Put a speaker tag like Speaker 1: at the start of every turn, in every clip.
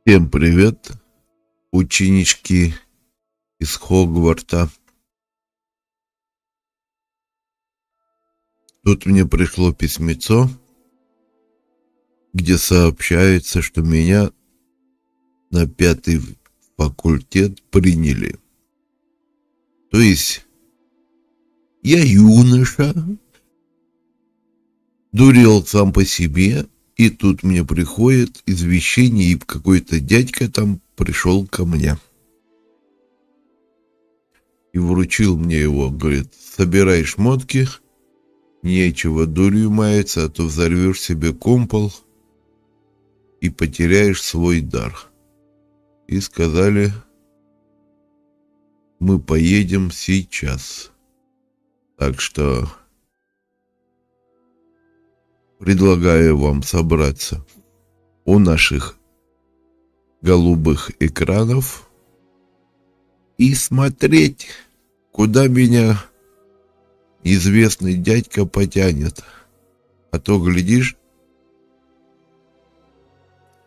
Speaker 1: Всем привет, ученички из Хогвартса. Тут мне пришло письмецо, где сообщается, что меня на 5-й факультет приняли. То есть я юноша, дурел сам по себе, и тут мне приходит извещение, и какой-то дядька там пришел ко мне. И вручил мне его, говорит: собирай шмотки, нечего дурью маяться, а то взорвешь себе кумпол и потеряешь свой дар. И сказали: мы поедем сейчас. Так что предлагаю вам собраться у наших голубых экранов и смотреть, куда меня известный дядька потянет. А то, глядишь,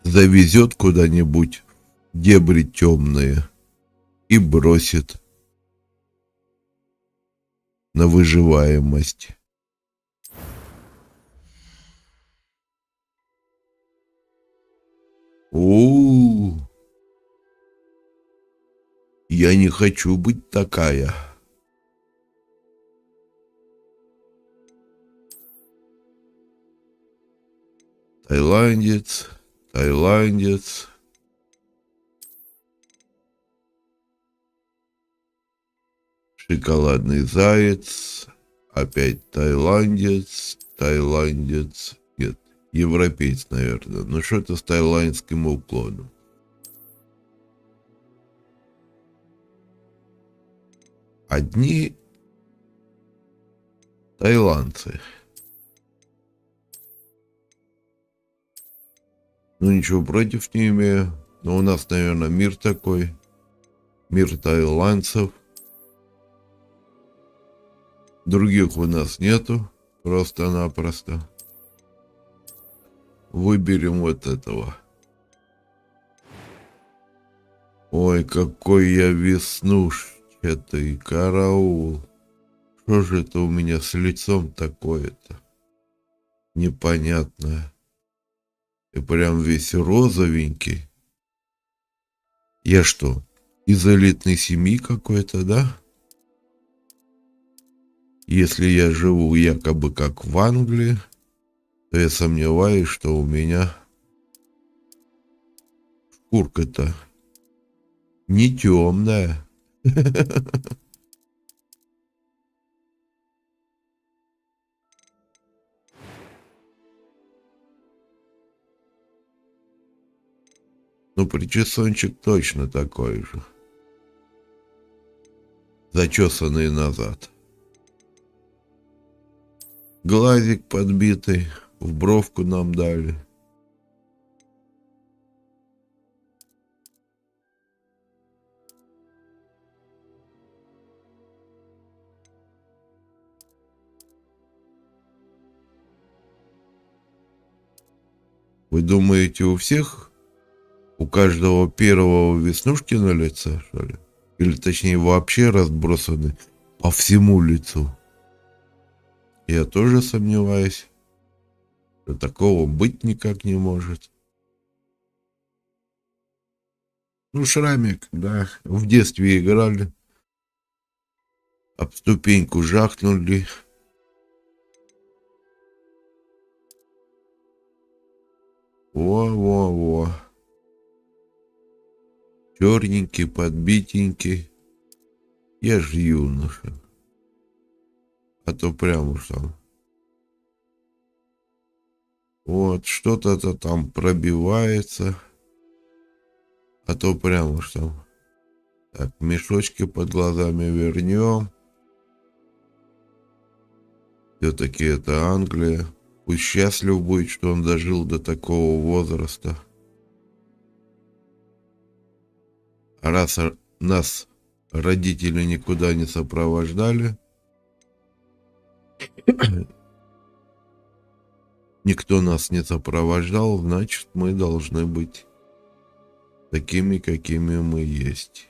Speaker 1: завезет куда-нибудь в дебри темные и бросит на выживаемость. Я не хочу быть такая. Таиландец. Шоколадный заяц. Опять таиландец. Нет, европеец, наверное. Но что-то с таиландским уклоном. Одни таиландцы. Ну, ничего против не имею. Но у нас, наверное, мир такой. Мир таиландцев. Других у нас нету. Просто-напросто. Выберем вот этого. Ой, какой я веснушчатый, караул. Что же это у меня с лицом такое-то? Непонятное. И прям весь розовенький. Я что, из элитной семьи какой-то, да? Если я живу якобы как в Англии, то я сомневаюсь, что у меня шкурка-то не темная. Ну, причесончик точно такой же. Зачесанный назад. Глазик подбитый, в бровку нам дали. Вы думаете, у всех, у каждого первого веснушки на лице, что ли? Или точнее вообще разбросаны по всему лицу? Я тоже сомневаюсь, что такого быть никак не может. Ну, шрамик, да, в детстве играли, об ступеньку жахнули. Во-во-во. Черненький, подбитенький. Я ж юноша. А то прям уж там. Вот, что-то там пробивается. А то прям уж там. Так, мешочки под глазами вернем. Все-таки это Англия. Пусть счастлив будет, что он дожил до такого возраста. А раз нас родители никуда не сопровождали, никто нас не сопровождал, значит, мы должны быть такими, какими мы есть.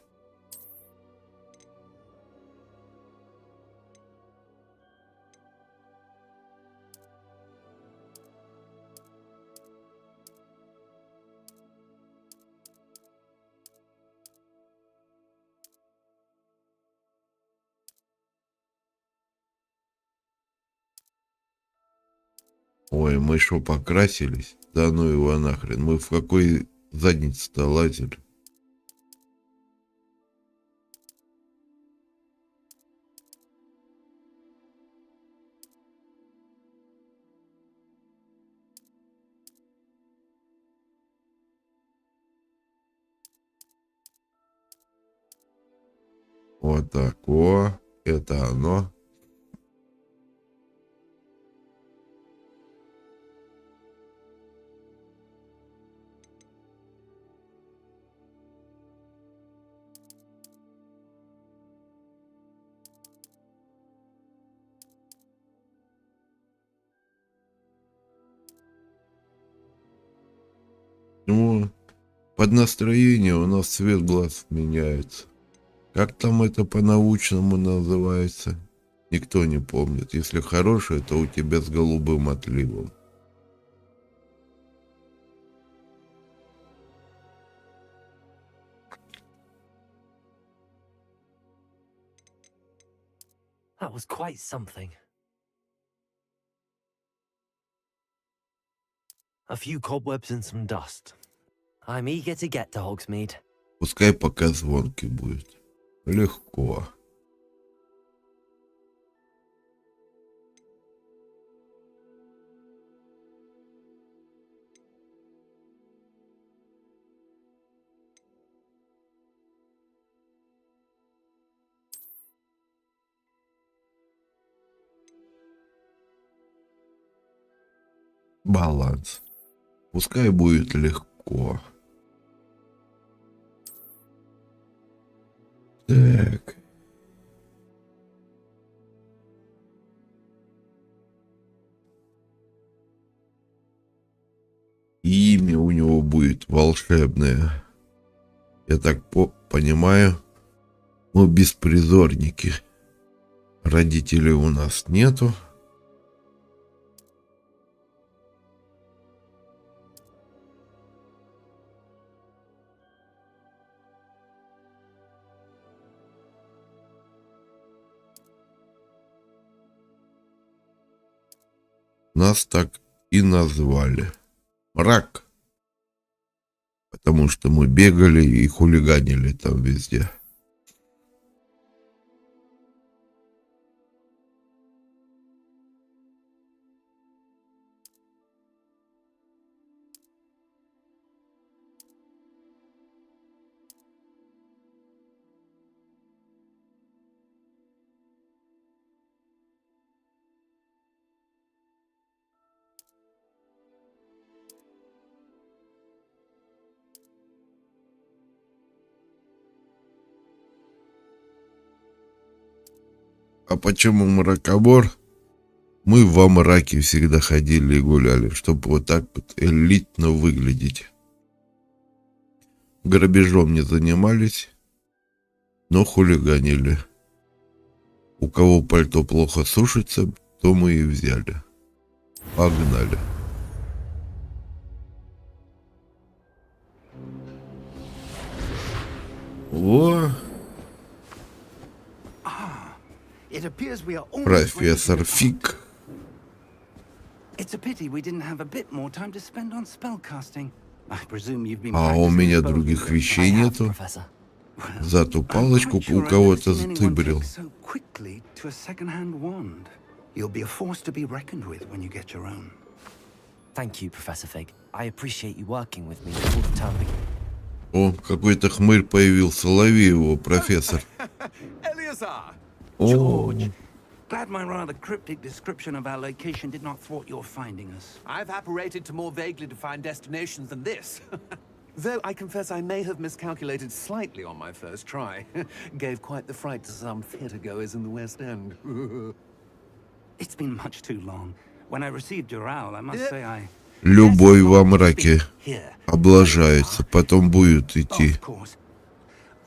Speaker 1: Ой, мы что, покрасились? Да ну его нахрен. Мы в какой заднице-то лазили? Вот так. О, это оно. Ну, под настроение у нас цвет глаз меняется. Как там это по-научному называется? Никто не помнит. Если хорошее, то у тебя с голубым отливом.
Speaker 2: That was quite something. A few cobwebs and some dust. I'm eager to get to Hogsmeade.
Speaker 1: Пускай пока звонкий будет. Легко. Баланс. Пускай будет легко. Так. Имя у него будет волшебное. Я так понимаю, мы беспризорники. Родителей у нас нету. Нас так и назвали. Мрак. Потому что мы бегали и хулиганили там везде. А почему мракобор? Мы во мраке всегда ходили и гуляли, чтобы вот так вот элитно выглядеть. Грабежом не занимались, но хулиганили. У кого пальто плохо сушится, то мы и взяли. Погнали. О! Профессор Фиг. А у меня других вещей нету. Зато палочку у кого-то затыбрил. О, какой-то хмырь появился. Лови его, профессор.
Speaker 3: George, glad my rather cryptic description of our location did not thwart your finding us.
Speaker 4: I've apparated to more vaguely defined destinations than this. Though I confess I may have miscalculated slightly on my first try. Gave quite the fright to some theatre-goers in the West End.
Speaker 3: It's been much too long. When I received your owl, I must say I
Speaker 1: Любой во мраке облажается, потом будет идти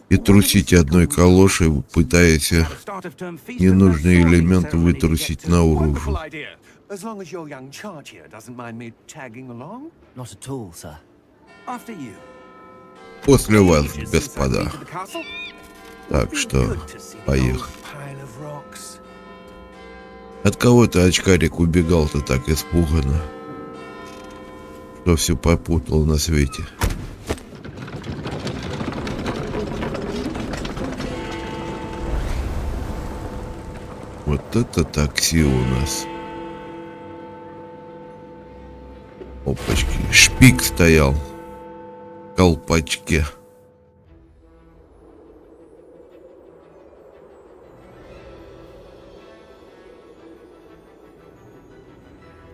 Speaker 1: и трусить одной калошей, пытаясь ненужные элементы вытрусить наружу.
Speaker 4: As long as your young charge here doesn't mind me tagging along.
Speaker 2: Not at all, sir.
Speaker 3: After you.
Speaker 1: После вас, господа. Так что, поехали. От кого-то очкарик убегал-то так испуганно, что все попутал на свете. Вот это такси у нас. Опачки. Шпик стоял в колпачке.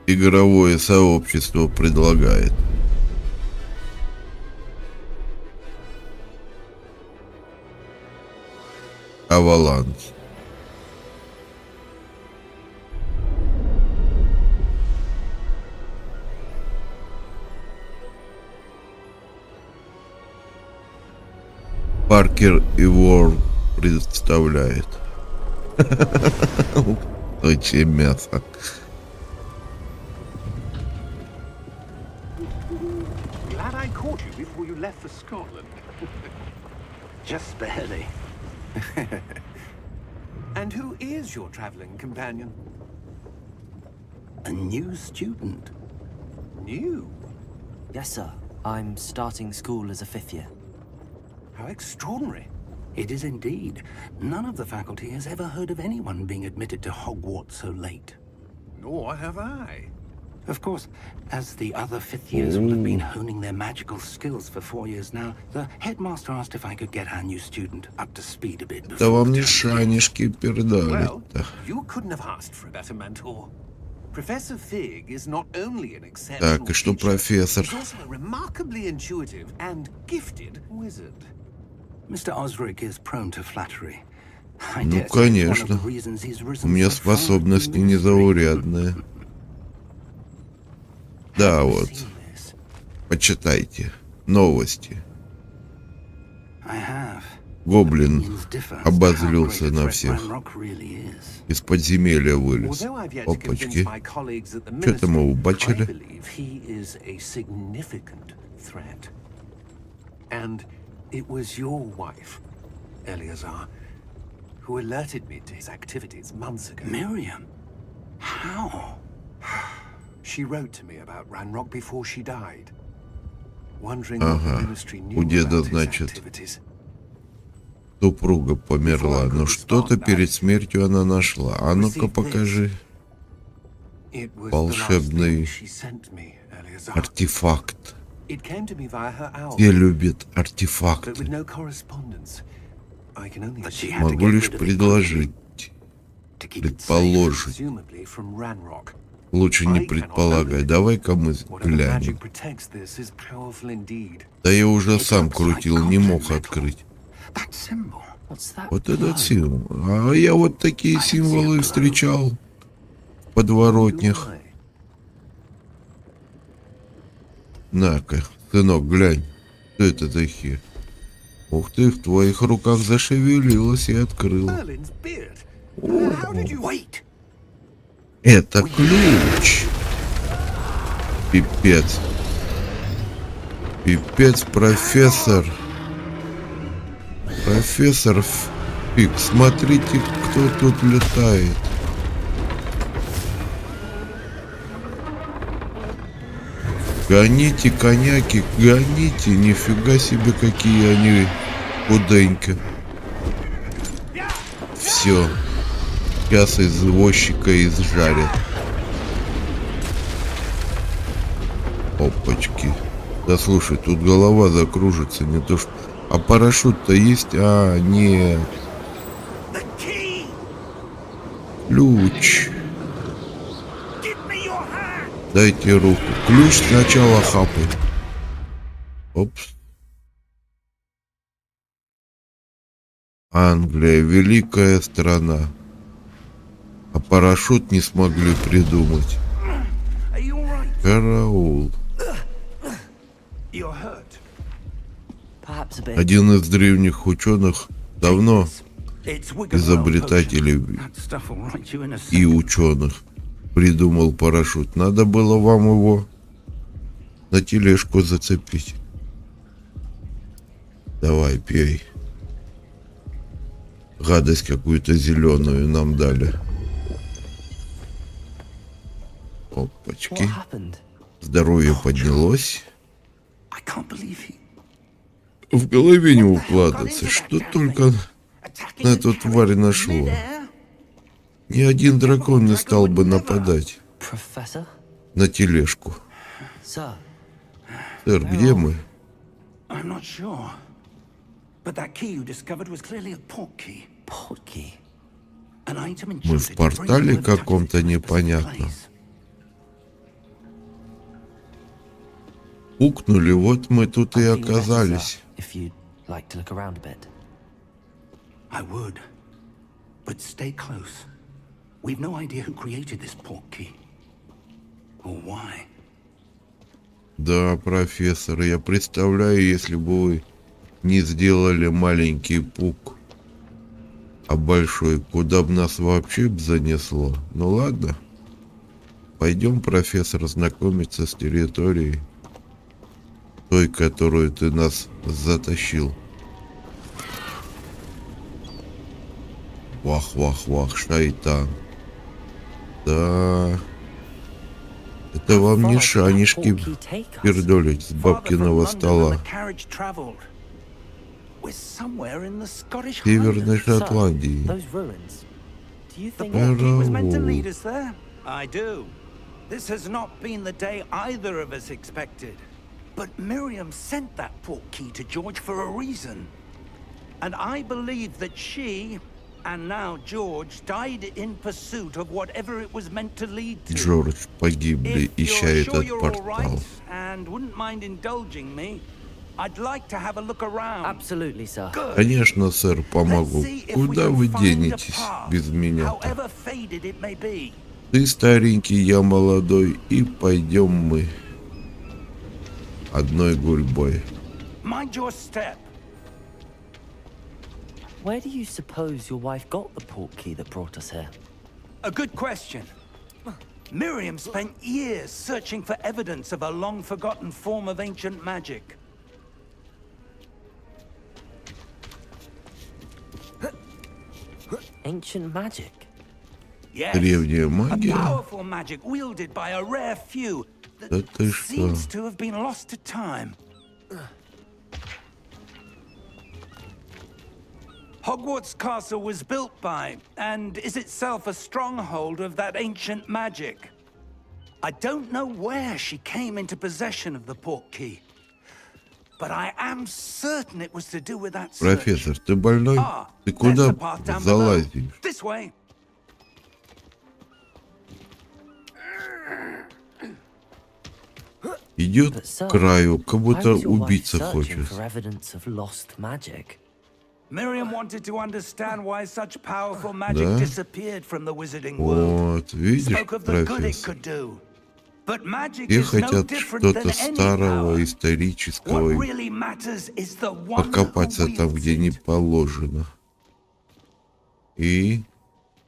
Speaker 1: Игровое сообщество предлагает. Аваланс. Паркер и Вор представляет. Точее мясо.
Speaker 4: Glad I caught you before you left for Scotland.
Speaker 3: Just barely.
Speaker 4: And who is your traveling companion?
Speaker 3: A new student.
Speaker 4: New?
Speaker 2: Yes, sir. I'm starting school as a 5th year.
Speaker 4: How extraordinary.
Speaker 3: It is indeed. None of the faculty has ever heard of anyone being admitted to Hogwarts so late.
Speaker 4: Nor have I.
Speaker 3: Of course, as the other 5th years will have been honing their magical skills for 4 years now, the headmaster asked if I could get our new student up to speed a bit before...
Speaker 1: Да вам не шанишки передали-то.
Speaker 4: Well, you couldn't have asked for a better mentor. Professor Fig is not only an exceptional
Speaker 1: Так, и что
Speaker 4: teacher,
Speaker 1: профессор?
Speaker 4: he's also a remarkably intuitive and gifted wizard.
Speaker 3: Mr. Osric is prone to flattery.
Speaker 1: Ну, конечно. У меня способности незаурядные. Да, вот. Почитайте. Новости. Гоблин обозлился на всех. Из подземелья вылез. Опачки. Что там его бачили?
Speaker 4: It was your wife, Eleazar, who alerted me to his activities months ago.
Speaker 3: Miriam? How?
Speaker 4: She wrote to me about Ranrock before she died, wondering what the ministry knew about his activities.
Speaker 1: Супруга померла, но что-то перед смертью она нашла. А ну-ка покажи. Волшебный артефакт. Все любят артефакты. Могу лишь предложить, предположить. Лучше не предполагай. Давай-ка мы глянем. Да я уже сам крутил, не мог открыть. Вот этот символ. А я вот такие символы встречал в подворотнях. На-ка, сынок, глянь. Что это за хер? Ух ты, в твоих руках зашевелилась и открыла. Это ключ. Пипец. Пипец, профессор. Профессор Фиг, смотрите, кто тут летает. Гоните, коняки, гоните. Нифига себе, какие они худенько. Все. Сейчас извозчика изжарят. Опачки. Да слушай, тут голова закружится, не то что... А парашют-то есть? А, нет. Ключ. Дайте руку. Ключ сначала хапай. Опс. Англия, великая страна. А парашют не смогли придумать. Караул.
Speaker 3: You're hurt.
Speaker 2: Perhaps a bit.
Speaker 1: Один из древних ученых, давно
Speaker 3: It's Wiggenweld
Speaker 1: изобретателей
Speaker 3: potion. That stuff will right you in a
Speaker 1: и
Speaker 3: second.
Speaker 1: ученых, придумал парашют. Надо было вам его на тележку зацепить. Давай, пей. Гадость какую-то зеленую нам дали.
Speaker 2: What
Speaker 1: Опачки.
Speaker 2: happened?
Speaker 1: Здоровье поднялось.
Speaker 3: I can't believe he
Speaker 1: В голове не укладывается, что только на эту тварь нашло. Ни один дракон не стал бы нападать
Speaker 2: Professor?
Speaker 1: на тележку.
Speaker 2: Sir,
Speaker 1: Сэр, где мы?
Speaker 3: I'm not sure. But that key you discovered was clearly a port key.
Speaker 2: portkey.
Speaker 3: An item
Speaker 1: Мы
Speaker 3: enchanted
Speaker 1: в
Speaker 3: to bring
Speaker 1: портале
Speaker 3: you a touch
Speaker 1: каком-то
Speaker 3: to a specific
Speaker 1: непонятном.
Speaker 3: place.
Speaker 1: Пукнули, вот мы тут и
Speaker 2: I'll see you better,
Speaker 1: оказались.
Speaker 2: sir, if you'd like to look around a bit.
Speaker 3: I would. But stay close. We've no idea who created this port key. Or why.
Speaker 1: Да, профессор, я представляю, если бы вы не сделали маленький пук, а большой, куда бы нас вообще б занесло. Ну ладно. Пойдем, профессор, знакомиться с территорией. Той, которую ты нас затащил. Вах-вах-вах, шайтан. Да. Это вам не шанишки пердолить с бабкиного стола. Северной Шотландии.
Speaker 2: Those ruins. Do you think
Speaker 1: Караул.
Speaker 3: I do. This has not been the day either of us expected. But Miriam sent that port key to George for a reason. And I believe that she, and now George, died in pursuit of whatever it was meant to lead to.
Speaker 1: Джордж погибли,
Speaker 3: If
Speaker 1: ища
Speaker 3: you're sure
Speaker 1: этот
Speaker 3: you're all
Speaker 1: портал.
Speaker 3: right and wouldn't mind indulging me, I'd like to have a look around.
Speaker 2: Absolutely, sir.
Speaker 3: Good.
Speaker 1: Конечно, сэр, помогу.
Speaker 3: Let's see if we
Speaker 1: Куда
Speaker 3: can
Speaker 1: вы
Speaker 3: find a
Speaker 1: денетесь
Speaker 3: path,
Speaker 1: без меня-то?
Speaker 3: however faded it may be.
Speaker 1: Ты старенький, я молодой, и пойдем мы одной гурьбой.
Speaker 3: Mind your step.
Speaker 2: Where do you suppose your wife got the portkey that brought us here?
Speaker 3: A good question. Miriam spent years searching for evidence of a long-forgotten form of ancient magic.
Speaker 2: Ancient magic?
Speaker 3: Yes,
Speaker 1: Древняя
Speaker 3: a
Speaker 1: магия?
Speaker 3: powerful magic wielded by a rare few
Speaker 1: Да
Speaker 3: that
Speaker 1: ты что?
Speaker 3: seems to have been lost to time. Hogwarts Castle was built by, and is itself a stronghold of that ancient magic. I don't know where she came into possession of the portkey, but I am certain it was to do with that search.
Speaker 1: Профессор, ты больной?
Speaker 3: Ah,
Speaker 1: Ты
Speaker 3: there's
Speaker 1: куда
Speaker 3: the path down below.
Speaker 1: залазишь?
Speaker 3: This way.
Speaker 1: Идет
Speaker 2: But, sir,
Speaker 1: к краю, как
Speaker 2: why
Speaker 1: будто
Speaker 2: was your wife
Speaker 1: убийца
Speaker 2: searching
Speaker 1: хочет.
Speaker 2: for evidence of lost magic?
Speaker 3: Miriam wanted to understand why such powerful magic
Speaker 1: Да?
Speaker 3: disappeared from the wizarding world.
Speaker 1: Вот, видишь,
Speaker 3: Spoke of the good it
Speaker 1: профессор?
Speaker 3: could do. But magic
Speaker 1: Все
Speaker 3: is no
Speaker 1: хотят
Speaker 3: different
Speaker 1: что-то
Speaker 3: than any
Speaker 1: старого,
Speaker 3: power. What
Speaker 1: исторического, и
Speaker 3: really matters is the one
Speaker 1: покопаться
Speaker 3: who
Speaker 1: там,
Speaker 3: wields
Speaker 1: где не
Speaker 3: it.
Speaker 1: положено. И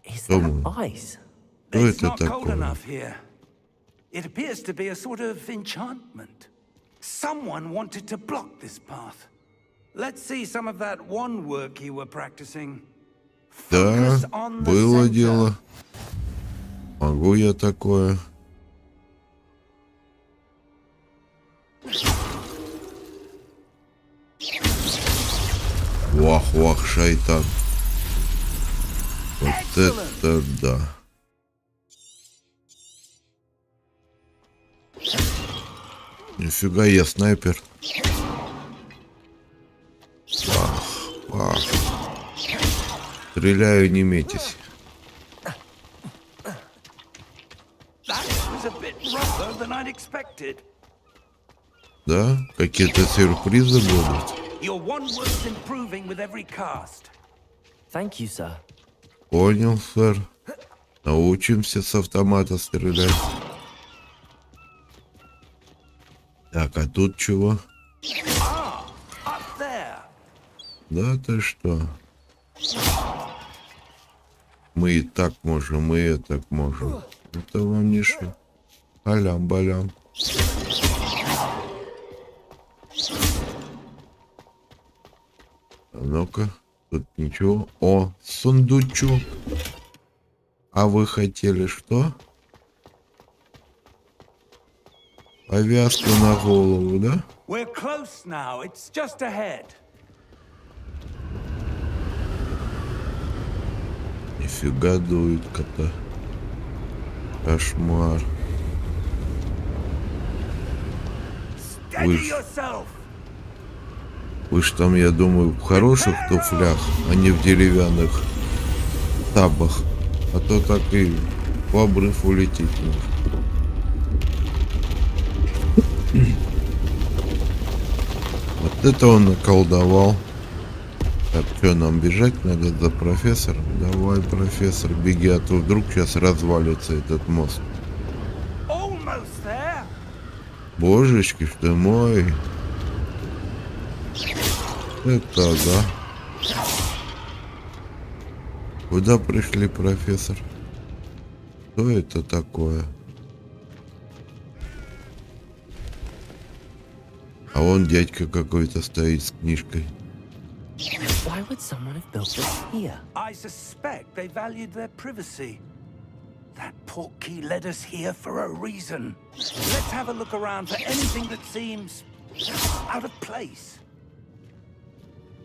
Speaker 2: Is
Speaker 1: Come
Speaker 2: that ice?
Speaker 1: что
Speaker 3: It's
Speaker 1: это
Speaker 3: not cold
Speaker 1: такое?
Speaker 3: enough here. It appears to be a sort of enchantment. Someone wanted to block this path. Let's see some of that wand work you were practicing.
Speaker 1: Да,
Speaker 3: Focus on the
Speaker 1: было
Speaker 3: center.
Speaker 1: дело. Могу я такое. Вах-вах, шайтан. Вот это да. Нифига, я снайпер. Пах, пах. Стреляю, не метись.
Speaker 3: That was a bit rougher than I'd expected.
Speaker 1: Да? Какие-то сюрпризы будут?
Speaker 3: Your wand work's improving with every cast.
Speaker 2: Thank you, sir.
Speaker 1: Понял, сэр. Научимся с автомата стрелять. Так, а тут чего?
Speaker 3: Ah, up there.
Speaker 1: Да ты что? Мы и так можем, и это можем. Это вам не шо. Алям-балям. А ну-ка, тут ничего. О, сундучок. А вы хотели что? Повязку на голову, да?
Speaker 3: We're close now. It's just ahead.
Speaker 1: Нифига дует кота. Кошмар.
Speaker 3: Steady yourself.
Speaker 1: Вы ж там, я думаю, в хороших туфлях, а не в деревянных табах. А то так и в обрыв улететь может. Вот это он наколдовал. Так, что, нам бежать надо за профессором? Давай, профессор, беги, а то вдруг сейчас развалится этот мост.
Speaker 3: Almost there.
Speaker 1: Божечки ж ты мой. Это да. Куда пришли, профессор? Что это такое? А вон дядька какой-то стоит с книжкой.
Speaker 2: Why would someone have built this here?
Speaker 3: I suspect they valued their privacy. That portkey led us here for a reason. Let's have a look around for anything that seems out of place.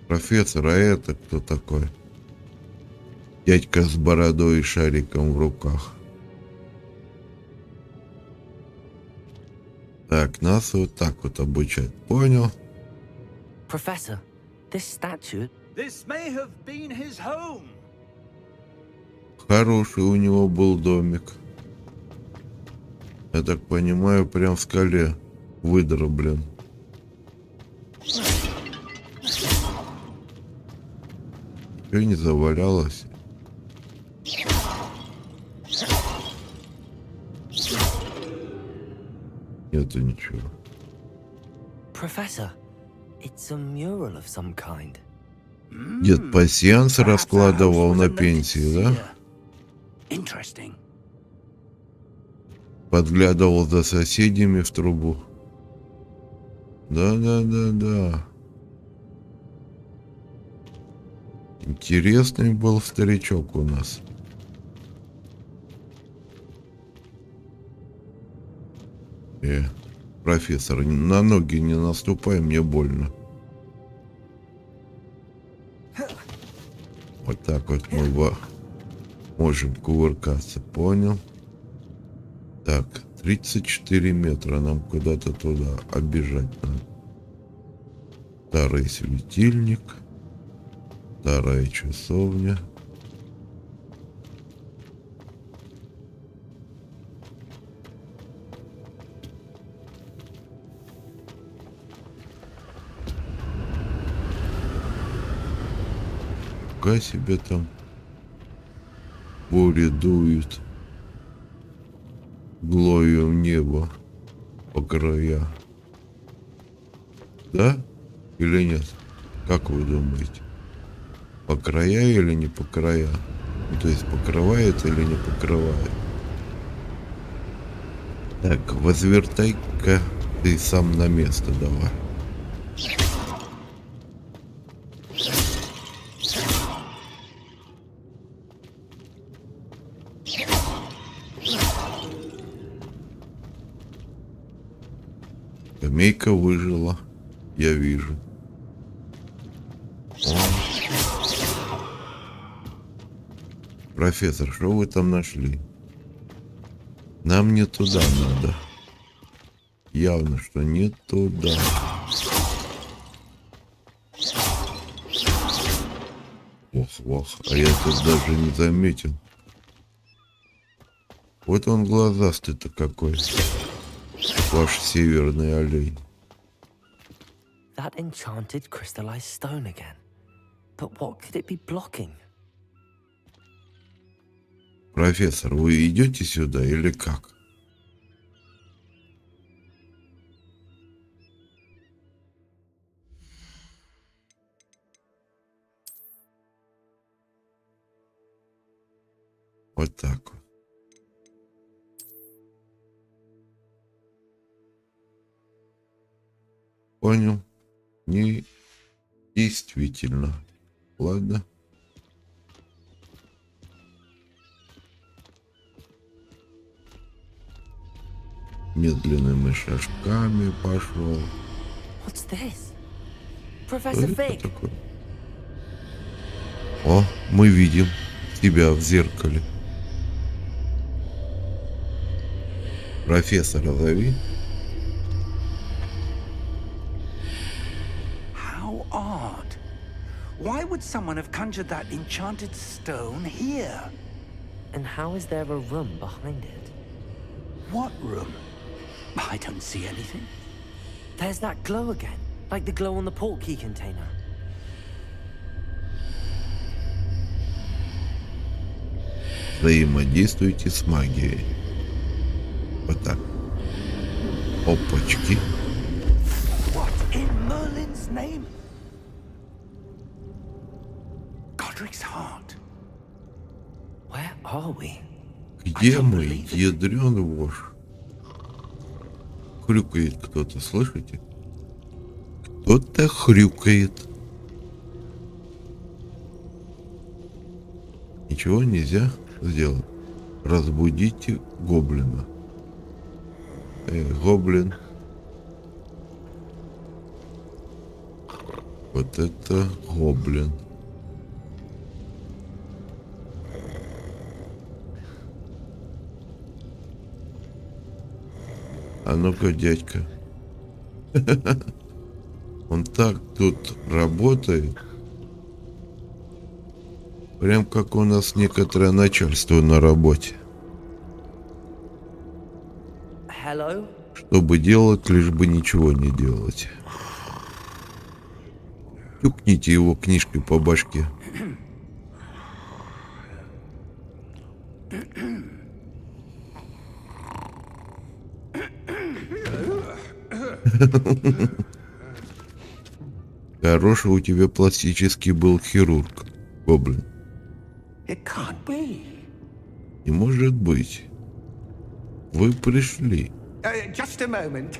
Speaker 1: Профессор, а это кто такой? Дядька с бородой и шариком в руках. Так, нас вот так вот обучать. Понял?
Speaker 2: Professor, this statue.
Speaker 3: This may have been his home.
Speaker 1: Хороший у него был домик. Я так понимаю, прям в скале выдроблен. Что не завалялось? Нету ничего.
Speaker 2: Professor, it's a mural of some kind.
Speaker 1: Дед пасьянс раскладывал на пенсии, да?
Speaker 3: Interesting.
Speaker 1: Подглядывал за соседями в трубу. Да. Интересный был старичок у нас. Профессор, на ноги не наступай, мне больно. Вот так вот мы можем кувыркаться, понял? Так, 34 метра, нам куда-то туда оббежать надо. Старый светильник, старая часовня. Нифига себе там бури дуют, глою в небо по края. Да? Или нет? Как вы думаете? По края или не по края? Ну, то есть покрывает или не покрывает? Так, возвертай-ка ты сам на место давай. Скамейка выжила, я вижу. О. Профессор, что вы там нашли? Нам не туда надо. Явно, что не туда. Ох, а я тут даже не заметил. Вот он глазастый-то какой. Ваш северный олень.
Speaker 2: That enchanted crystallized stone again. But what could it be blocking?
Speaker 1: Профессор, вы идете сюда или как? Вот так вот. Понял. Не действительно. Ладно. Медленными шажками пошел.
Speaker 2: What's this?
Speaker 1: Что
Speaker 2: Professor
Speaker 1: это
Speaker 2: Fig!
Speaker 1: такое? О, мы видим себя в зеркале. Профессора зови.
Speaker 3: How odd. Why would someone have conjured that enchanted stone here?
Speaker 2: And how is there a room behind it?
Speaker 3: What room? I don't see anything.
Speaker 2: There's that glow again, like the glow on the portkey container.
Speaker 1: Взаимодействуйте с магией. Вот так. Опачки.
Speaker 3: What in Merlin's name? Godric's heart.
Speaker 2: Where are we?
Speaker 1: Где мы, ядрён вошь? Хрюкает кто-то, слышите? Кто-то хрюкает. Ничего нельзя сделать. Разбудите гоблина. Гоблин. Вот это гоблин. А ну-ка, дядька. Он так тут работает. Прям как у нас некоторое начальство на работе.
Speaker 2: Hello?
Speaker 1: Чтобы делать, лишь бы ничего не делать. Тюкните его книжкой по башке. Хороший у тебя пластический был хирург, гоблин.
Speaker 3: It can't be.
Speaker 1: Не может быть. Вы пришли.
Speaker 3: Just a moment.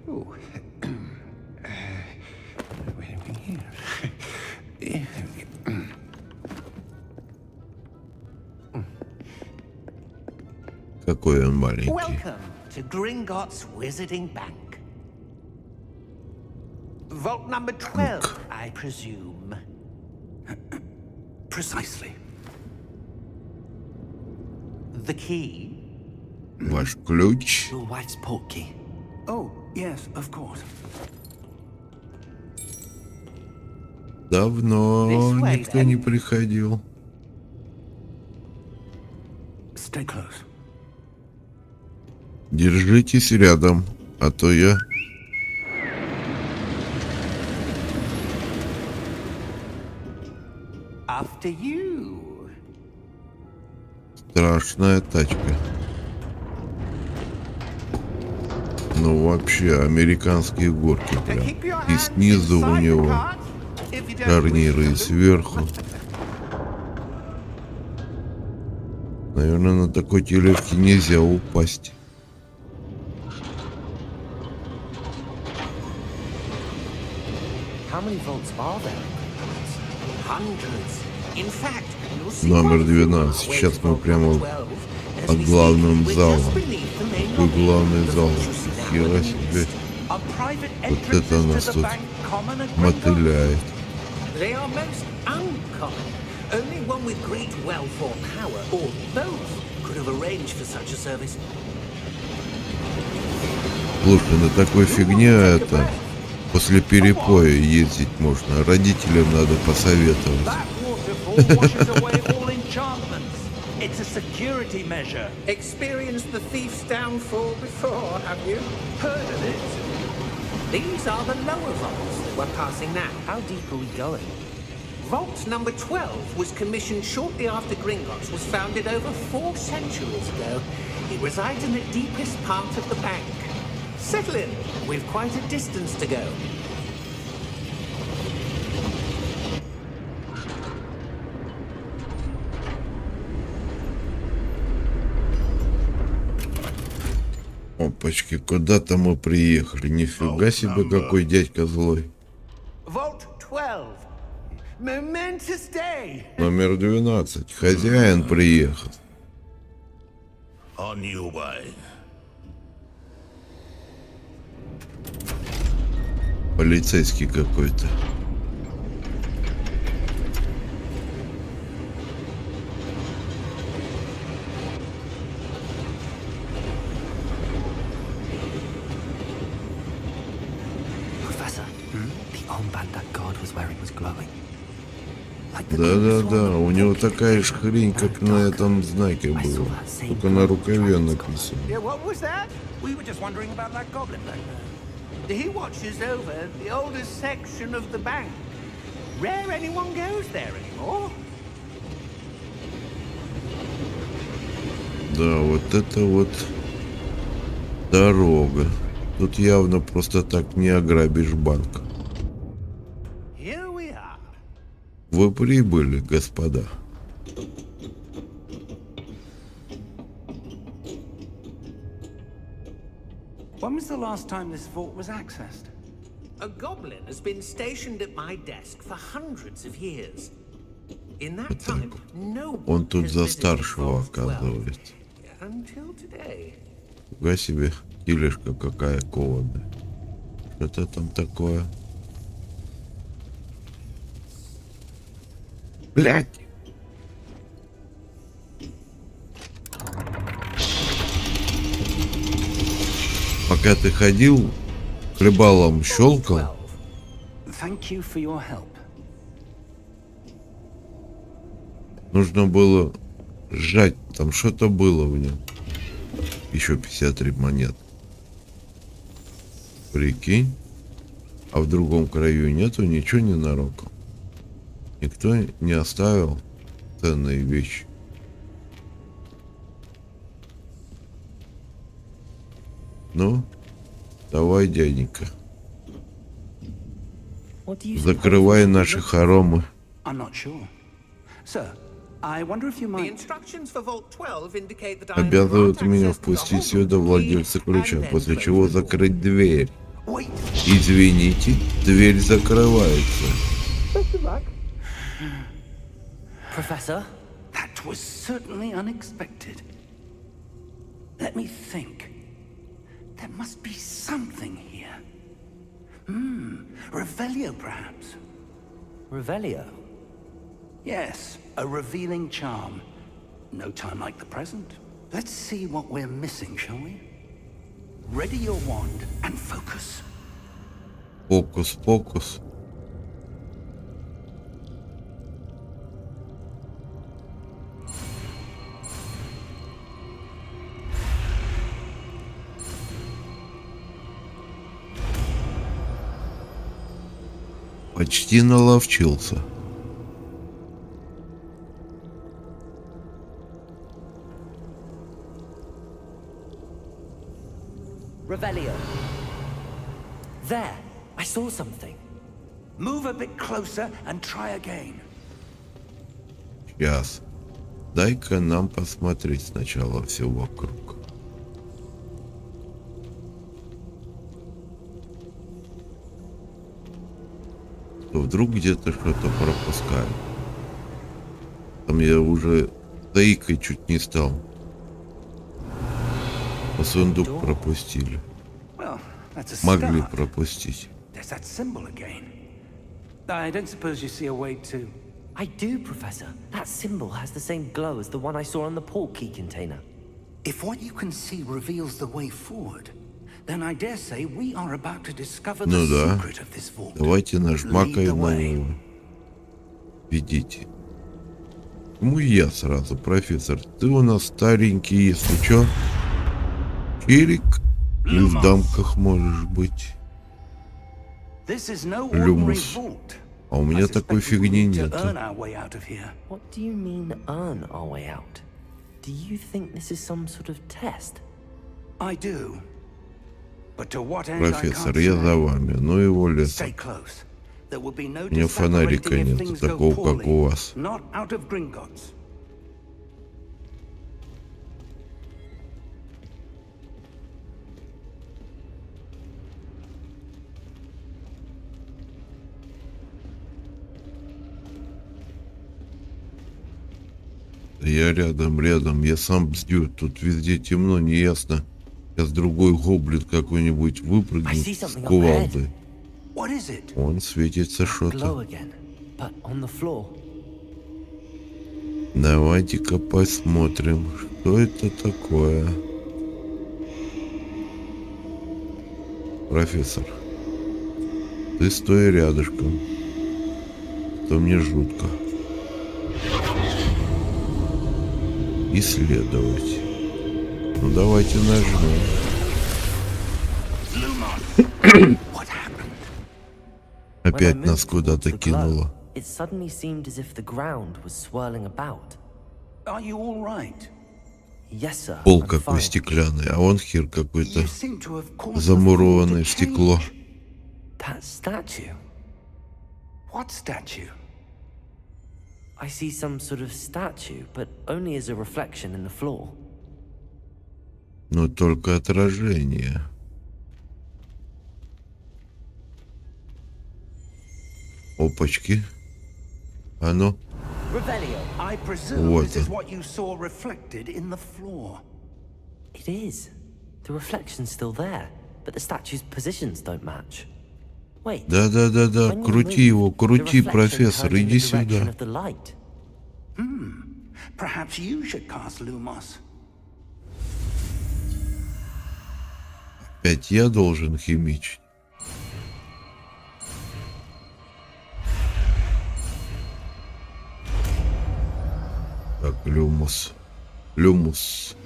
Speaker 3: Ooh.
Speaker 1: Какой он маленький.
Speaker 5: Welcome to Gringotts Wizarding Bank. Vault number 12, I presume.
Speaker 3: Precisely.
Speaker 5: The key?
Speaker 1: Ваш ключ.
Speaker 2: Your wife's portkey.
Speaker 3: Oh, yes, of course.
Speaker 1: Давно
Speaker 5: This way,
Speaker 1: никто
Speaker 5: then.
Speaker 1: не приходил.
Speaker 3: Stay close.
Speaker 1: Держитесь рядом, а то я...
Speaker 5: After you.
Speaker 1: Страшная тачка. Ну вообще, американские горки прям.
Speaker 5: Keep your
Speaker 1: И
Speaker 5: hands
Speaker 1: снизу у
Speaker 5: inside the
Speaker 1: него
Speaker 5: cart, if you don't
Speaker 1: шарниры,
Speaker 5: wish
Speaker 1: и
Speaker 5: to.
Speaker 1: сверху. Наверное, на такой тележке нельзя упасть.
Speaker 2: How many vaults are there?
Speaker 5: Hundreds. In fact, you'll see
Speaker 1: Номер
Speaker 5: quite a few
Speaker 1: 12.
Speaker 5: ways
Speaker 1: Сейчас
Speaker 5: to
Speaker 1: мы
Speaker 5: vault
Speaker 1: прямо
Speaker 5: number 12. As
Speaker 1: под
Speaker 5: we
Speaker 1: главным
Speaker 5: speak, we're
Speaker 1: залом.
Speaker 5: just beneath the main
Speaker 1: Такой
Speaker 5: lobby.
Speaker 1: главный
Speaker 5: The
Speaker 1: зал.
Speaker 5: vault you see now
Speaker 1: Хера
Speaker 5: in the
Speaker 1: себе.
Speaker 5: east.
Speaker 3: Are private
Speaker 1: Вот это
Speaker 3: entrances
Speaker 1: нас
Speaker 3: to the
Speaker 1: тут
Speaker 3: bank common at Gringotts?
Speaker 1: мотыляет.
Speaker 5: They are most uncommon. Only one with great wealth or power, or both, could have arranged for such a service.
Speaker 1: Слушай, на такой фигне это после перепоя ездить можно. Родителям надо посоветовать.
Speaker 3: That waterfall washes away all enchantments. It's a security measure.
Speaker 5: Experienced the thief's downfall before, have you?
Speaker 3: Heard of it?
Speaker 5: These are the lower vaults that we're passing now.
Speaker 2: How deep are we going?
Speaker 5: Vault number 12 was commissioned shortly after Gringotts was founded over 4 centuries ago. It resides in the deepest part of the bank. Settle in. We've quite a distance to go.
Speaker 1: Опачки, куда-то мы приехали. Нифига себе, какой дядька злой.
Speaker 5: Vault 12. Momentous day.
Speaker 1: Номер 12. Хозяин приехал.
Speaker 6: On your way.
Speaker 1: Полицейский какой-то.
Speaker 2: Professor, the armband that guard was wearing was glowing. Like the
Speaker 1: Да-да-да, у него такая же хрень, как на этом знаке было. Только на рукаве написано.
Speaker 5: Yeah, what was that?
Speaker 3: We were just wondering about that goblin back there.
Speaker 5: He watches over the oldest section of the bank. Rare anyone goes there anymore.
Speaker 1: Да, вот это вот дорога. Тут явно просто так не ограбишь банк.
Speaker 5: Here we are.
Speaker 1: Вы прибыли, господа.
Speaker 3: When was the last time this vault was accessed?
Speaker 5: A goblin has been stationed at my desk for hundreds of years. In that time, no
Speaker 1: Он
Speaker 5: one
Speaker 1: тут
Speaker 5: has
Speaker 1: за
Speaker 5: visited
Speaker 1: старшего,
Speaker 5: Vault 12
Speaker 1: оказывается.
Speaker 5: until today.
Speaker 1: Фига себе, тележка какая кованая. Что-то там такое. Блять! Пока ты ходил, хлебалом щелкал.
Speaker 3: Thank you for your help.
Speaker 1: Нужно было сжать, там что-то было в нем. Еще 53 монет. Прикинь. А в другом краю нету ничего ненароком. Никто не оставил ценные вещи. Ну, давай, дяденька.
Speaker 2: What do you
Speaker 1: Закрывай
Speaker 2: suppose?
Speaker 1: наши хоромы.
Speaker 3: I'm not sure. Sir, I wonder if you
Speaker 5: The
Speaker 3: might...
Speaker 5: instructions for Vault 12 indicate that I have
Speaker 1: Обязывают
Speaker 5: grant
Speaker 1: меня
Speaker 5: access to the
Speaker 1: впустить
Speaker 5: Hogwarts
Speaker 1: сюда владельца
Speaker 5: key
Speaker 1: ключа,
Speaker 5: and then
Speaker 1: после
Speaker 5: close
Speaker 1: чего
Speaker 5: the door.
Speaker 1: закрыть дверь.
Speaker 3: Wait!
Speaker 1: Извините, дверь закрывается.
Speaker 2: Professor?
Speaker 3: That was certainly unexpected. Let me think. There must be something here. Revelio, perhaps.
Speaker 2: Revelio?
Speaker 3: Yes, a revealing charm. No time like the present. Let's see what we're missing, shall we? Ready your wand and focus.
Speaker 1: Фокус-покус. Почти наловчился.
Speaker 2: Revelio. There, I saw something.
Speaker 3: Move a bit closer and try again.
Speaker 1: Сейчас. Дай-ка нам посмотреть сначала все вокруг. То вдруг где-то что-то пропускаю. Там я уже заикой чуть не стал. А сундук пропустили.
Speaker 3: Well, that's a
Speaker 1: Могли
Speaker 3: start.
Speaker 1: пропустить.
Speaker 3: There's that symbol again. I don't suppose you see a way to...
Speaker 2: I do, Professor. That symbol has the same glow as the one I saw on the port key container.
Speaker 3: If what you can see reveals the way forward, then I dare say we are about to discover
Speaker 1: Ну
Speaker 3: the
Speaker 1: да.
Speaker 3: secret of this vault.
Speaker 1: Давайте нажмакаем на
Speaker 3: way.
Speaker 1: него. Видите. Ну я сразу, профессор. Ты у нас старенький, если чё. Черик. И в дамках можешь быть.
Speaker 3: This is no ordinary
Speaker 1: Люмус.
Speaker 3: vault.
Speaker 1: А у меня
Speaker 3: I
Speaker 1: такой
Speaker 3: suspect we
Speaker 1: фигни
Speaker 3: need to
Speaker 1: нет.
Speaker 3: earn our way out of here.
Speaker 2: What do you mean, earn our way out? Do you think this is some sort of test?
Speaker 3: I do. But to what end I
Speaker 1: Профессор,
Speaker 3: can't
Speaker 1: я
Speaker 3: say.
Speaker 1: за вами. Ну его лес.
Speaker 3: Stay close. There will be no
Speaker 1: У меня фонарика
Speaker 3: disapparating if
Speaker 1: нет,
Speaker 3: things go
Speaker 1: такого, как у
Speaker 3: poorly.
Speaker 1: вас.
Speaker 3: Not out of Gringotts.
Speaker 1: Я рядом, я сам бздю. Тут везде темно, неясно. Сейчас другой гоблин какой-нибудь выпрыгнет с кувалдой.
Speaker 3: What is it?
Speaker 1: Он светится
Speaker 2: Glow
Speaker 1: что-то.
Speaker 2: again, but on the floor.
Speaker 1: Давайте-ка посмотрим, что это такое. Профессор, ты стой рядышком, то мне жутко. Исследовать. Ну давайте нажмем.
Speaker 3: What happened?
Speaker 1: Опять
Speaker 2: When I
Speaker 1: нас
Speaker 2: moved
Speaker 1: куда-то
Speaker 2: towards the glow,
Speaker 1: кинуло.
Speaker 2: it suddenly seemed as if the ground was swirling about.
Speaker 3: Are you all right?
Speaker 2: Yes, sir.
Speaker 1: Пол
Speaker 2: I'm
Speaker 1: какой
Speaker 2: fine.
Speaker 1: стеклянный, а он хер какой-то
Speaker 3: You seem to have caused the
Speaker 1: замурованный в
Speaker 3: floor to
Speaker 1: стекло.
Speaker 3: change.
Speaker 2: That statue.
Speaker 3: What statue?
Speaker 2: I see some sort of statue, but only as a reflection in the floor.
Speaker 1: Но только отражение. Опачки. А ну,
Speaker 2: Revelio.
Speaker 3: I presume
Speaker 1: Вот
Speaker 3: this is
Speaker 1: он.
Speaker 3: what you saw reflected in the floor.
Speaker 2: It is. The reflection's still there, but the statue's positions don't match. Wait.
Speaker 1: да-да-да-да,
Speaker 2: when you
Speaker 1: крути
Speaker 2: move,
Speaker 1: его,
Speaker 2: the
Speaker 1: крути,
Speaker 2: reflection
Speaker 1: профессор,
Speaker 2: turns in
Speaker 1: иди
Speaker 2: the direction
Speaker 1: сюда.
Speaker 2: of the light.
Speaker 3: Perhaps you should cast Lumos.
Speaker 1: Опять я должен химичить. Так, люмус. Люмус.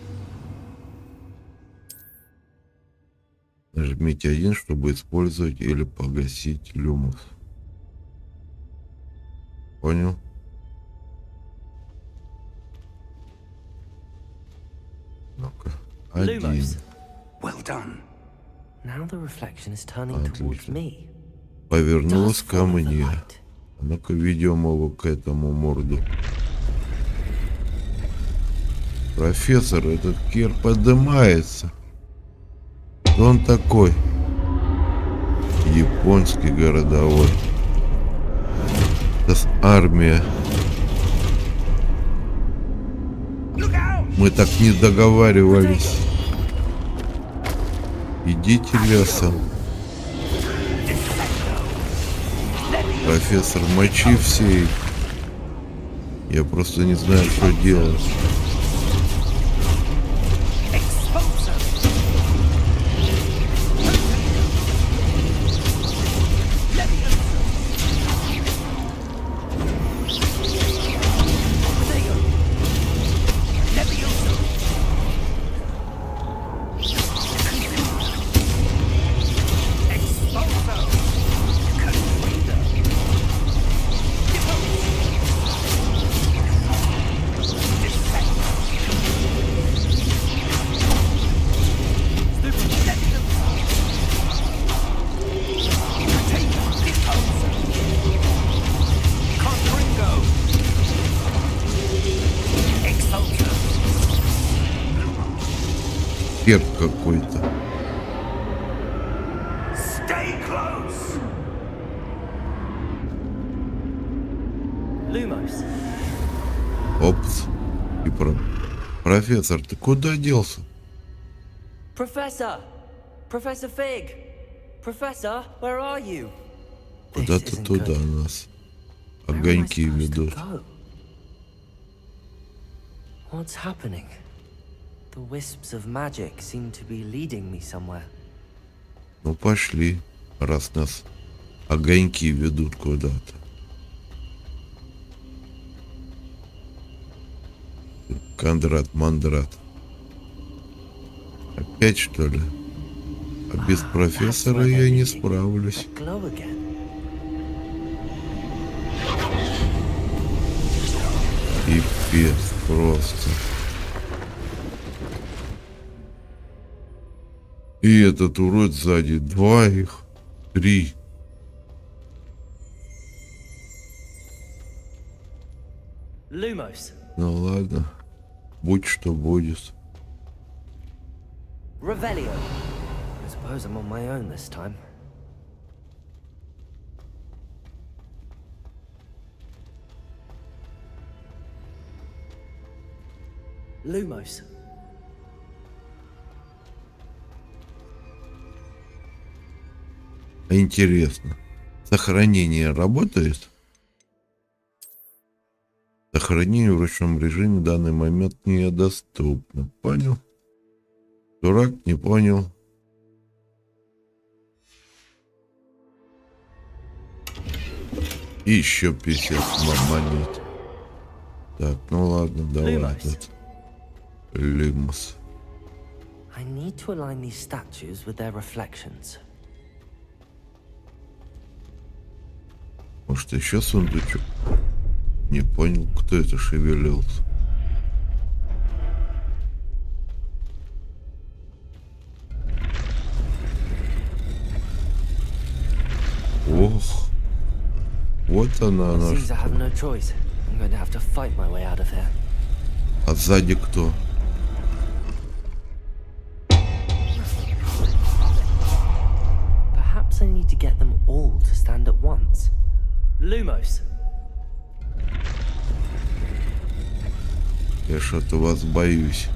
Speaker 1: Нажмите 1, чтобы использовать или погасить люмус. Понял? Ну-ка. 1.
Speaker 2: Lumos.
Speaker 3: Well done.
Speaker 2: Now the reflection is turning towards
Speaker 1: Отлично.
Speaker 2: me.
Speaker 1: Повернулась
Speaker 2: Does
Speaker 1: ко
Speaker 2: follow the
Speaker 1: мне.
Speaker 2: light.
Speaker 1: А ну-ка ведем его к этому морду. Профессор, этот хер поднимается. Кто он такой? Японский городовой. Это армия.
Speaker 3: Look out!
Speaker 1: Мы так не договаривались. Идите лесом. Профессор, мочи всей. Я просто не знаю, что делать. Хер какой-то.
Speaker 3: Stay close!
Speaker 2: Lumos.
Speaker 1: Опс. И профессор, ты куда делся?
Speaker 2: Professor! Professor Fig! Professor, where are you? This
Speaker 1: Куда-то
Speaker 2: isn't
Speaker 1: туда
Speaker 2: good.
Speaker 1: нас
Speaker 2: Where am I
Speaker 1: огоньки
Speaker 2: supposed to
Speaker 1: ведут.
Speaker 2: go? What's happening? The wisps of magic seem to be leading me somewhere.
Speaker 1: Ну пошли, раз нас огоньки ведут куда-то. Кондрат, Мандрат. Опять что ли? А без профессора я не справлюсь.
Speaker 2: That glow again.
Speaker 1: Пипец просто. И этот урод сзади. 2 их. 3.
Speaker 2: Lumos.
Speaker 1: Ну ладно. Будь что будет.
Speaker 2: Revelio. I suppose I'm on my own this time. Lumos.
Speaker 1: Интересно. Сохранение работает? Сохранение в ручном режиме в данный момент недоступно. Понял? Дурак, не понял. И еще 50 монет. Так, ну ладно, давай этот. Лимус.
Speaker 2: I need to align these statues with their reflections.
Speaker 1: Может, еще сундучок? Не понял, кто это шевелился. Ох, вот она, она
Speaker 2: Seems I have
Speaker 1: что.
Speaker 2: no choice. I'm going to have to fight my way out of here.
Speaker 1: А сзади кто?
Speaker 2: Perhaps I need to get them all to stand at once. Lumos.
Speaker 1: Я что-то вас боюсь.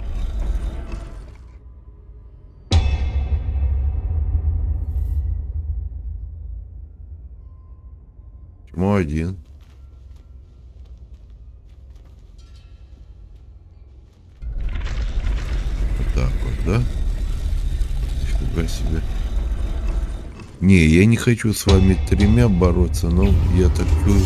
Speaker 1: Почему один? Вот так вот, да? Нифига себе. Не, я не хочу с вами тремя бороться, но я так чую.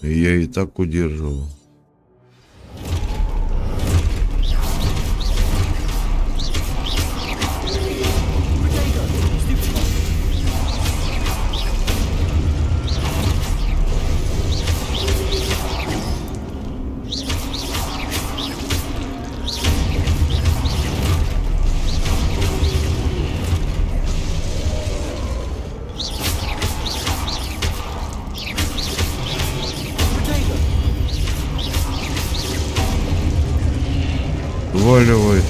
Speaker 1: Я и так удерживал. Валивай.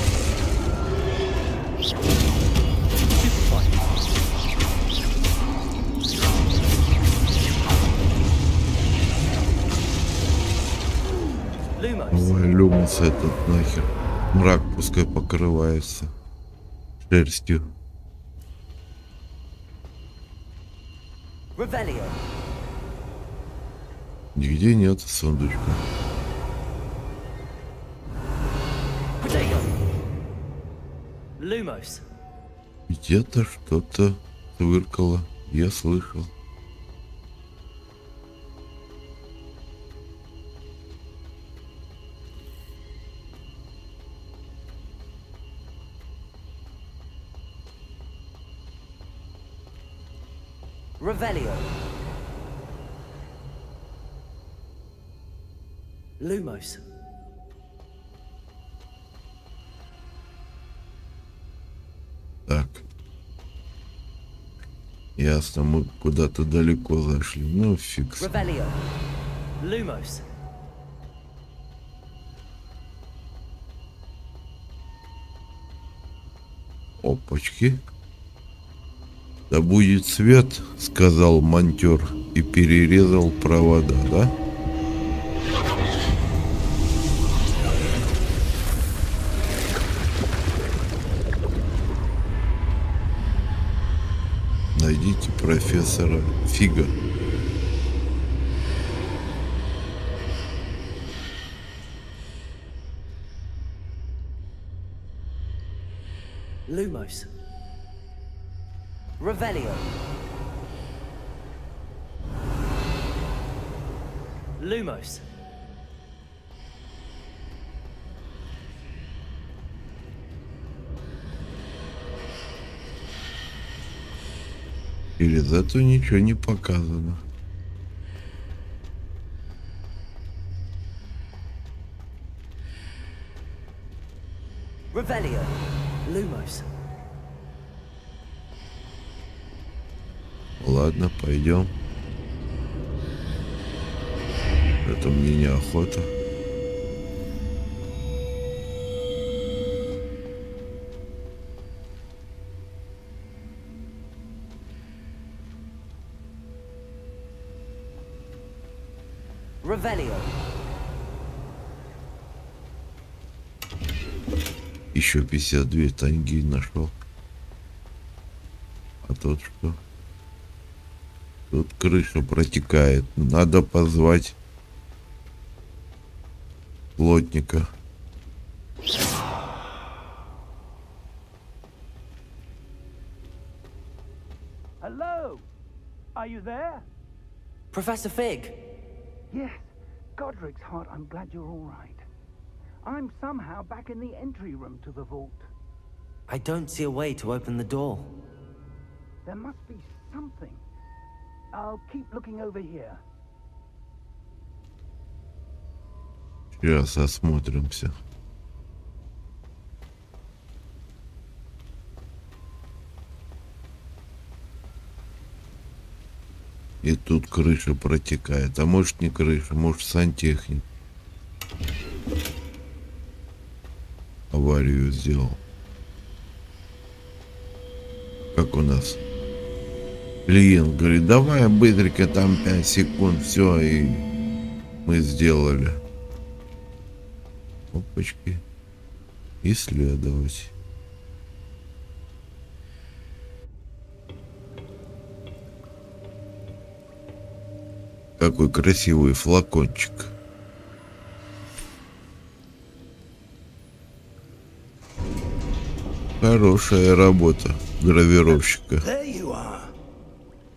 Speaker 1: Ой, люмус этот нахер. Мрак пускай покрывается шерстью.
Speaker 2: Revelio.
Speaker 1: Нигде нет сундучка.
Speaker 2: Lumos.
Speaker 1: Где-то что-то свыркало. Я слышал.
Speaker 2: Revelio. Lumos.
Speaker 1: Так. Ясно, мы куда-то далеко зашли. Ну, фикс.
Speaker 2: Revelio. Lumos.
Speaker 1: Опачки. Да будет свет, сказал монтер и перерезал провода, да? Найдите профессора Фига.
Speaker 2: Lumos. Revelio. Lumos.
Speaker 1: Через это ничего не показано.
Speaker 2: Revelio. Lumos.
Speaker 1: Ладно, пойдем. Это мне неохота.
Speaker 2: Revelio.
Speaker 1: Еще 52 танги нашел. А тут что? Тут крыша протекает. Надо позвать плотника.
Speaker 3: Hello? Are you there?
Speaker 2: Professor Fig.
Speaker 3: Yes. Godric's heart, I'm glad you're all right. I'm somehow back in the entry room to the vault.
Speaker 2: I don't see a way to open the door.
Speaker 3: There must be something. I'll keep looking over here.
Speaker 1: Сейчас осмотримся. И тут крыша протекает. А может не крыша, может сантехник аварию сделал. Как у нас клиент говорит, давай быстренько там 5 секунд, все, и мы сделали. Опачки. Исследовать. Какой красивый флакончик. Хорошая работа гравировщика
Speaker 3: There you are.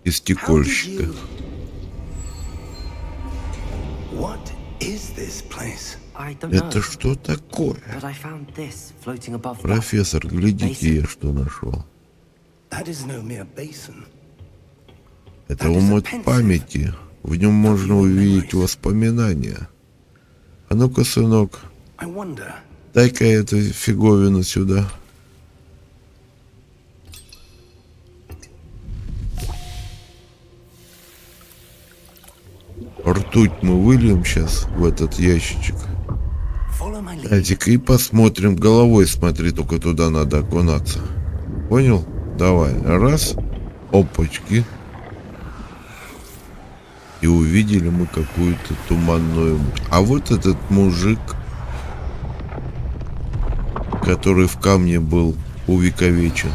Speaker 1: и стекольщика.
Speaker 3: What is this place?
Speaker 2: I don't know.
Speaker 1: Это что такое?
Speaker 2: But I found this floating above that.
Speaker 1: Профессор, глядите, я что нашел.
Speaker 3: That is no mere basin.
Speaker 1: Это омут памяти. В нем можно увидеть воспоминания. А ну-ка, сынок,
Speaker 3: I wonder.
Speaker 1: дай-ка эту фиговину сюда. Ртуть мы выльем сейчас в этот ящичек.
Speaker 3: Follow my lead.
Speaker 1: Адик, и посмотрим. Головой смотри, только туда надо окунаться. Понял? Давай. Раз. Опачки. И увидели мы какую-то туманную... А вот этот мужик, который в камне был увековечен.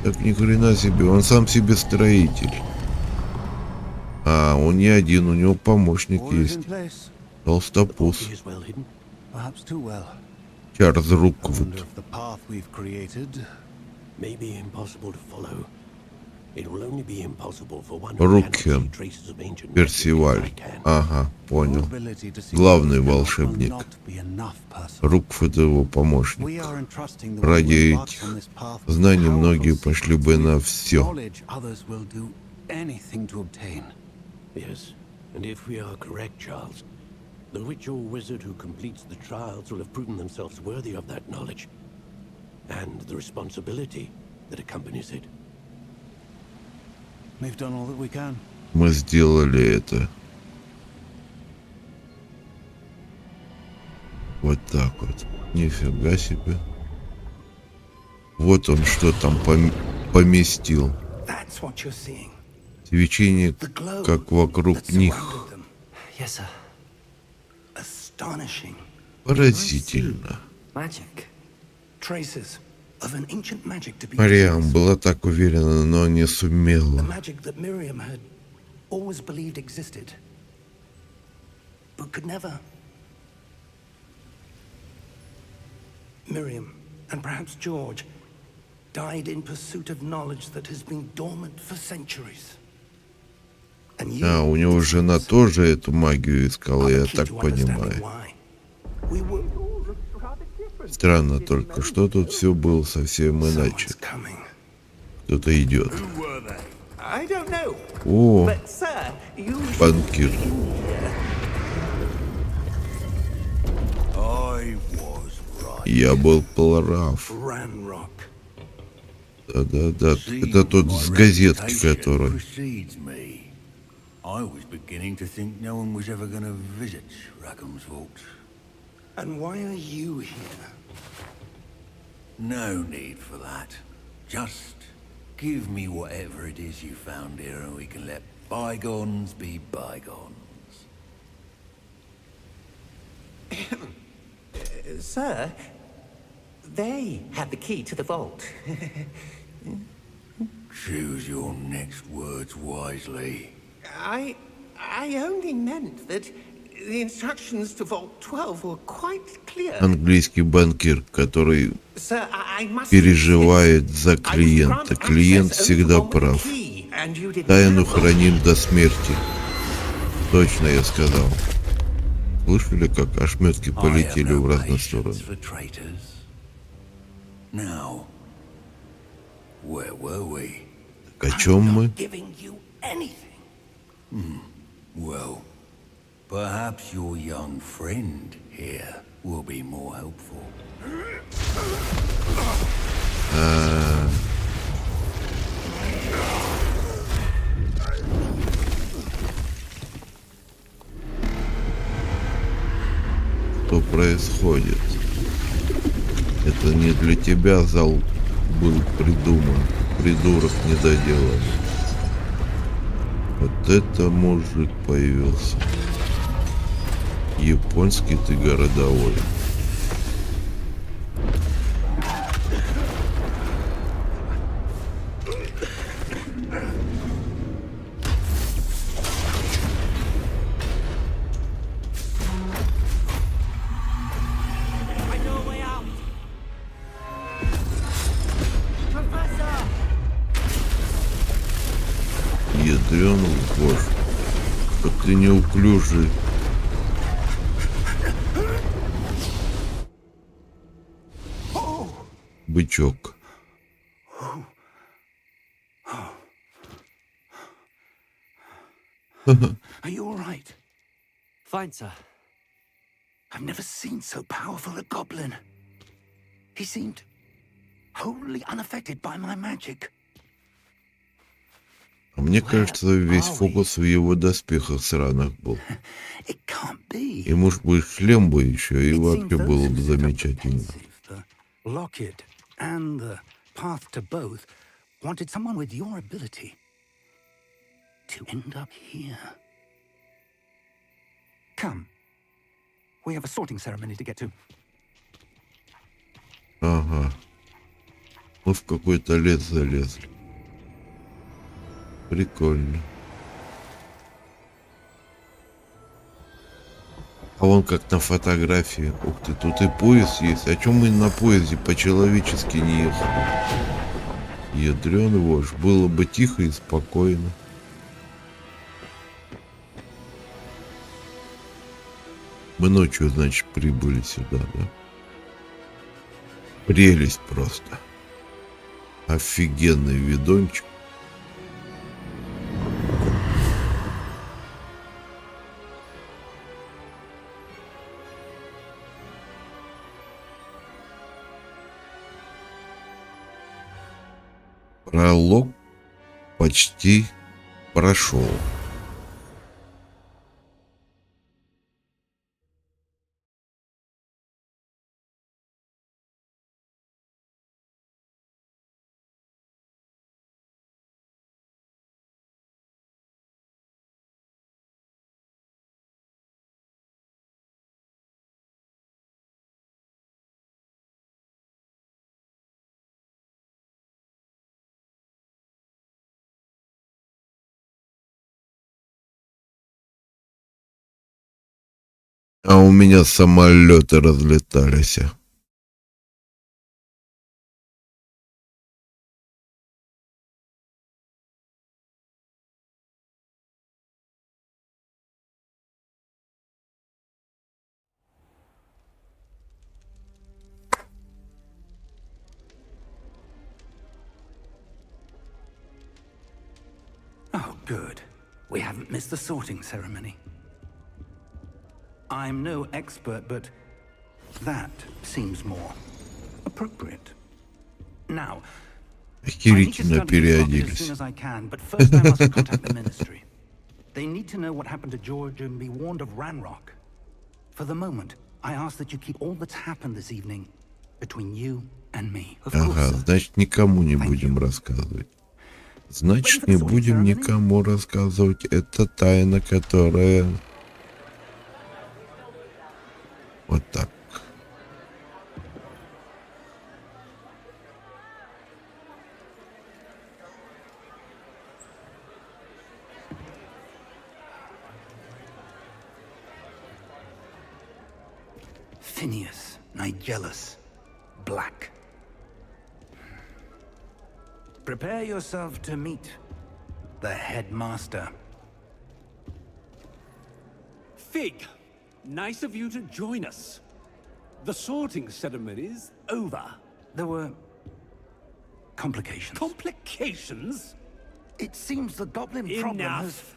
Speaker 1: Так ни хрена себе, он сам себе строитель. А, он не один, у него помощник есть. Толстопуз. Чарльз Руквуд. Рукхен. Персиваль. Ага, понял. Главный волшебник. Руквуд его помощник. Ради этих знаний многие пошли бы на все.
Speaker 6: Yes, and if we are correct, Charles, the witch or wizard who completes the trials will have proven themselves worthy of that knowledge and the responsibility that accompanies it.
Speaker 3: We've done all that we can.
Speaker 1: Мы сделали это. Вот так вот. Нифига себе. Вот он что там поместил.
Speaker 3: That's what you're seeing.
Speaker 1: Свечение,
Speaker 3: The glow
Speaker 1: как вокруг
Speaker 3: that
Speaker 1: них.
Speaker 3: surrounded them.
Speaker 2: Yes, sir.
Speaker 3: Astonishing.
Speaker 1: Поразительно.
Speaker 2: Magic.
Speaker 3: Traces of an ancient magic to be
Speaker 1: Мариам была так уверена, но не
Speaker 3: the
Speaker 1: сумела.
Speaker 3: magic that Miriam had always believed existed, but could never. Miriam, and perhaps George, died in pursuit of knowledge that has been dormant for centuries. And you,
Speaker 1: А, у него жена тоже эту магию искала,
Speaker 3: are
Speaker 1: я
Speaker 3: the key
Speaker 1: так
Speaker 3: to understanding
Speaker 1: понимаю.
Speaker 3: why. We were all rather different.
Speaker 1: Странно только, что тут все было совсем иначе.
Speaker 3: Someone's coming.
Speaker 1: Кто-то идет.
Speaker 5: I don't know,
Speaker 1: О,
Speaker 5: but sir, you
Speaker 1: банкир.
Speaker 3: I was right.
Speaker 1: Я был прав.
Speaker 3: Ranrock.
Speaker 1: Да-да-да, это тот с газетки, который...
Speaker 7: I was beginning to think no one was ever going to visit Rackham's vault.
Speaker 3: And why are you here?
Speaker 7: No need for that. Just give me whatever it is you found here and we can let bygones be bygones.
Speaker 5: Sir, they had the key to the vault.
Speaker 7: Choose your next words wisely.
Speaker 5: I only meant that the instructions to Vault 12 were quite clear.
Speaker 1: Английский банкир, который
Speaker 5: Sir, I must
Speaker 1: переживает за
Speaker 5: I was
Speaker 1: клиента.
Speaker 5: granted
Speaker 1: Клиент
Speaker 5: access
Speaker 1: всегда
Speaker 5: only for one
Speaker 1: прав.
Speaker 5: key, and you didn't
Speaker 1: Тайну
Speaker 5: have one.
Speaker 1: храним до смерти. Точно я сказал. Слышали, как ошметки полетели в разные стороны?
Speaker 7: Now, where were we?
Speaker 1: О чем мы?
Speaker 3: Giving you anything.
Speaker 7: Well, perhaps your young friend here will be more helpful.
Speaker 1: Что происходит? Это не для тебя зал был придуман. Придурок недоделанный. Вот это мужик появился. Японский ты городовой.
Speaker 2: I know a way out. Professor!
Speaker 1: Ядрёный вождь. Вот ты неуклюжий. Бычок.
Speaker 3: Are you all right?
Speaker 2: Fine, sir.
Speaker 3: I've never seen so powerful a goblin. He seemed wholly unaffected by my magic.
Speaker 1: А мне кажется, весь фокус в его доспехах сраных был.
Speaker 3: It can't be.
Speaker 1: И может быть шлем бы еще, и
Speaker 3: It
Speaker 1: вообще
Speaker 3: seems
Speaker 1: было
Speaker 3: those
Speaker 1: бы
Speaker 3: who set up the
Speaker 1: замечательно.
Speaker 3: pensive, the locket and the path to both wanted someone with your ability to end up here. Come. We have a sorting ceremony to get to.
Speaker 1: Ага. Мы в какой-то лес залезли. Прикольно. А вон как на фотографии. Ух ты, тут и поезд есть. О чем мы на поезде по-человечески не ехали? Ядрёный вождь. Было бы тихо и спокойно. Мы ночью, значит, прибыли сюда, да? Прелесть просто. Офигенный видончик. Пролог почти прошел. А у меня самолеты разлетались.
Speaker 3: Oh, good. We haven't missed the sorting ceremony. I'm no expert, but that seems more appropriate. Now, I need to
Speaker 1: Охерительно
Speaker 3: study this locket as
Speaker 1: переоделись.
Speaker 3: soon as I can, but first I must contact the ministry. They need to know what happened to George and be warned of Ranrock. For the moment, I ask that you keep all that's happened this evening between you and me.
Speaker 1: Ага, значит, никому не будем рассказывать. Значит, не будем никому рассказывать. Это тайна, которая... Вот так.
Speaker 3: Phineas, Nigellus, Black. Prepare yourself to meet the headmaster.
Speaker 8: Fig, nice of you to join us. The sorting ceremony's over.
Speaker 3: There were complications.
Speaker 8: Complications?
Speaker 3: It seems the goblin problem has...
Speaker 8: Enough!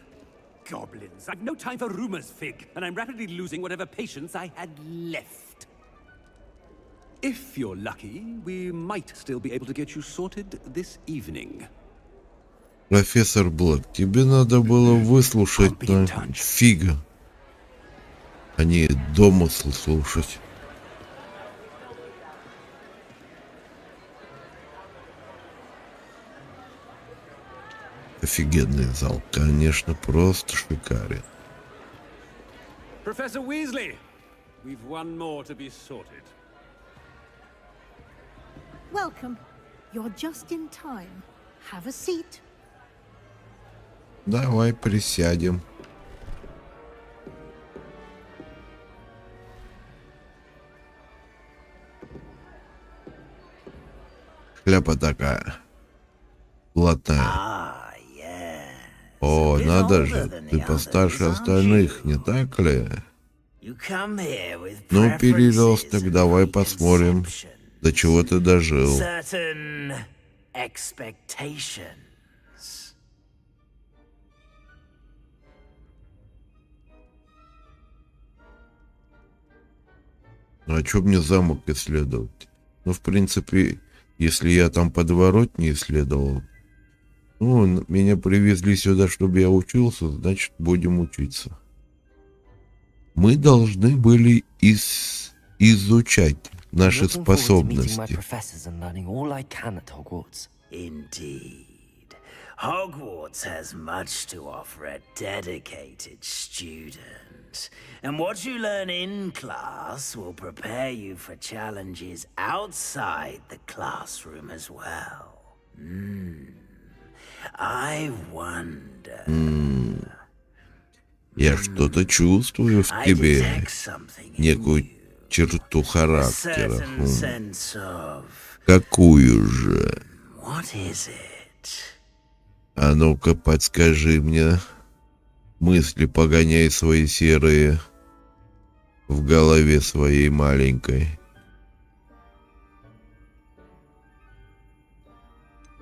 Speaker 8: Goblins. I've no time for rumors, Fig, and I'm rapidly losing whatever patience I had left. If you're lucky, we might still be able to get you sorted this evening.
Speaker 1: Профессор Блэк, тебе надо было выслушать на Фига, а не домысл слушать. Офигенный зал, конечно, просто шикарен.
Speaker 8: Professor Weasley, we've one more to be sorted.
Speaker 9: Welcome. You're just in time. Have a seat.
Speaker 1: Давай присядем. Шляпа такая. Плотная. О, надо же, ты постарше остальных, не так ли? Ну, переросток, давай посмотрим, до чего ты дожил. Ну, а чё мне замок исследовать? Ну, в принципе, если я там подворот не исследовал, ну, меня привезли сюда, чтобы я учился, значит, будем учиться. Мы должны были изучать наши способности.
Speaker 10: Hogwarts has much to offer a dedicated student, and what you learn in class will prepare you for challenges outside the classroom as well. I wonder...
Speaker 1: Я что-то чувствую в тебе, некую черту характера. Какую же? А ну-ка, подскажи мне. Мысли погоняй свои серые в голове своей маленькой.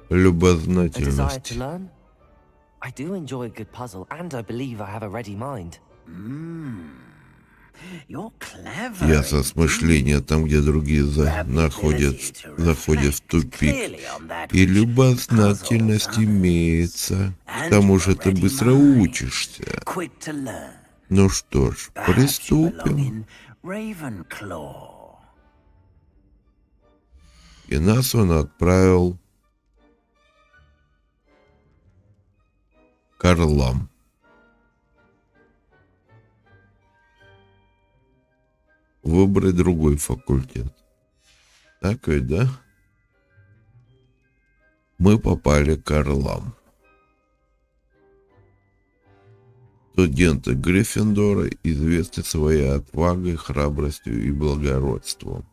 Speaker 1: Любознательность.
Speaker 2: I do enjoy a good puzzle, and I believe I have a ready mind.
Speaker 1: Ясно, смышление там, где другие заходят в тупик. И любознательность имеется. К тому же ты быстро учишься. Ну что ж, приступим. И нас он отправил к орлам. Выбрать другой факультет. Так ведь, да? Мы попали к орлам. Студенты Гриффиндора известны своей отвагой, храбростью и благородством.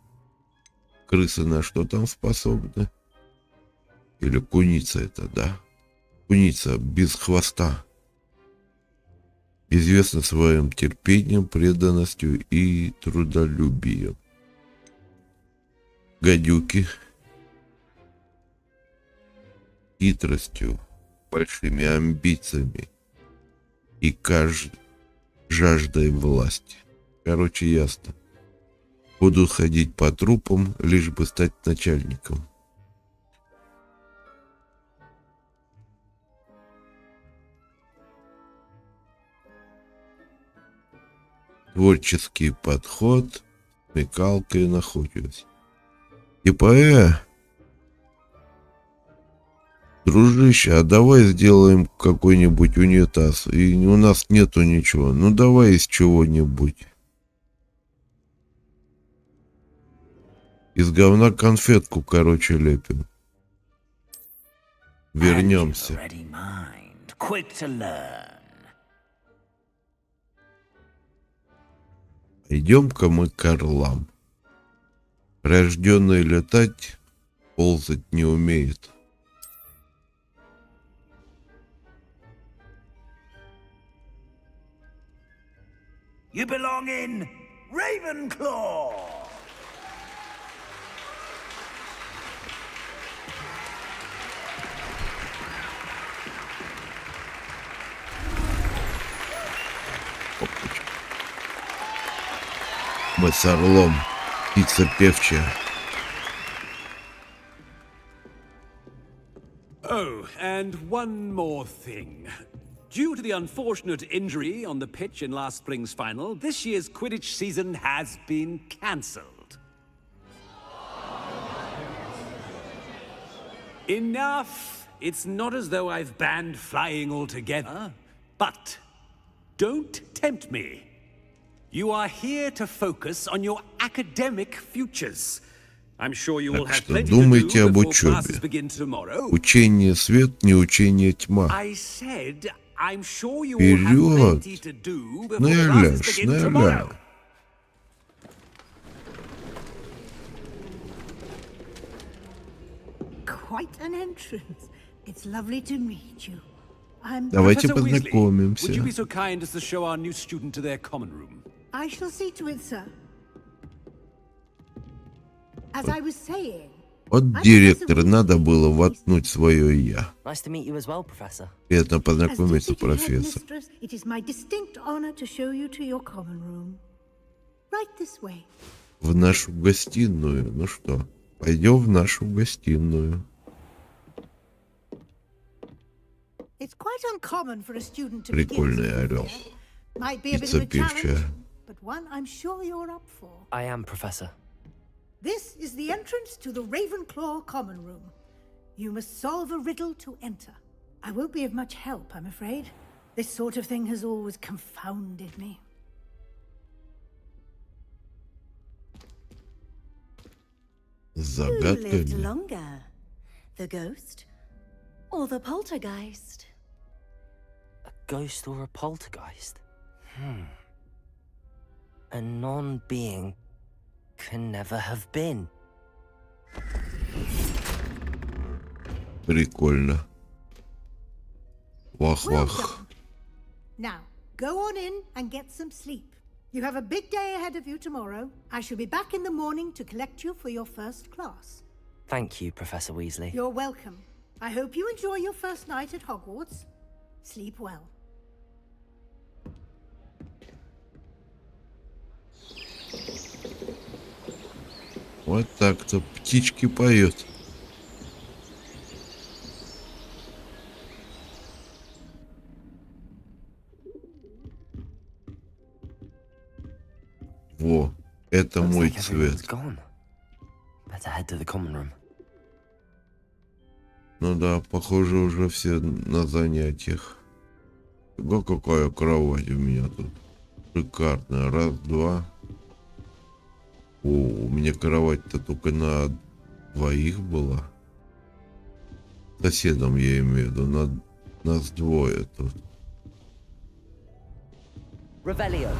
Speaker 1: Крысы на что там способны? Или куница это, да? Куница без хвоста. Известна своим терпением, преданностью и трудолюбием. Гадюки хитростью, большими амбициями и жаждой власти. Короче, ясно. Буду ходить по трупам, лишь бы стать начальником. Творческий подход, смекалка и находчивость. Типа, дружище, а давай сделаем какой-нибудь унитаз. И у нас нету ничего. Ну давай из чего-нибудь. Из говна конфетку, короче, лепим. Вернемся.
Speaker 10: Ready mind, quick to learn.
Speaker 1: Идем-ка мы к орлам. Рожденный летать, ползать не умеет.
Speaker 10: You belong in Ravenclaw.
Speaker 1: Мы с орлом, птица певчая.
Speaker 8: Oh, and one more thing. Due to the unfortunate injury on the pitch in last spring's final, this year's Quidditch season has been cancelled. Enough! It's not as though I've banned flying altogether, but don't tempt me. You are here to focus on your academic futures. I'm sure you will
Speaker 1: Так
Speaker 8: have
Speaker 1: что
Speaker 8: plenty
Speaker 1: думайте
Speaker 8: to do
Speaker 1: об
Speaker 8: before
Speaker 1: учебе.
Speaker 8: classes begin tomorrow.
Speaker 1: Учение свет, не учение тьма.
Speaker 8: I said, I'm sure you will have
Speaker 1: Вперед!
Speaker 8: plenty to do before the classes begin tomorrow.
Speaker 9: Quite an entrance. It's lovely to meet you. I'm...
Speaker 1: Давайте
Speaker 8: Professor Weasley,
Speaker 1: познакомимся.
Speaker 8: would you be so kind as to show our new student to their common room?
Speaker 9: I shall see to it, sir. As I was saying,
Speaker 1: Вот директор, надо было воткнуть свое «я».
Speaker 2: Nice to meet you as well, Professor.
Speaker 1: Приятно
Speaker 9: as
Speaker 1: познакомиться,
Speaker 9: deputy
Speaker 1: профессор.
Speaker 9: headmistress, it is my distinct honor to show you to your common room. Right this way.
Speaker 1: В нашу гостиную. Ну что, пойдем в нашу гостиную.
Speaker 9: It's quite uncommon for a student to begin
Speaker 1: Прикольный
Speaker 9: something
Speaker 1: орел.
Speaker 9: here. Might be a bit
Speaker 1: Птица
Speaker 9: of a challenge,
Speaker 1: певчая.
Speaker 9: but one I'm sure you're up for.
Speaker 2: I am, Professor.
Speaker 9: This is the entrance to the Ravenclaw common room. You must solve a riddle to enter. I won't be of much help, I'm afraid. This sort of thing has always confounded me.
Speaker 1: С
Speaker 11: Who lived
Speaker 1: загадками.
Speaker 11: longer? The ghost or the poltergeist?
Speaker 2: A ghost or a poltergeist? A non-being can never have been.
Speaker 1: Прикольно.
Speaker 9: Well
Speaker 1: Вах-вах.
Speaker 9: done. Now, go on in and get some sleep. You have a big day ahead of you tomorrow. I shall be back in the morning to collect you for your first class.
Speaker 2: Thank you, Professor Weasley.
Speaker 9: You're welcome. I hope you enjoy your first night at Hogwarts. Sleep well.
Speaker 1: Вот так-то птички поют. Во, это
Speaker 2: Looks
Speaker 1: мой
Speaker 2: like everyone's
Speaker 1: цвет.
Speaker 2: gone. Better head to the common room.
Speaker 1: Ну да, похоже, уже все на занятиях. Ого, какая кровать у меня тут. Шикарная. Раз, два. О, у меня кровать-то только на двоих была. Соседом я имею в виду. Нас двое тут.
Speaker 2: Revelio.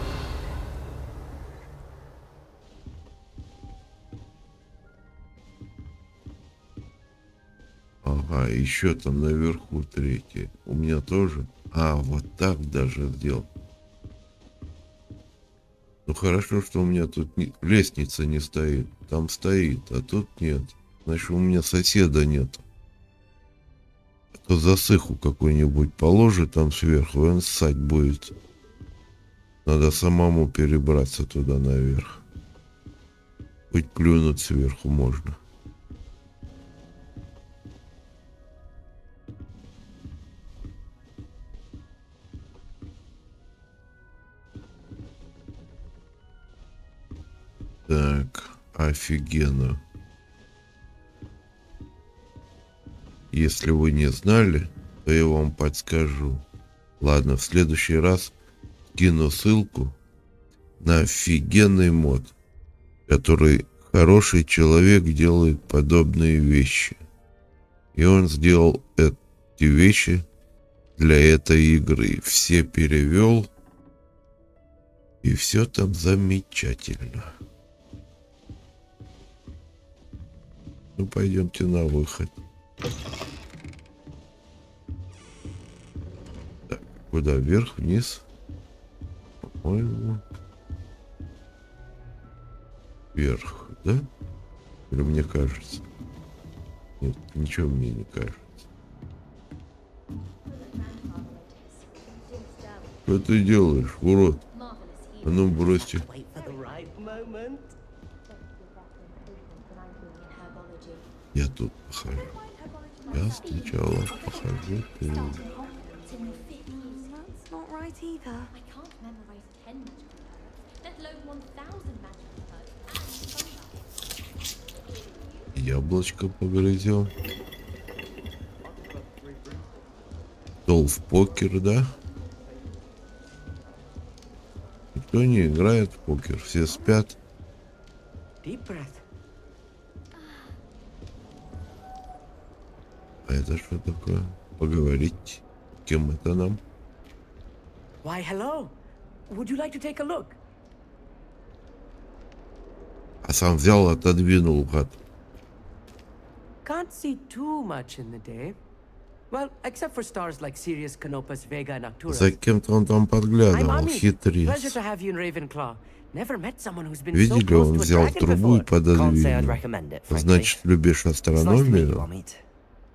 Speaker 1: Ага, еще там наверху третий. У меня тоже. А, вот так даже сделал. Ну хорошо, что у меня тут лестница не стоит. Там стоит, а тут нет. Значит, у меня соседа нет. А то засыху какой-нибудь положит там сверху, и он ссать будет. Надо самому перебраться туда наверх. Хоть плюнуть сверху можно. Так, офигенно. Если вы не знали, то я вам подскажу. Ладно, в следующий раз кину ссылку на офигенный мод, который хороший человек делает подобные вещи. И он сделал эти вещи для этой игры. Все перевел. И все там замечательно. Ну, пойдемте на выход. Так, куда? Вверх, вниз? По-моему. Вверх, да? Или мне кажется? Нет, ничего мне не кажется. Что ты делаешь, урод? А ну, бросьте. Я тут похожу. Я сначала похожу. Яблочко погрызем. Стол в покер, да? Никто не играет в покер, все спят. А это что такое? Поговорить? Кем это нам?
Speaker 12: Why, hello. Would you like to take a look?
Speaker 1: А сам взял, отодвинул гад.
Speaker 12: Can't see too much in the day. Well, except for stars like Sirius, Canopus, Vega, and Arcturus.
Speaker 1: За кем-то он там подглядывал, хитрец.
Speaker 12: Pleasure to have you in Ravenclaw. Never met someone who's been so
Speaker 1: Видели,
Speaker 12: close
Speaker 1: он
Speaker 12: to a
Speaker 1: взял
Speaker 12: dragon
Speaker 1: трубу и
Speaker 12: before.
Speaker 1: пододвинул. Значит, любишь астрономию?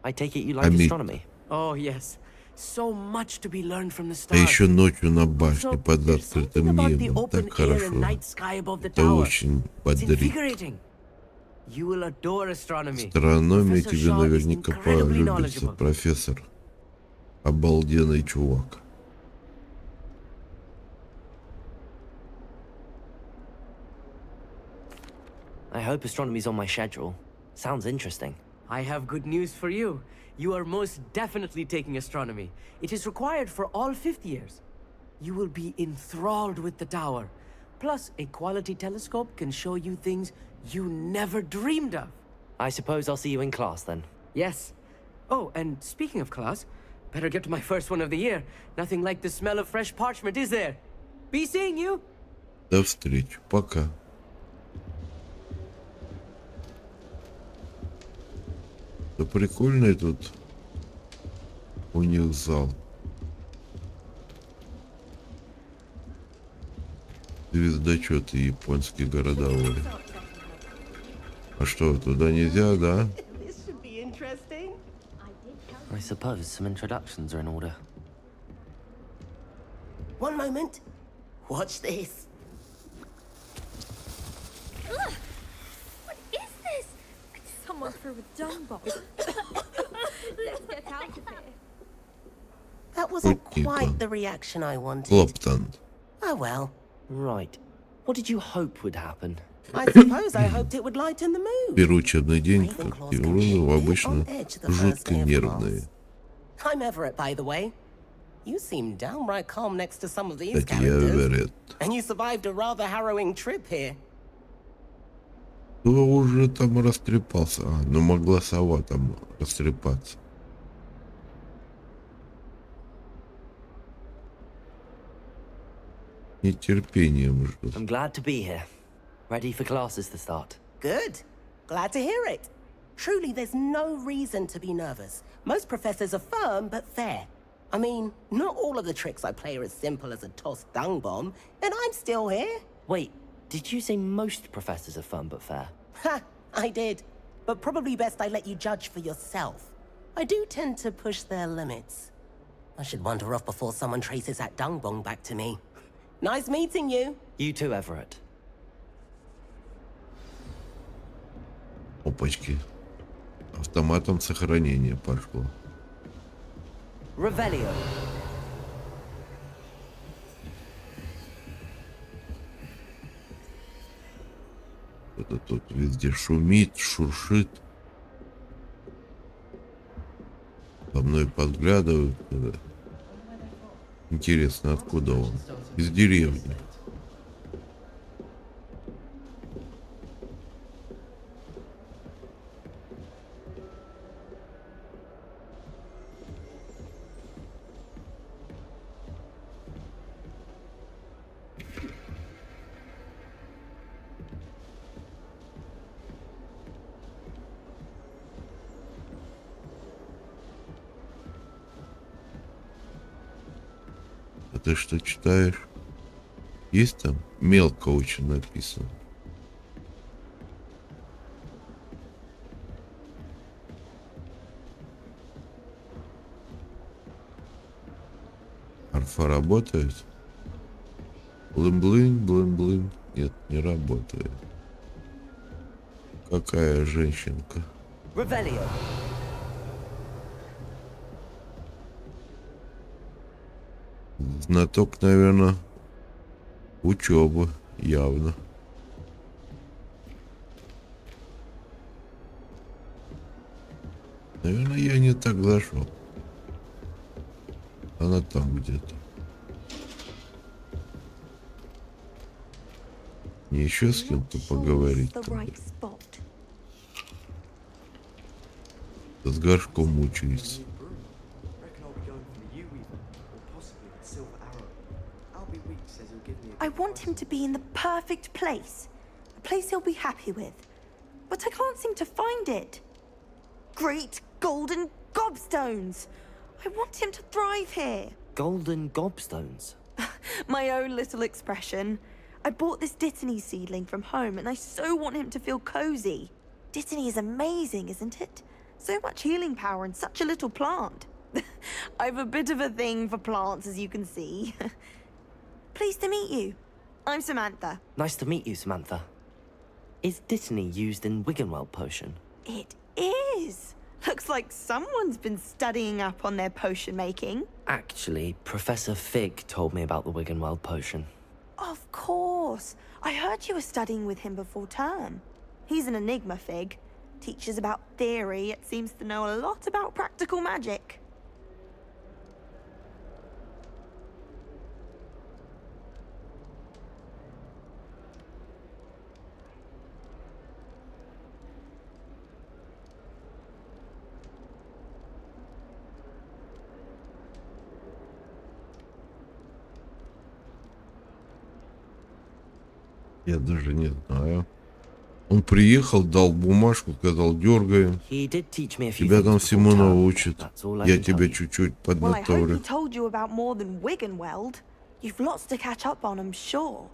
Speaker 2: I take it you like astronomy.
Speaker 12: Oh, yes. So much to be learned from the
Speaker 1: А
Speaker 12: stars.
Speaker 1: еще ночью на башне под открытым небом. Так хорошо. Это очень бодрит.
Speaker 12: You will adore astronomy.
Speaker 1: Астрономия
Speaker 12: Professor
Speaker 1: тебе
Speaker 12: Shaw is
Speaker 1: наверняка
Speaker 12: incredibly
Speaker 1: полюбится,
Speaker 12: knowledgeable.
Speaker 1: профессор. Обалденный чувак.
Speaker 2: I hope astronomy's on my schedule. Sounds interesting.
Speaker 12: I have good news for you. You are most definitely taking astronomy. It is required for all 5th years. You will be enthralled with the tower. Plus, a quality telescope can show you things you never dreamed of.
Speaker 2: I suppose I'll see you in class then.
Speaker 12: Yes. Oh, and speaking of class, better get to my first one of the year. Nothing like the smell of fresh parchment, is there? Be seeing you.
Speaker 1: До встречи. Пока. Да прикольный тут у них зал. Звездочеты японские городовые. А что, туда нельзя, да?
Speaker 2: I suppose some introductions are in order.
Speaker 13: One moment. Watch this.
Speaker 11: Ugh! What is this? Someone threw a dung bomb. Let's get out of here.
Speaker 13: That wasn't
Speaker 1: Окей,
Speaker 13: quite the reaction I wanted.
Speaker 1: Клоптон.
Speaker 13: Oh well.
Speaker 2: Right. What did you hope would happen?
Speaker 13: I suppose I hoped it would lighten the mood.
Speaker 1: Первый учебный день, как и уроны, обычно жутко нервные.
Speaker 13: I'm Everett, by the way. You seem downright calm next to some of these
Speaker 1: Кстати, я
Speaker 13: characters.
Speaker 1: Эверетт.
Speaker 13: And you survived a rather harrowing trip here.
Speaker 1: Кто уже там растрепался? А, ну могла сова там растрепаться. Нетерпением жду.
Speaker 2: I'm glad to be here. Ready for classes to start.
Speaker 13: Good. Glad to hear it. Truly, there's no reason to be nervous. Most professors are firm but fair. I mean, not all of the tricks I play are as simple as a tossed dung bomb, and I'm still here.
Speaker 2: Wait, did you say most professors are fun but fair?
Speaker 13: Ha! I did. But probably best I let you judge for yourself. I do tend to push their limits. I should wander off before someone traces that dung bomb back to me. Nice meeting you.
Speaker 2: You too, Everett.
Speaker 1: Опачки. Автоматом сохранения пошло.
Speaker 2: Revelio.
Speaker 1: Кто-то тут везде шумит, шуршит. За мной подглядывают. Интересно, откуда он? Из деревни. А ты что читаешь? Есть там? Мелко очень написано. Арфа работает? Блин-блин, блин-блин. Нет, не работает. Какая женщинка?
Speaker 14: Revelio.
Speaker 1: Знаток, наверное, учебы, явно. Наверное, я не так зашел. Она там где-то. Мне еще с кем-то поговорить. С горшком мучается.
Speaker 15: I want him to be in the perfect place. A place he'll be happy with. But I can't seem to find it. Great golden gobstones! I want him to thrive here.
Speaker 2: Golden gobstones?
Speaker 15: My own little expression. I bought this Dittany seedling from home and I so want him to feel cozy. Dittany is amazing, isn't it? So much healing power in such a little plant. I've a bit of a thing for plants, as you can see. Pleased to meet you. I'm Samantha.
Speaker 2: Nice to meet you, Samantha. Is Dittany used in Wiggenweld potion?
Speaker 15: It is. Looks like someone's been studying up on their potion making.
Speaker 2: Actually, Professor Fig told me about the Wiggenweld potion.
Speaker 15: Of course. I heard you were studying with him before term. He's an enigma, Fig. Teaches about theory, yet seems to know a lot about practical magic.
Speaker 1: Я даже не знаю. Он приехал, дал бумажку, сказал, дергаем. Тебя там всему научат. Я тебя чуть-чуть
Speaker 15: Well, I hope he
Speaker 1: подготовлю.
Speaker 15: told you about more than Wiggenweld. You've lots to catch up on, I'm sure.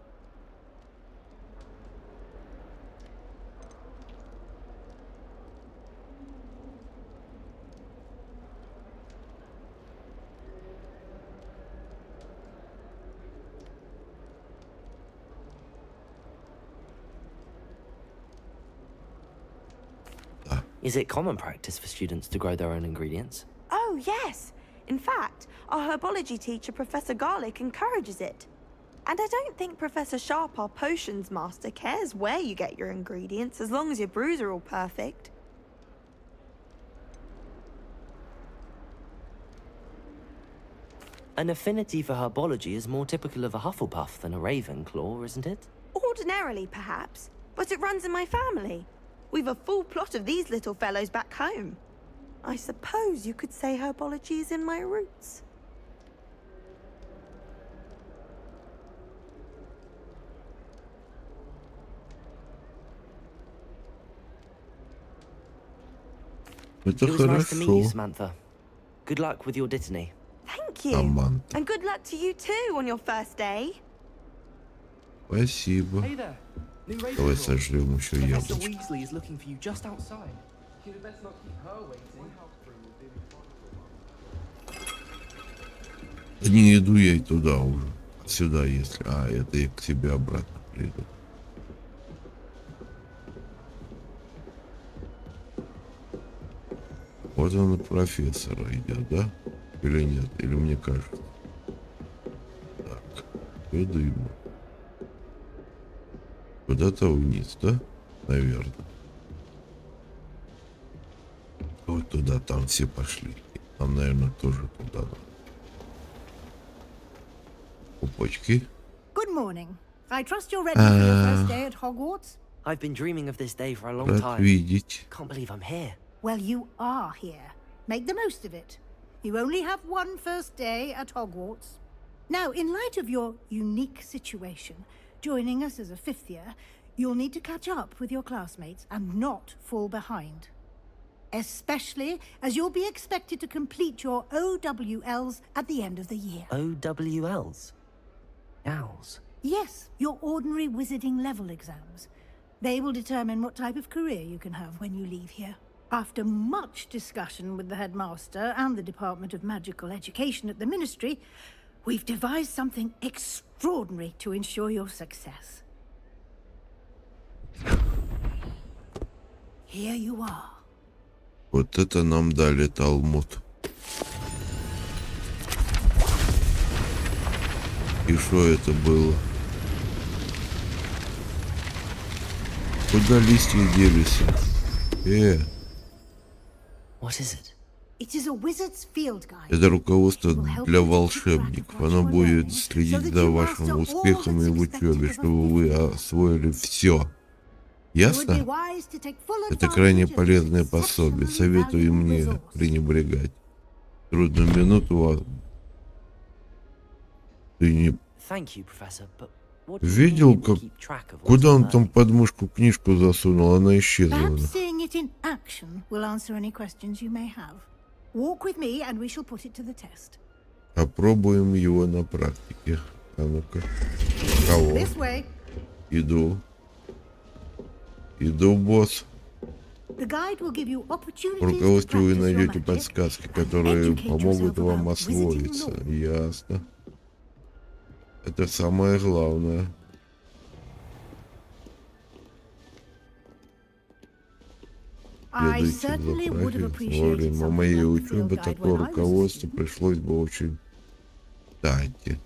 Speaker 2: Is it common practice for students to grow their own ingredients?
Speaker 15: Oh, yes. In fact, our herbology teacher, Professor Garlick, encourages it. And I don't think Professor Sharp, our potions master, cares where you get your ingredients, as long as your brews are all perfect.
Speaker 2: An affinity for herbology is more typical of a Hufflepuff than a Ravenclaw, isn't it?
Speaker 15: Ordinarily, perhaps, but it runs in my family. We've a full plot of these little fellows back home. I suppose you could say herbology is in my roots.
Speaker 1: Это
Speaker 2: It was nice to meet you,
Speaker 1: хорошо.
Speaker 2: Samantha. Good luck with your Dittany.
Speaker 15: Thank you.
Speaker 1: Саманта.
Speaker 15: And good luck to you too on your first day.
Speaker 1: Спасибо.
Speaker 12: Hey there. New Ravenclaw.
Speaker 1: Давай сожрем еще
Speaker 12: Professor
Speaker 1: яблочко.
Speaker 12: Weasley is looking for you just outside. You'd best not keep her waiting.
Speaker 1: Да не иду я и туда уже. Сюда, если... А, это я к тебе обратно приду. Вот он и профессора идет, да? Или нет? Или мне кажется? Так, куда ему? Куда-то вниз, да? наверное. Вот туда, там все пошли. Нам, наверное, тоже туда надо. Пупочки.
Speaker 9: Good morning. I trust you're ready for your first day at Hogwarts?
Speaker 2: I've been dreaming of this day for a long
Speaker 1: Рад
Speaker 2: time.
Speaker 1: видеть.
Speaker 2: Can't believe I'm here.
Speaker 9: Well, you are here. Make the most of it. You only have one first day at Hogwarts. Now, in light of your unique situation, joining us as a fifth year, you'll need to catch up with your classmates and not fall behind. Especially as you'll be expected to complete your OWLs at the end of the year.
Speaker 2: OWLs? Owls?
Speaker 9: Yes, your ordinary wizarding level exams. They will determine what type of career you can have when you leave here. After much discussion with the headmaster and the Department of Magical Education at the Ministry, we've devised something extraordinary to ensure your success. Here you are.
Speaker 1: Вот это нам дали Талмуд. И что это было? Куда листья делись?
Speaker 2: What is it?
Speaker 9: It is a wizard's field guide.
Speaker 1: Это руководство для волшебников. Оно будет следить за вашими успехами в учебе, чтобы вы освоили все. Ясно? Это крайне полезное пособие. Советую мне пренебрегать. Трудную минуту вас. Ты не видел, как... Куда он там под мышку книжку засунул? Она исчезла. Попробуем его на практике. А ну-ка. Кого? Иду. Иду, босс. В руководстве вы найдете подсказки, которые помогут вам освоиться. Ясно. Это самое главное. Следуйте за профи. Во время моей учебы такое руководство пришлось бы очень кстати.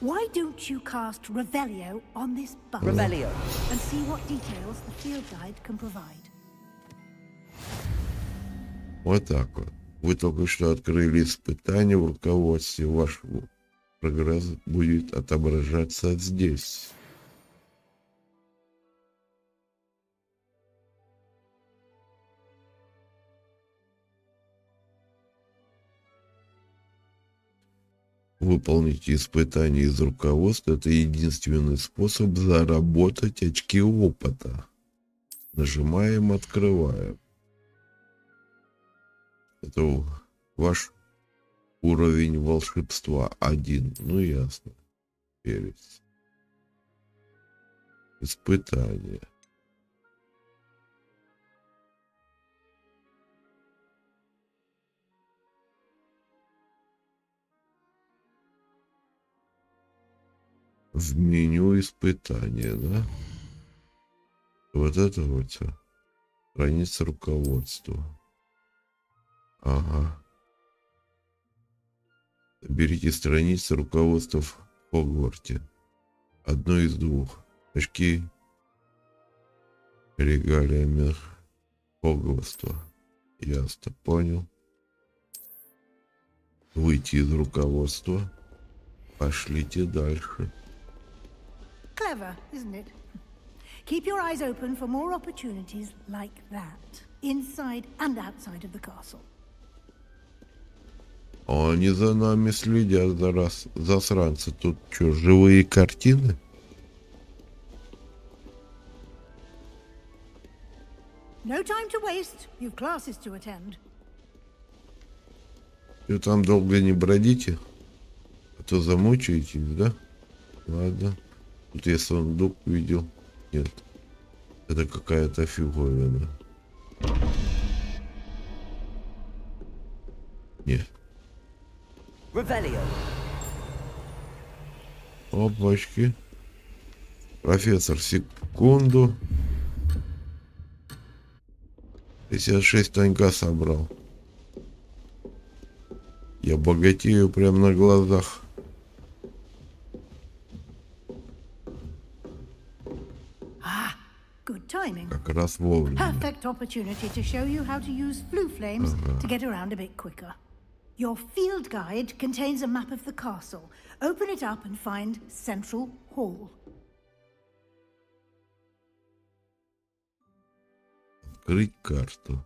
Speaker 9: Why don't you cast Revelio on this button and see what details the field guide can provide?
Speaker 1: Вот так вот. Вы только что открыли испытание в руководстве. Ваш прогресс будет отображаться здесь. Выполните испытание из руководства. Это единственный способ заработать очки опыта. Нажимаем, открываем. Это ваш уровень волшебства 1. Ну ясно. Перец. Испытание. В меню испытания, да? Вот это вот все. Страница руководства. Ага. Берите страницы руководства в Хогварте. Одно из двух. Очки регалиями Хогвартса. Ясно, понял. Выйти из руководства. Пошлите дальше.
Speaker 9: Clever, isn't it? Keep your eyes open for more opportunities like that, inside and outside of the castle.
Speaker 1: Они за нами следят, засранцы. Тут что, живые картины?
Speaker 9: No time to waste. You've classes to attend.
Speaker 1: Вы там долго не бродите, а то замучаетесь, да? Ладно. Тут я сундук видел. Нет. Это какая-то фиговина. Нет. Опачки. Профессор, секунду. 56 танька собрал. Я богатею прямо на глазах. как раз вовремя.
Speaker 9: Perfect opportunity to show you how to use flue flames to get around a bit quicker. Your field guide contains a map of the castle. Open it up and find Central Hall.
Speaker 1: Открыть карту.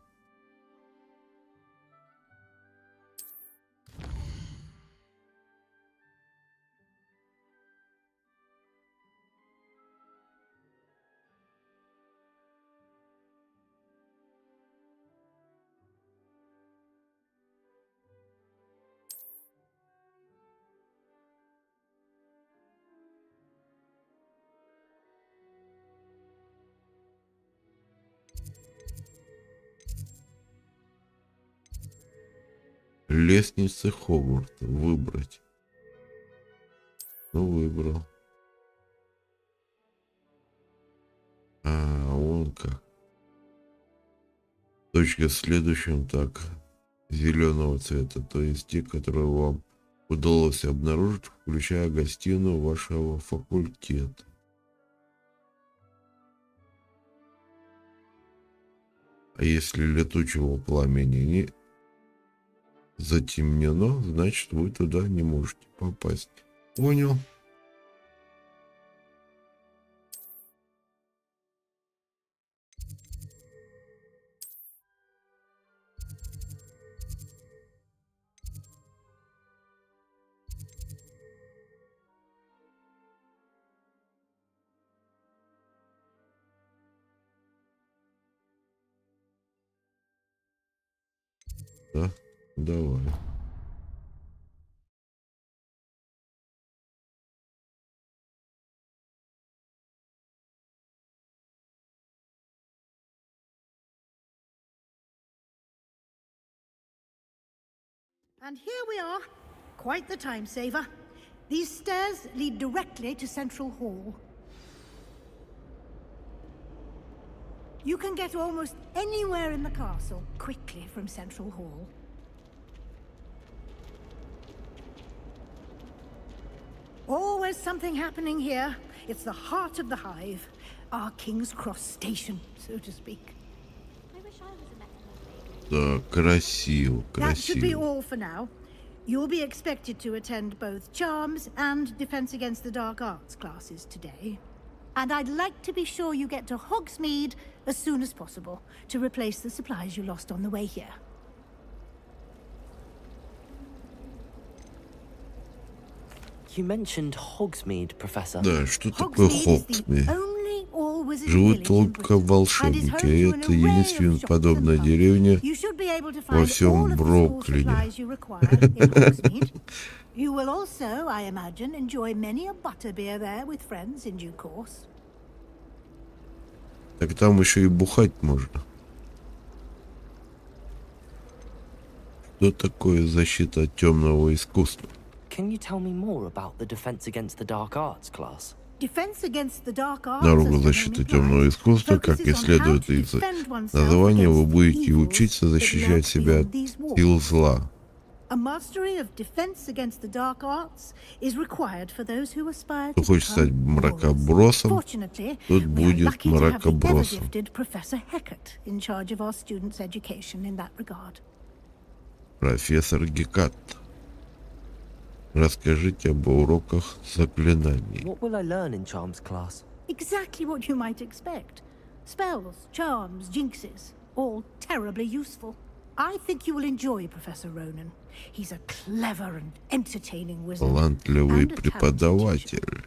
Speaker 1: Лестницы Хогвартса. Выбрать. Ну, выбрал. Вон как. Точка в следующем так. Зеленого цвета. То есть те, которые вам удалось обнаружить, включая гостиную вашего факультета. А если летучего пламени не затемнено, значит вы туда не можете попасть. Понял? Да, давай.
Speaker 9: And here we are. Quite the time saver. These stairs lead directly to Central Hall. You can get almost anywhere in the castle quickly from Central Hall. Always something happening here. It's the heart of the hive. Our King's Cross station, so to speak.
Speaker 1: Да, красиво,
Speaker 9: That should be
Speaker 1: красиво.
Speaker 9: all for now. You'll be expected to attend both Charms and Defense Against the Dark Arts classes today. And I'd like to be sure you get to Hogsmeade as soon as possible to replace the supplies you lost on the way here.
Speaker 2: You mentioned Hogsmeade, Professor.
Speaker 1: Да, что такое
Speaker 9: Hogsmeade is the
Speaker 1: Хогсмид?
Speaker 9: only all-wizard
Speaker 1: Живут
Speaker 9: village in
Speaker 1: только
Speaker 9: Britain, and is
Speaker 1: волшебники,
Speaker 9: home
Speaker 1: и
Speaker 9: to an
Speaker 1: это
Speaker 9: array
Speaker 1: единственная
Speaker 9: of shops
Speaker 1: подобная
Speaker 9: and
Speaker 1: деревня
Speaker 9: pubs. You should be able to
Speaker 1: во
Speaker 9: find
Speaker 1: всем
Speaker 9: all of the school
Speaker 1: Бруклине.
Speaker 9: supplies you require in Hogsmeade. You will also, I imagine, enjoy many a butterbeer there with friends in due course.
Speaker 1: Так там еще и бухать можно. Что такое защита от темного искусства?
Speaker 2: Can you tell me more about the Defense Against the Dark Arts class?
Speaker 9: Defense against the dark arts,
Speaker 1: Дорога
Speaker 9: as the
Speaker 1: защиты
Speaker 9: name
Speaker 1: темного
Speaker 9: implies,
Speaker 1: искусства, как и
Speaker 9: focuses on how
Speaker 1: следует
Speaker 9: to
Speaker 1: из
Speaker 9: defend oneself
Speaker 1: названия, вы
Speaker 9: against the
Speaker 1: будете
Speaker 9: evils
Speaker 1: учиться
Speaker 9: that
Speaker 1: защищать
Speaker 9: lurk
Speaker 1: себя
Speaker 9: beyond these
Speaker 1: от сил
Speaker 9: walls.
Speaker 1: зла.
Speaker 9: A mastery of defense against the dark arts is required for those who aspire
Speaker 1: Кто
Speaker 9: to
Speaker 1: хочет стать
Speaker 9: become warriors.
Speaker 1: мракобросом,
Speaker 9: Fortunately,
Speaker 1: тот
Speaker 9: we are
Speaker 1: будет
Speaker 9: lucky to have the
Speaker 1: мракобросом.
Speaker 9: ever-gifted Professor Hecat in charge of our students' education in that regard.
Speaker 1: Профессор Гекат. Расскажите об уроках заклинаний.
Speaker 2: What will I learn in Charms class?
Speaker 9: Exactly what you might expect. Spells, charms, jinxes, all terribly useful. I think you will enjoy Professor Ronan. He's a clever and entertaining wizard.
Speaker 1: Талантливый
Speaker 9: and a talented teacher.
Speaker 1: преподаватель.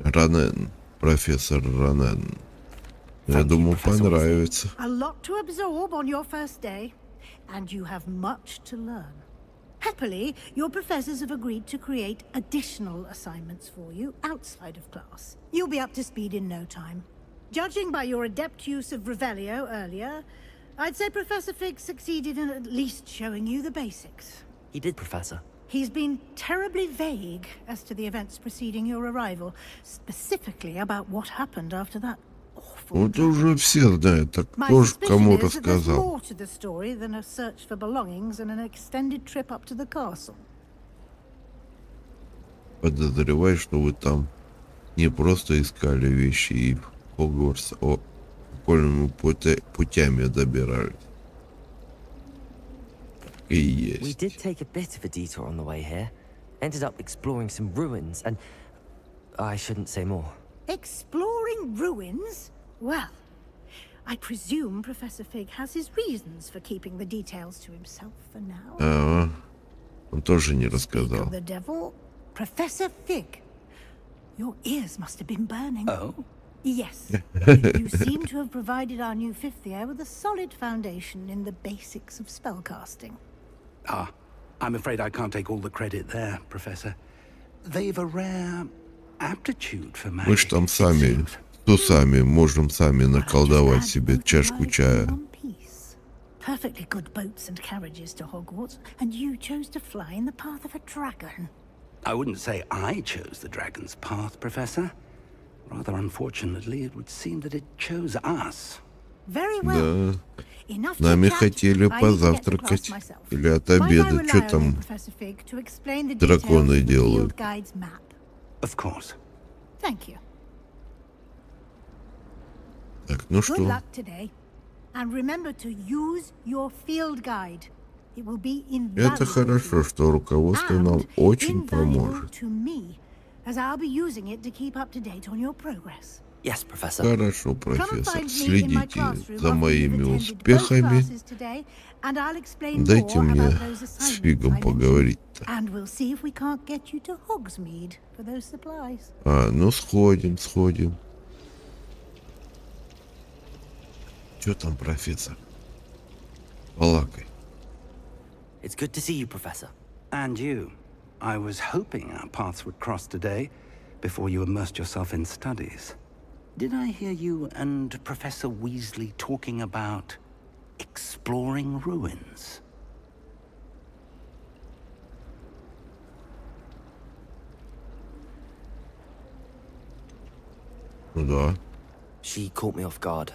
Speaker 1: Ранен. Профессор Ранен. Я думаю, понравится.
Speaker 9: A lot to absorb on your first day, and you have much to learn. Happily, your professors have agreed to create additional assignments for you outside of class. You'll be up to speed in no time. Judging by your adept use of Revelio earlier, I'd say Professor Fig succeeded in at least showing you the basics.
Speaker 2: He did, Professor.
Speaker 9: He's been terribly vague as to the events preceding your arrival, specifically about what happened after that.
Speaker 1: Вот уже все знают, так
Speaker 9: My
Speaker 1: кто ж
Speaker 9: suspicion
Speaker 1: кому
Speaker 9: is that there's
Speaker 1: рассказал?
Speaker 9: more to the story than a search for belongings and an extended trip up to the castle.
Speaker 1: подозреваю, что вы там не просто искали вещи и в Хогвартс, а окольными путями добирались. И есть.
Speaker 2: We did take a bit of a detour on the way here. Ended up exploring some ruins and... I shouldn't say more.
Speaker 9: Exploring ruins? Well, I presume Professor Fig has his reasons for keeping the details to himself for now.
Speaker 1: Ага. Он тоже не
Speaker 9: Speak
Speaker 1: рассказал.
Speaker 9: of the devil, Professor Fig. Your ears must have been burning.
Speaker 3: Oh?
Speaker 9: Yes. You seem to have provided our new fifth year with a solid foundation in the basics of spellcasting.
Speaker 3: Ah, I'm afraid I can't take all the credit there, Professor. They've a rare aptitude for magic.
Speaker 1: Мы ж там сами, можем сами наколдовать себе чашку чая.
Speaker 9: Perfectly good boats and carriages to Hogwarts, and you chose to fly in the path of a dragon.
Speaker 3: I wouldn't say I chose the dragon's path, Professor. Rather unfortunately, it would seem that it chose us.
Speaker 9: Very well.
Speaker 1: Да. Нами хотели позавтракать или отобедать. Что там драконы делают?
Speaker 3: Of course.
Speaker 9: Thank you.
Speaker 1: Так, ну
Speaker 9: Good
Speaker 1: что?
Speaker 9: luck today, and remember to use your field guide. It will be
Speaker 1: Это хорошо, что руководство нам очень поможет.
Speaker 9: to me, as I'll be using it to keep up to date on your progress.
Speaker 2: Yes, Professor.
Speaker 1: Хорошо, профессор. Следите за моими успехами. Дайте мне с Фигом поговорить-то.
Speaker 9: And we'll see if we can't get you to Hogsmeade for those supplies.
Speaker 1: Ну сходим. Чё там, профессор? Полакай.
Speaker 2: It's good to see you, Professor.
Speaker 3: And you. I was hoping our paths would cross today, before you immersed yourself in studies. Did I hear you and Professor Weasley talking about exploring ruins?
Speaker 1: Ну да.
Speaker 2: She caught me off guard.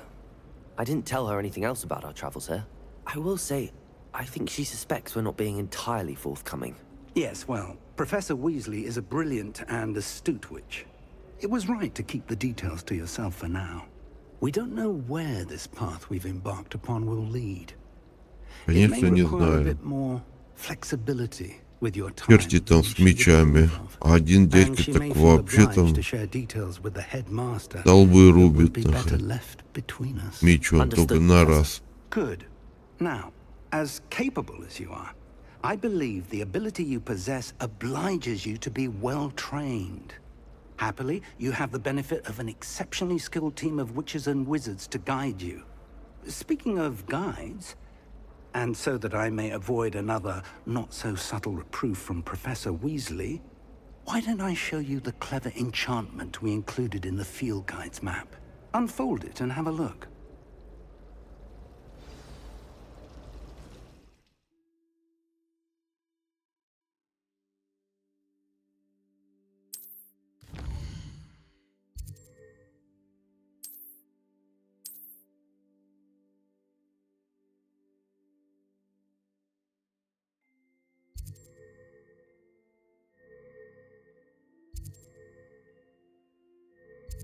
Speaker 2: I didn't tell her anything else about our travels here. I will say, I think she suspects we're not being entirely forthcoming.
Speaker 3: Yes, well, Professor Weasley is a brilliant and astute witch. It was right to keep the details to yourself for now. We don't know where this path we've embarked upon will lead. It may require a bit more flexibility with your time.
Speaker 1: Черти там с мечами. А один дядька так вообще там столбы рубит. Мечом только на раз.
Speaker 3: Good. Now, as capable as you are, I believe the ability you possess obliges you to be well trained. Happily, you have the benefit of an exceptionally skilled team of witches and wizards to guide you. Speaking of guides, and so that I may avoid another not-so-subtle reproof from Professor Weasley, why don't I show you the clever enchantment we included in the field guide's map? Unfold it and have a look.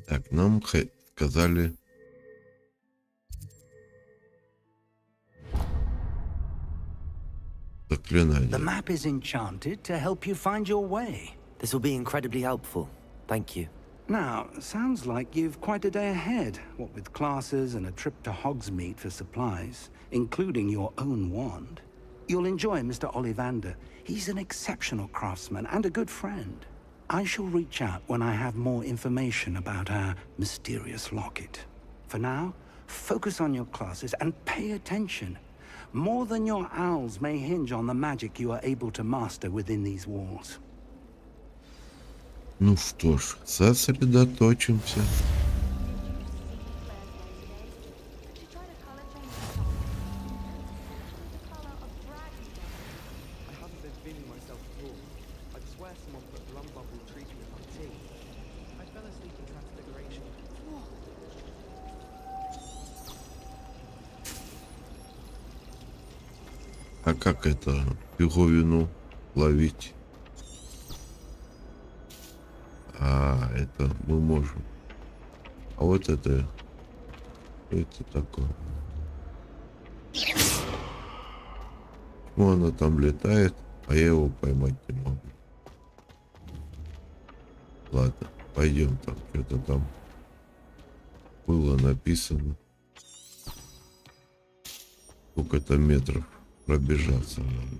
Speaker 1: Так, нам сказали... Заклинание.
Speaker 3: The map is enchanted to help you find your way.
Speaker 2: This will be incredibly helpful. Thank you.
Speaker 3: Now, sounds like you've quite a day ahead, what with classes and a trip to Hogsmeade for supplies, including your own wand. You'll enjoy Mr. Ollivander. He's an exceptional craftsman and a good friend. I shall reach out when I have more information about our mysterious locket. For now, focus on your classes and pay attention. More than your owls may hinge on the magic you are able to master within these walls.
Speaker 1: Ну что ж, сосредоточимся. А как это фиговину ловить? А, это мы можем. А вот это такое. Почему она там летает, а я его поймать не могу? Ладно, пойдем там, что-то там было написано. Сколько-то метров пробежаться надо.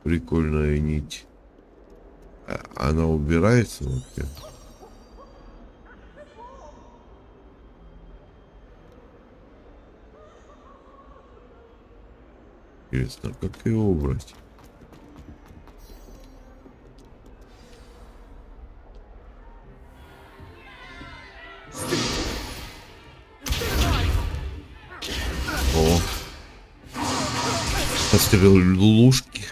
Speaker 1: Прикольная нить. Она убирается вообще? Интересно, как ее убрать? О! Стрелушки.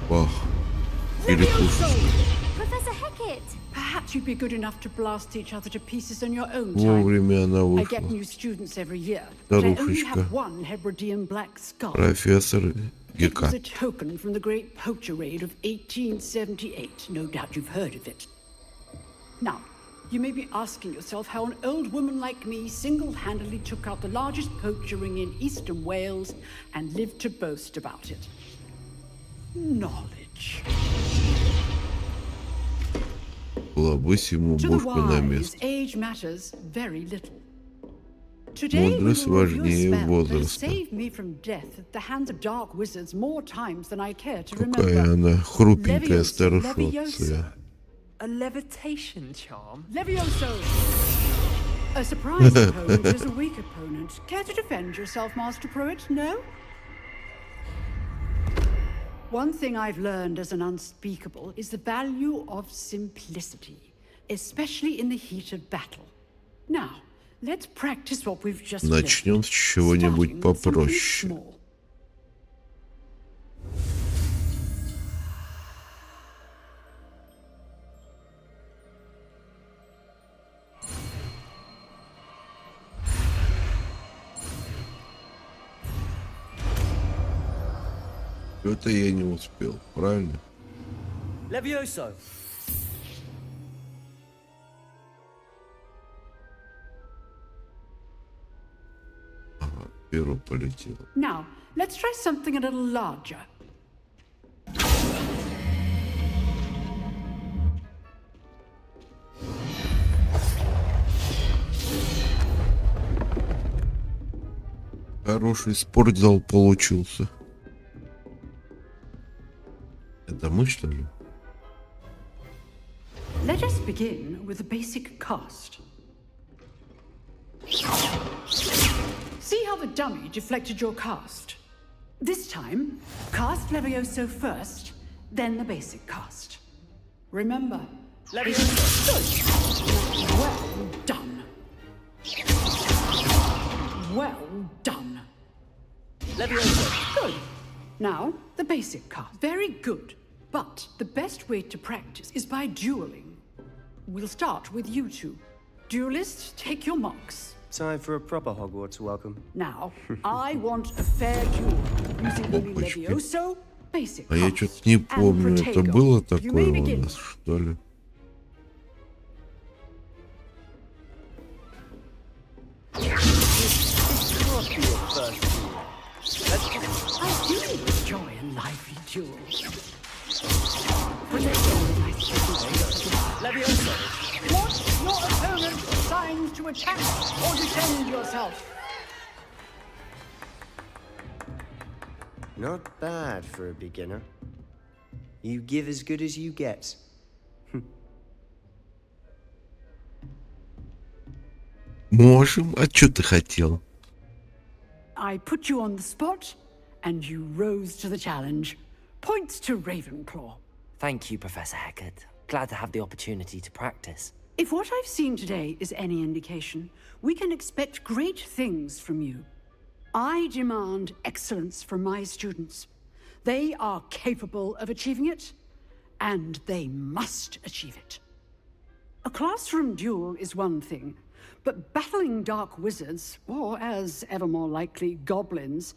Speaker 1: Ох,
Speaker 11: Professor Hecat!
Speaker 14: Perhaps you'd be good enough to blast each other to pieces on your own time.
Speaker 1: Вовремя она
Speaker 14: I get
Speaker 1: вышла.
Speaker 14: new students every year, but I only
Speaker 1: Старушечка.
Speaker 14: have one Hebridean black skull.
Speaker 1: Профессор
Speaker 14: It was
Speaker 1: ГК.
Speaker 14: a token from the great poacher raid of 1878. No doubt you've heard of it. Now, you may be asking yourself how an old woman like me single-handedly took out the largest poacher ring in eastern Wales and lived to boast about it. Knowledge.
Speaker 1: Лобысь ему
Speaker 14: To the
Speaker 1: бошку на
Speaker 14: wise,
Speaker 1: место.
Speaker 14: age matters very little. Today we
Speaker 1: Мудрость
Speaker 14: will review a
Speaker 1: важнее
Speaker 14: spell that has
Speaker 1: возраста.
Speaker 14: saved me from death at the hands of dark wizards more times than I care to
Speaker 1: Какая
Speaker 14: remember.
Speaker 1: она хрупенькая
Speaker 14: Leviosa.
Speaker 1: старушонция.
Speaker 12: A levitation charm?
Speaker 14: Levioso! A surprise opponent is a weak opponent. Care to defend yourself, Master Pruitt? No? One thing I've learned as an unspeakable is the value of simplicity, especially in the heat of battle. Now, let's practice what we've just learned.
Speaker 1: Начнем с чего-нибудь
Speaker 14: Starting with something
Speaker 1: попроще.
Speaker 14: small.
Speaker 1: Это я не успел, правильно?
Speaker 2: Levioso!
Speaker 1: Ага, перо полетело.
Speaker 14: Now, let's try something a little larger.
Speaker 1: Хороший спортзал получился. Это мы, что ли?
Speaker 14: Let us begin with the basic cast. See how the dummy deflected your cast? This time, cast Levioso first, then the basic cast. Remember, Levioso. Good. Well done. Well done.
Speaker 2: Levioso!
Speaker 14: Good. Now, the basic cast. Very good. But the best way to practice is by dueling. We'll start with you two. Duelists, take your marks.
Speaker 16: Time for a proper Hogwarts welcome.
Speaker 14: Now, I want a fair duel using only Levioso, basic
Speaker 1: А я
Speaker 14: cast,
Speaker 1: что-то не
Speaker 14: and
Speaker 1: помню, это
Speaker 14: Protego.
Speaker 1: было
Speaker 14: You
Speaker 1: такое
Speaker 14: may
Speaker 1: у
Speaker 14: begin.
Speaker 1: нас, что ли?
Speaker 14: I do enjoy a lively duel.
Speaker 2: Levioso!
Speaker 14: Want your opponent's signs to attack or defend yourself?
Speaker 16: Not bad for a beginner. You give as good as you get.
Speaker 1: Можем. А что ты хотел?
Speaker 14: I put you on the spot, and you rose to the challenge. Points to Ravenclaw.
Speaker 2: Thank you, Professor Hecat. Glad to have the opportunity to practice.
Speaker 14: If what I've seen today is any indication, we can expect great things from you. I demand excellence from my students. They are capable of achieving it, and they must achieve it. A classroom duel is one thing, but battling dark wizards, or as ever more likely, goblins,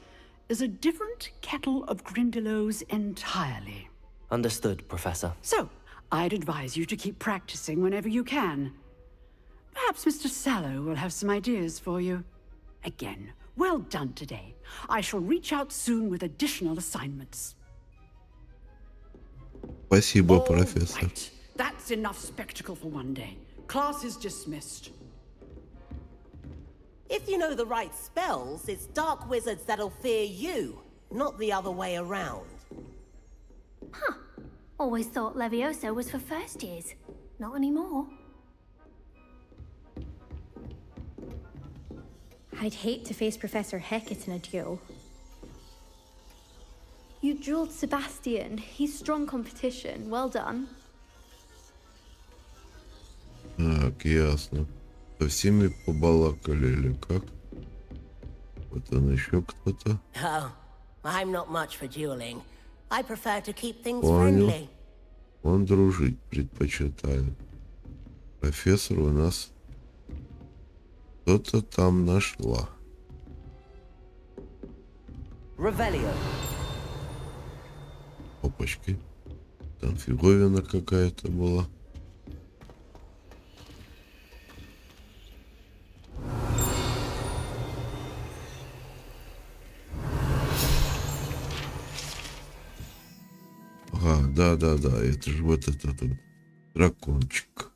Speaker 14: is a different kettle of Grindylows entirely.
Speaker 2: Understood, Professor.
Speaker 14: So, I'd advise you to keep practicing whenever you can. Perhaps Mr. Sallow will have some ideas for you. Again, well done today. I shall reach out soon with additional assignments.
Speaker 1: Спасибо, профессор.
Speaker 14: Right. That's enough spectacle for one day. Class is dismissed.
Speaker 13: If you know the right spells, it's dark wizards that'll fear you, not the other way around.
Speaker 11: Huh. Always thought Levioso was for first years. Not anymore.
Speaker 17: I'd hate to face Professor Hecat in a duel.
Speaker 11: You dueled Sebastian. He's strong competition. Well done.
Speaker 1: Так, ясно. Со всеми побалакали или как? Вот он еще кто-то.
Speaker 13: Oh, I'm not much for dueling. I prefer to keep things
Speaker 1: Понял.
Speaker 13: friendly.
Speaker 1: Он дружить предпочитает. Профессор у нас что-то там нашла.
Speaker 2: Revelio.
Speaker 1: Опачки. Там фиговина какая-то была. Ага, да, это же вот этот вот дракончик.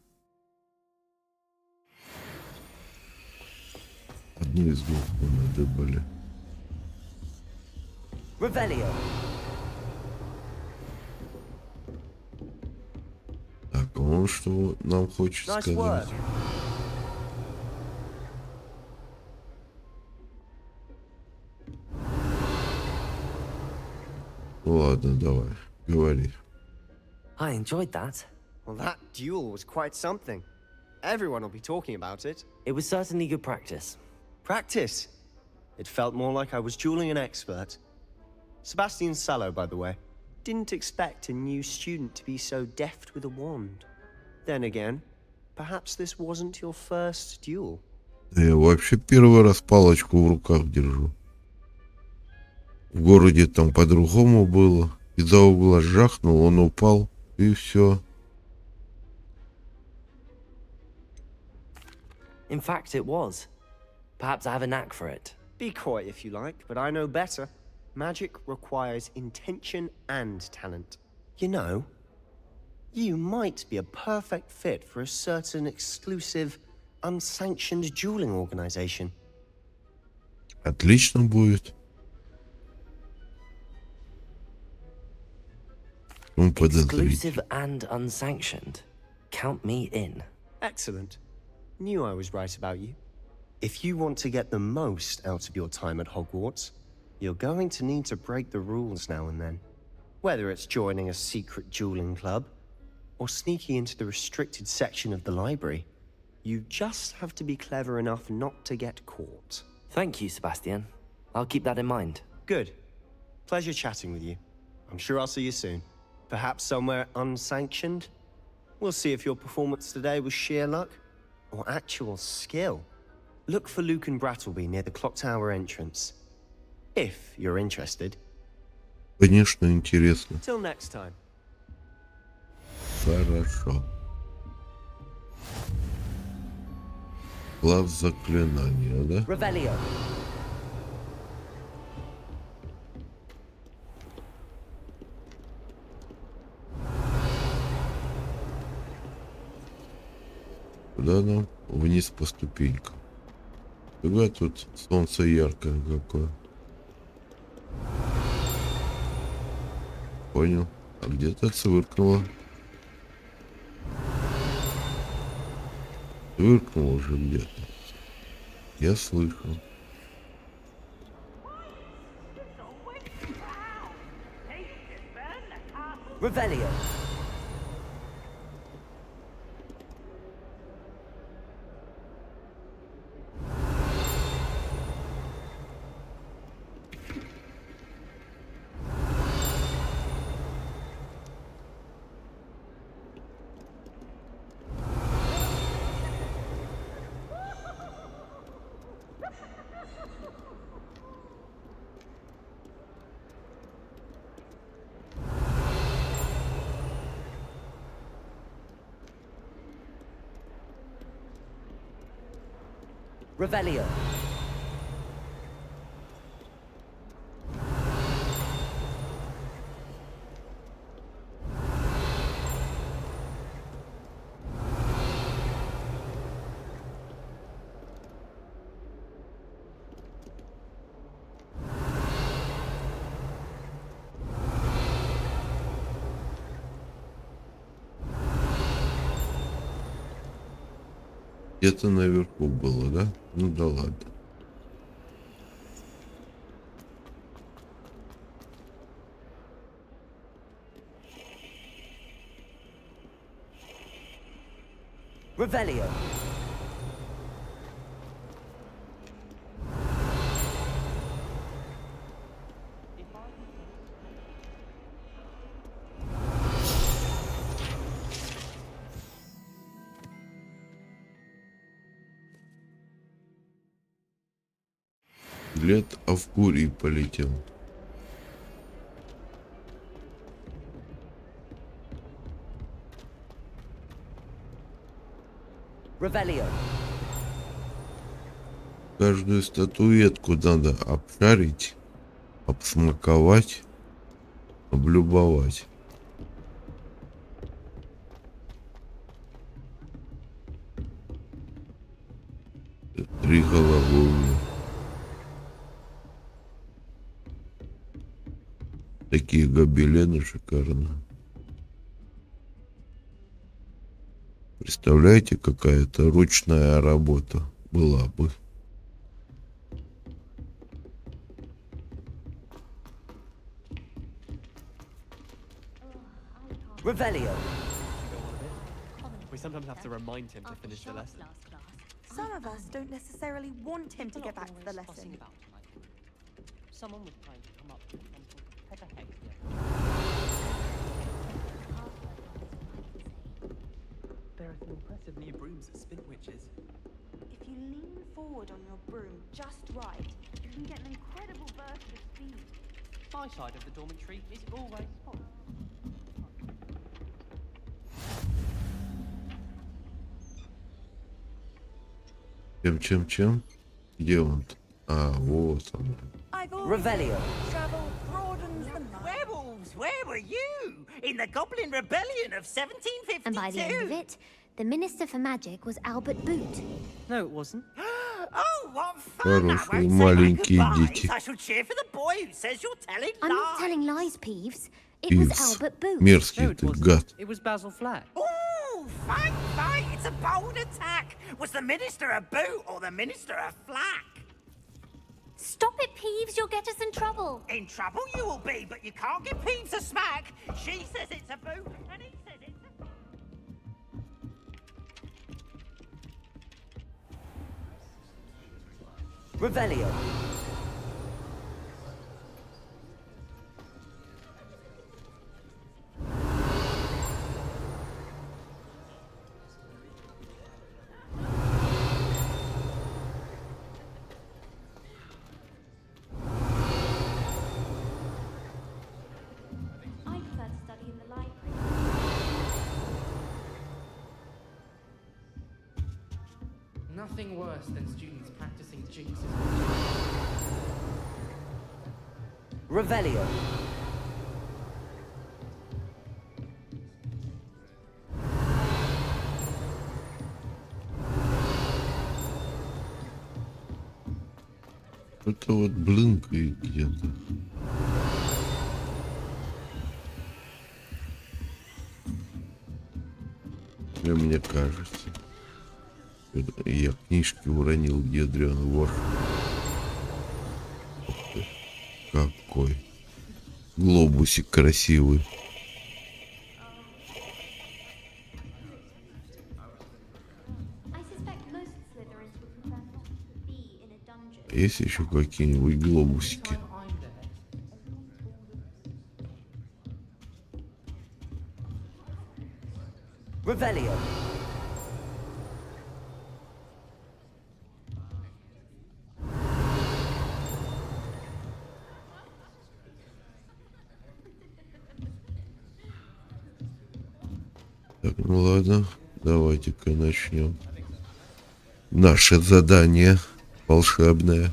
Speaker 1: Одну из двух мы надыбали.
Speaker 2: Revelio.
Speaker 1: Так, а он что нам хочет
Speaker 2: Nice
Speaker 1: сказать?
Speaker 2: work.
Speaker 1: Ладно, давай, говори.
Speaker 2: I enjoyed that.
Speaker 16: Well, that duel was quite something. Everyone will be talking about it.
Speaker 2: It was certainly good practice.
Speaker 16: Practice? It felt more like I was dueling an expert. Sebastian Sallow, by the way. Didn't expect a new student to be so deft with a wand. Then again, perhaps this wasn't your first duel.
Speaker 1: Да я вообще первый раз палочку в руках держу. В городе там по-другому было. Из-за угла жахнул, он упал, и все.
Speaker 2: In fact, it was. Perhaps I have a knack for it.
Speaker 16: Be coy if you like, but I know better. Magic requires intention and talent. You know, you might be a perfect fit for a certain exclusive, unsanctioned dueling organization.
Speaker 1: Отлично будет. Он подозрительный.
Speaker 2: Exclusive and unsanctioned. Count me in.
Speaker 16: Excellent. Knew I was right about you. If you want to get the most out of your time at Hogwarts, you're going to need to break the rules now and then. Whether it's joining a secret dueling club, or sneaking into the restricted section of the library, you just have to be clever enough not to get caught.
Speaker 2: Thank you, Sebastian. I'll keep that in mind.
Speaker 16: Good. Pleasure chatting with you. I'm sure I'll see you soon. Perhaps somewhere unsanctioned? We'll see if your performance today was sheer luck, or actual skill. Look for Luke and Brattleby near the clock tower entrance. If you're interested.
Speaker 1: Конечно, интересно.
Speaker 16: Till next time.
Speaker 1: Хорошо. Класс заклинания, да?
Speaker 2: Revelio.
Speaker 1: Куда нам? Вниз по ступенькам. Фига тут солнце яркое какое. Понял. А где-то цвыркнуло. Цвыркнуло уже где-то. Я слышал.
Speaker 2: Revelio. Revelio.
Speaker 1: Где-то наверху было, да? Ну да ладно.
Speaker 2: Revelio.
Speaker 1: Лет, а в Курии полетел.
Speaker 2: Revelio.
Speaker 1: Каждую статуэтку надо обшарить, обсмаковать, облюбовать. Три головы у меня. Такие гобелены шикарные. Представляете, какая-то ручная работа была бы.
Speaker 2: Revelio.
Speaker 12: We sometimes have to remind him to finish the lesson.
Speaker 15: Some of us don't necessarily want him to get back to the lesson.
Speaker 12: Someone was trying to come up with something pepper-heck. There are some impressive new brooms at Spin Witches.
Speaker 15: If you lean forward on your broom just right, you can get an incredible burst of speed.
Speaker 12: My side of the dormitory is always full.
Speaker 1: Чем? Где он-то? А, вот он.
Speaker 2: Revelio.
Speaker 10: Travel broadens the mind. Werewolves, where were you? In the Goblin Rebellion of 1752?
Speaker 17: And by the end of it, the Minister for Magic was Albert Boot.
Speaker 12: No, it wasn't.
Speaker 10: Oh, what fun! I
Speaker 1: Хорошие
Speaker 10: won't say my
Speaker 1: маленькие
Speaker 10: goodbyes.
Speaker 1: дети.
Speaker 10: I shall cheer for the boy who says you're telling
Speaker 17: I'm
Speaker 10: lies.
Speaker 17: not telling lies, Peeves. It was
Speaker 1: Пивс.
Speaker 17: Albert Boot.
Speaker 1: Мерзкий ты, гад.
Speaker 12: It was Basil Flat.
Speaker 10: Ooh, fight! It's a bold attack. Was the Minister a boot or the Minister a flack?
Speaker 17: Stop it, Peeves. You'll get us in trouble.
Speaker 10: In trouble you will be, but you can't give Peeves a smack. She says it's a boot, and he says it's a...
Speaker 2: Revelio.
Speaker 11: I prefer to study in the library.
Speaker 12: Nothing worse than students practicing jinxes.
Speaker 2: Revelio.
Speaker 1: Это вот блынкает где-то. Мне кажется. Я книжки уронил, ядрёный вор. Ух ты, какой глобусик красивый.
Speaker 11: I suspect most Slytherins would prefer not to be in a dungeon.
Speaker 1: Есть еще какие-нибудь глобусики?
Speaker 2: Revelio.
Speaker 1: Так, ну ладно, давайте-ка начнем. Наше задание волшебное.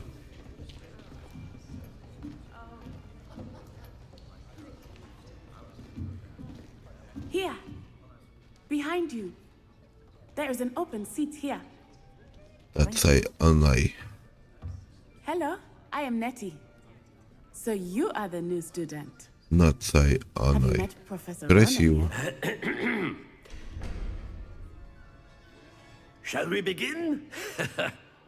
Speaker 18: Here, behind you. There is an open seat here.
Speaker 1: Отцай Анай.
Speaker 18: Hello, I am Nettie. So you are the new student.
Speaker 1: Нацай
Speaker 18: Have you
Speaker 1: Анай.
Speaker 18: met Professor
Speaker 1: Красиво.
Speaker 6: Shall we begin?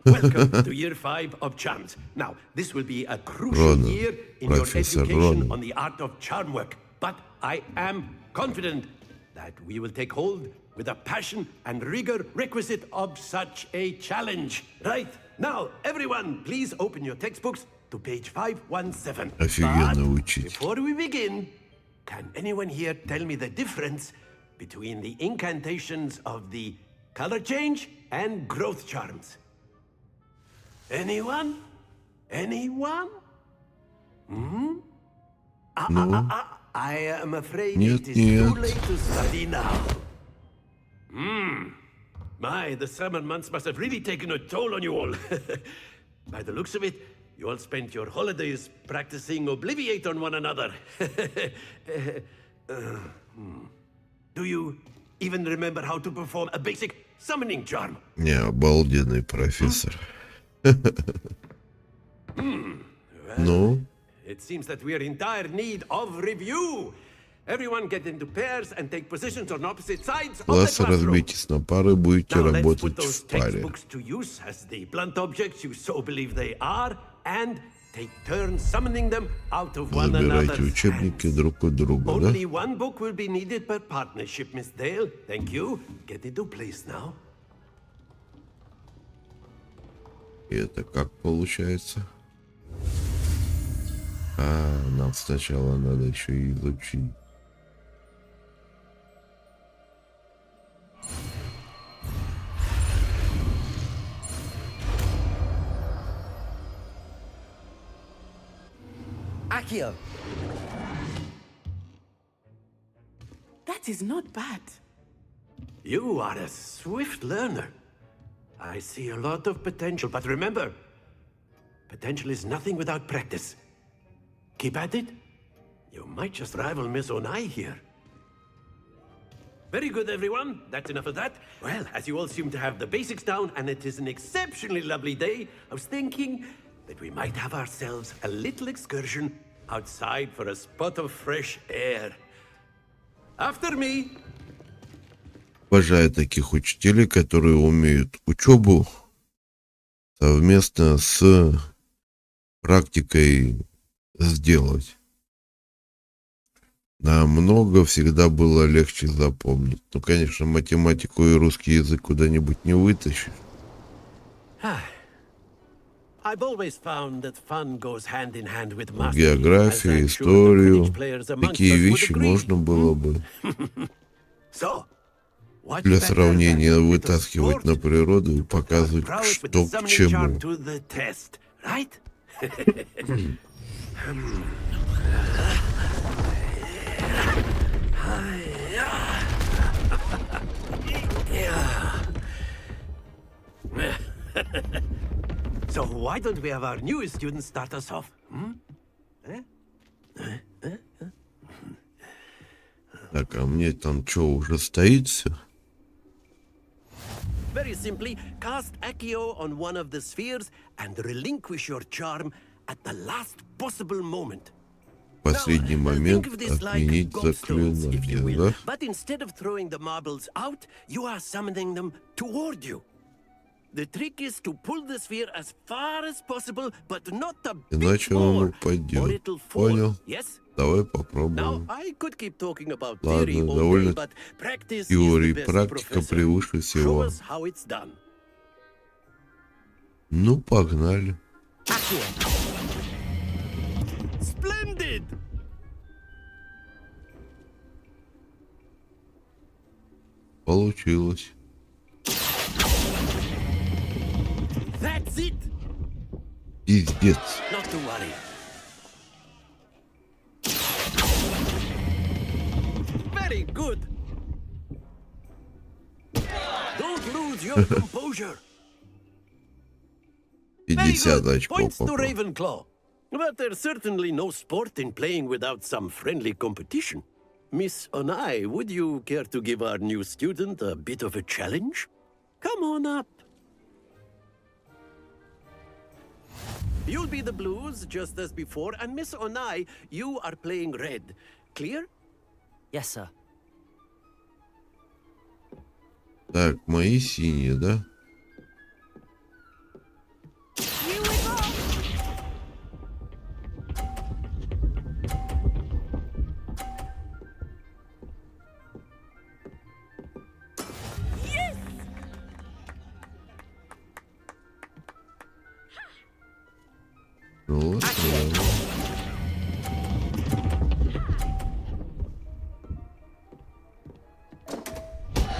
Speaker 6: Welcome to year 5 of charms. Now, this will be a crucial
Speaker 1: Ронан,
Speaker 6: year in your
Speaker 1: профессор
Speaker 6: education
Speaker 1: Ронан.
Speaker 6: on the art of charm work. But I am confident that we will take hold with the passion and rigor requisite of such a challenge. Right, now, everyone, please open your textbooks to page 517.
Speaker 1: Офигенно
Speaker 6: But
Speaker 1: учить.
Speaker 6: before we begin, can anyone here tell me the difference between the incantations of the color change and growth charms? Anyone? Anyone? Hmm? I am afraid
Speaker 1: Нет,
Speaker 6: it is too
Speaker 1: нет.
Speaker 6: late to study now. My, the summer months must have really taken a toll on you all. By the looks of it, you all spent your holidays practicing Obliviate on one another. Do you even remember how to perform a basic summoning charm?
Speaker 1: Не, обалденный профессор. Ну,
Speaker 6: It seems that we are in dire need of review. Everyone get into pairs and take positions on opposite sides of the
Speaker 1: класс,
Speaker 6: classroom.
Speaker 1: разбейтесь на пары, будете
Speaker 6: Now let's put
Speaker 1: работать
Speaker 6: those
Speaker 1: в паре.
Speaker 6: textbooks to use as the blunt objects you so believe they are, and take turns summoning them out of one
Speaker 1: Забирайте
Speaker 6: another's
Speaker 1: учебники друг у друга, да?
Speaker 6: Only one book will be needed per partnership, Miss Dale. Thank you. Get into place now.
Speaker 1: И это как получается? Нам сначала надо еще и изучить.
Speaker 10: Accio.
Speaker 18: That is not bad.
Speaker 6: You are a swift learner. I see a lot of potential, but remember, potential is nothing without practice. Keep at it. You might just rival Miss Onai here. Very good, everyone. That's enough of that. Well, as you all seem to have the basics down, and it is an exceptionally lovely day, I was thinking that we might have ourselves a little excursion outside for a spot of fresh air. After me.
Speaker 1: Обожаю таких учителей, которые умеют учебу совместно с практикой сделать. Намного всегда было легче запомнить. Ну, конечно, математику и русский язык куда-нибудь не вытащишь.
Speaker 6: I've always found that fun goes hand in hand with mastery,
Speaker 1: Географию, историю, такие вещи можно было бы для сравнения вытаскивать на природу и показывать, что к чему.
Speaker 6: So why don't we have our newest student start us off?
Speaker 1: Так, а мне там что, уже стоит все?
Speaker 6: Very simply, cast Accio on one of the spheres and relinquish your charm at the last possible moment.
Speaker 1: Последний момент отменить заклинание, да?
Speaker 6: But instead of throwing the marbles out, you are summoning them toward you. The trick is to pull the sphere as far as possible, but not a bit
Speaker 1: Иначе он
Speaker 6: more, or
Speaker 1: упадет.
Speaker 6: it'll fall.
Speaker 1: Понял?
Speaker 6: Yes?
Speaker 1: Давай
Speaker 6: Now,
Speaker 1: попробуем.
Speaker 6: I could keep talking about theory
Speaker 1: Ладно,
Speaker 6: all day,
Speaker 1: довольно
Speaker 6: but practice
Speaker 1: теории,
Speaker 6: is the best
Speaker 1: практика
Speaker 6: professor.
Speaker 1: превыше
Speaker 6: Show
Speaker 1: всего.
Speaker 6: us how it's done.
Speaker 1: Ну, погнали.
Speaker 6: Splendid!
Speaker 1: Получилось.
Speaker 6: That's it!
Speaker 1: Пиздец.
Speaker 6: Not to worry. Very good. Don't lose your composure.
Speaker 1: 50 очков
Speaker 6: Points to
Speaker 1: попал.
Speaker 6: Ravenclaw. But there's certainly no sport in playing without some friendly competition. Miss Onai, would you care to give our new student a bit of a challenge? Come on up. You'll be the blues, just as before, and Miss Onai, you are playing red. Clear?
Speaker 2: Yes, sir.
Speaker 1: Так, мои синие, да? Вот, ладно.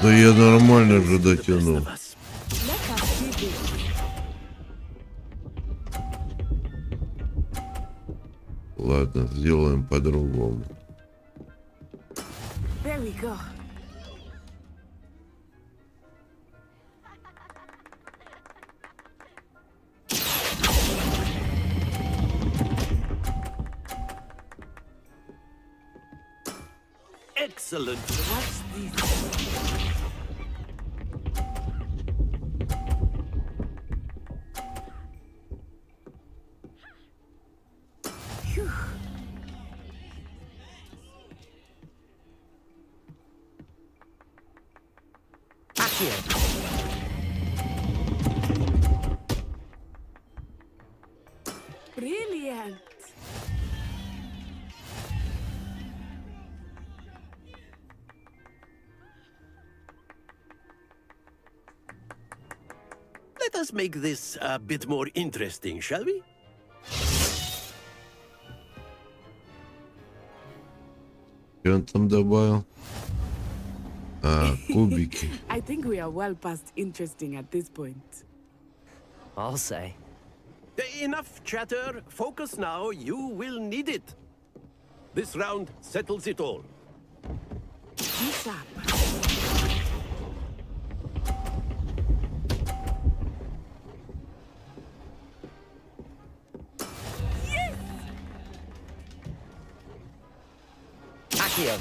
Speaker 1: Да я нормально же дотянул. Ладно, сделаем по-другому.
Speaker 18: There we go.
Speaker 6: Excellent.
Speaker 18: What's this? Phew. Brilliant.
Speaker 6: Let us make this a bit more interesting, shall we?
Speaker 1: Что он там добавил? А, кубики.
Speaker 18: I think we are well past interesting at this point.
Speaker 2: I'll say.
Speaker 6: Enough chatter. Focus now. You will need it. This round settles it all.
Speaker 18: Be sharp.
Speaker 2: Accio.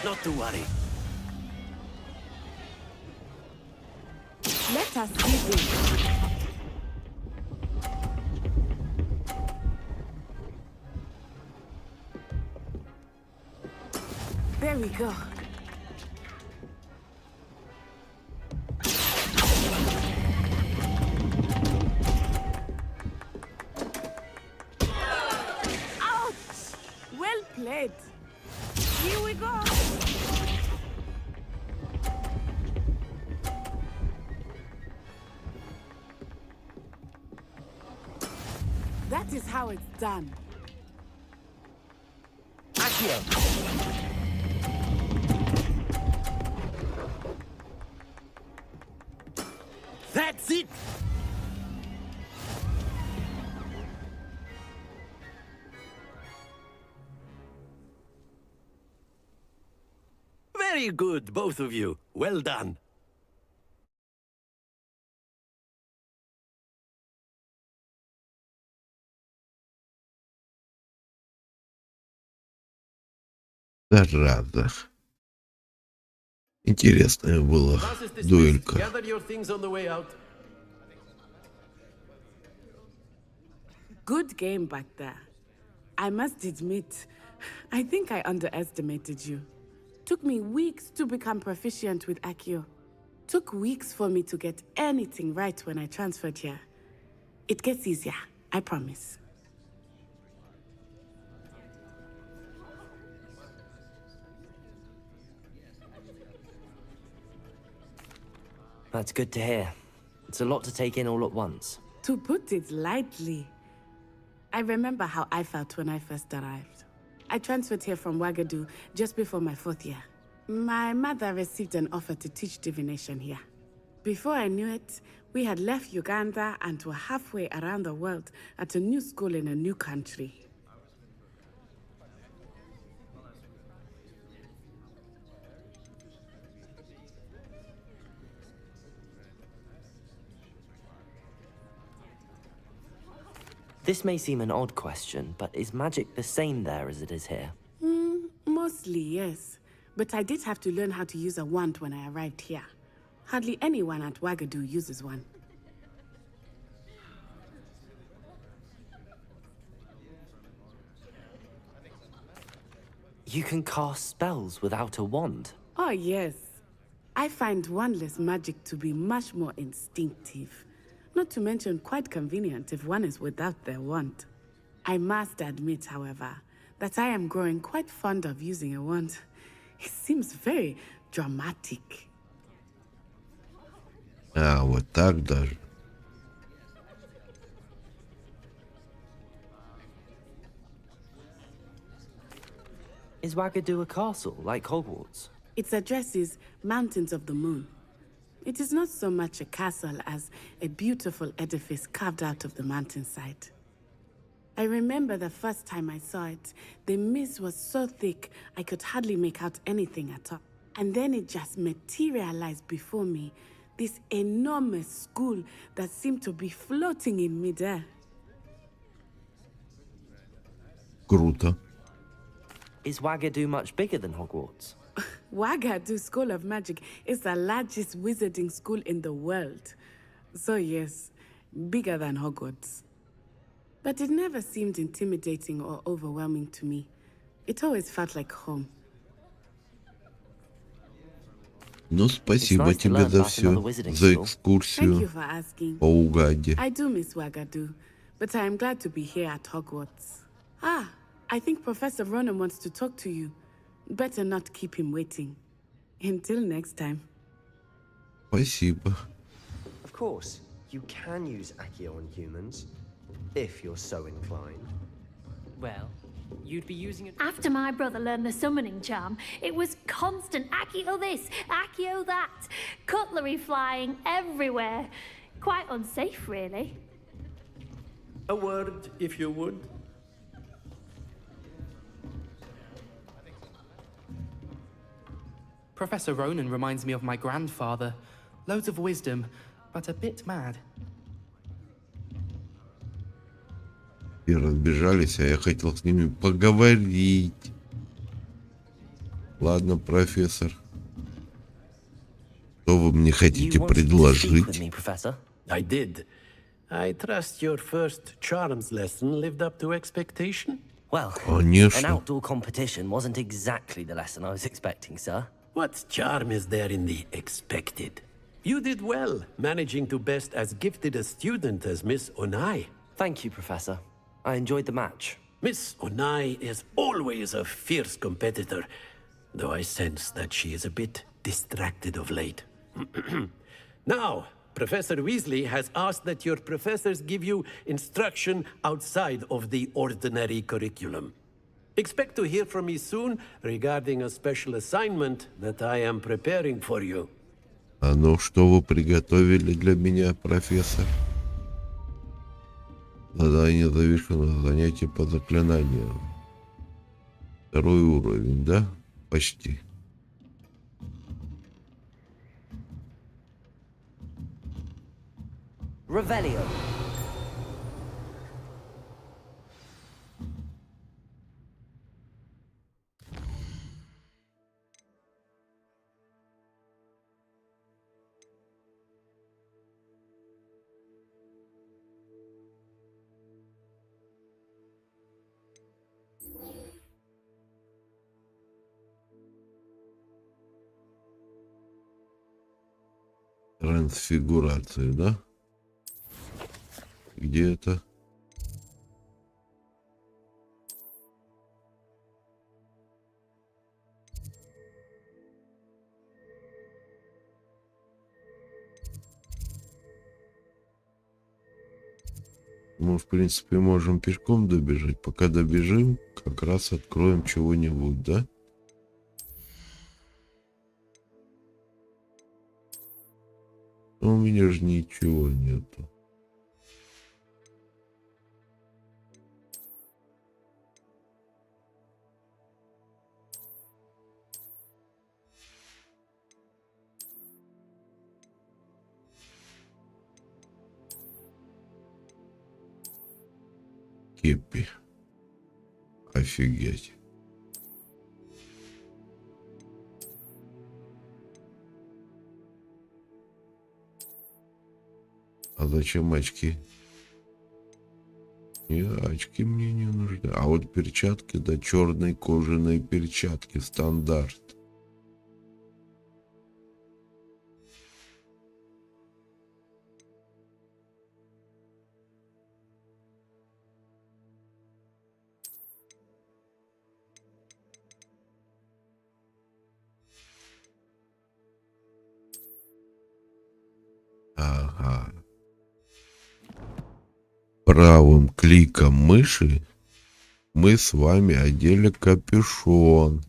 Speaker 6: Not to worry.
Speaker 18: Let us see this. There we go. Ouch! Well played. Here we go. That is how it's done.
Speaker 2: Accio.
Speaker 6: That's it. Very good, both of you. Well done.
Speaker 1: Зараза. Интересная была дуэлька.
Speaker 6: Gather your things on the way out.
Speaker 18: Good game back there. I must admit, I think I underestimated you. Took me weeks to become proficient with Accio. Took weeks for me to get anything right when I transferred here. It gets easier, I promise.
Speaker 2: That's good to hear. It's a lot to take in all at once.
Speaker 18: To put it lightly, I remember how I felt when I first arrived. I transferred here from Ouagadougou just before my 4th year. My mother received an offer to teach divination here. Before I knew it, we had left Uganda and were halfway around the world at a new school in a new country.
Speaker 2: This may seem an odd question, but is magic the same there as it is here?
Speaker 18: Mostly, yes. But I did have to learn how to use a wand when I arrived here. Hardly anyone at Wagadu uses one.
Speaker 2: You can cast spells without a wand?
Speaker 18: Oh, yes. I find wandless magic to be much more instinctive. Not to mention quite convenient if one is without their wand. I must admit, however, that I am growing quite fond of using a wand. It seems very dramatic.
Speaker 1: А, вот так даже.
Speaker 2: Is Wagadu a castle, like Hogwarts?
Speaker 18: Its address is Mountains of the Moon. It is not so much a castle as a beautiful edifice carved out of the mountainside. I remember the first time I saw it, the mist was so thick I could hardly make out anything at all. And then it just materialized before me, this enormous school that seemed to be floating in midair.
Speaker 1: Круто.
Speaker 2: Is Wagadu much bigger than Hogwarts?
Speaker 18: Wagadu School of Magic is the largest wizarding school in the world. So yes, bigger than Hogwarts. But it never seemed intimidating or overwhelming to me. It always felt like home.
Speaker 1: Ну, спасибо тебе за все, за экскурсию по Угаде.
Speaker 18: I do miss Wagadu, but I am glad to be here at Hogwarts. Ah, I think Professor Ronan wants to talk to you. Better not keep him waiting. Until next time.
Speaker 1: Спасибо.
Speaker 16: Of course, you can use Accio on humans, if you're so inclined.
Speaker 12: Well, you'd be using it.
Speaker 17: After my brother learned the summoning charm, it was constant Accio this, Accio that, cutlery flying everywhere. Quite unsafe, really.
Speaker 6: A word, if you would.
Speaker 19: Professor Ronan reminds me of my grandfather. Loads of wisdom, but a bit mad.
Speaker 1: И разбежались, а я хотел с ними поговорить. Ладно, профессор. Что вы мне хотите предложить?
Speaker 6: I did. I trust your first charms lesson lived up to expectation?
Speaker 2: Well,
Speaker 1: Конечно.
Speaker 2: an outdoor competition wasn't exactly the lesson I was expecting, sir.
Speaker 6: What charm is there in the expected? You did well, managing to best as gifted a student as Miss Onai.
Speaker 2: Thank you, Professor. I enjoyed the match.
Speaker 6: Miss Onai is always a fierce competitor, though I sense that she is a bit distracted of late. Now, Professor Weasley has asked that your professors give you instruction outside of the ordinary curriculum. Expect to hear from me soon regarding a special assignment that I am preparing for you.
Speaker 1: А ну, что вы приготовили для меня, профессор? Задание завершено. Занятие по заклинаниям. 2-й уровень, да? Почти.
Speaker 2: Revelio.
Speaker 1: Трансфигурация, да? Где это? Мы, в принципе, можем пешком добежать. Пока добежим, как раз откроем чего-нибудь, да? Но у меня же ничего нету. кепи. Офигеть. А зачем очки? Не, очки мне не нужны. А вот перчатки, да, черные кожаные перчатки, стандарт. Ага. Правым кликом мыши мы с вами одели капюшон.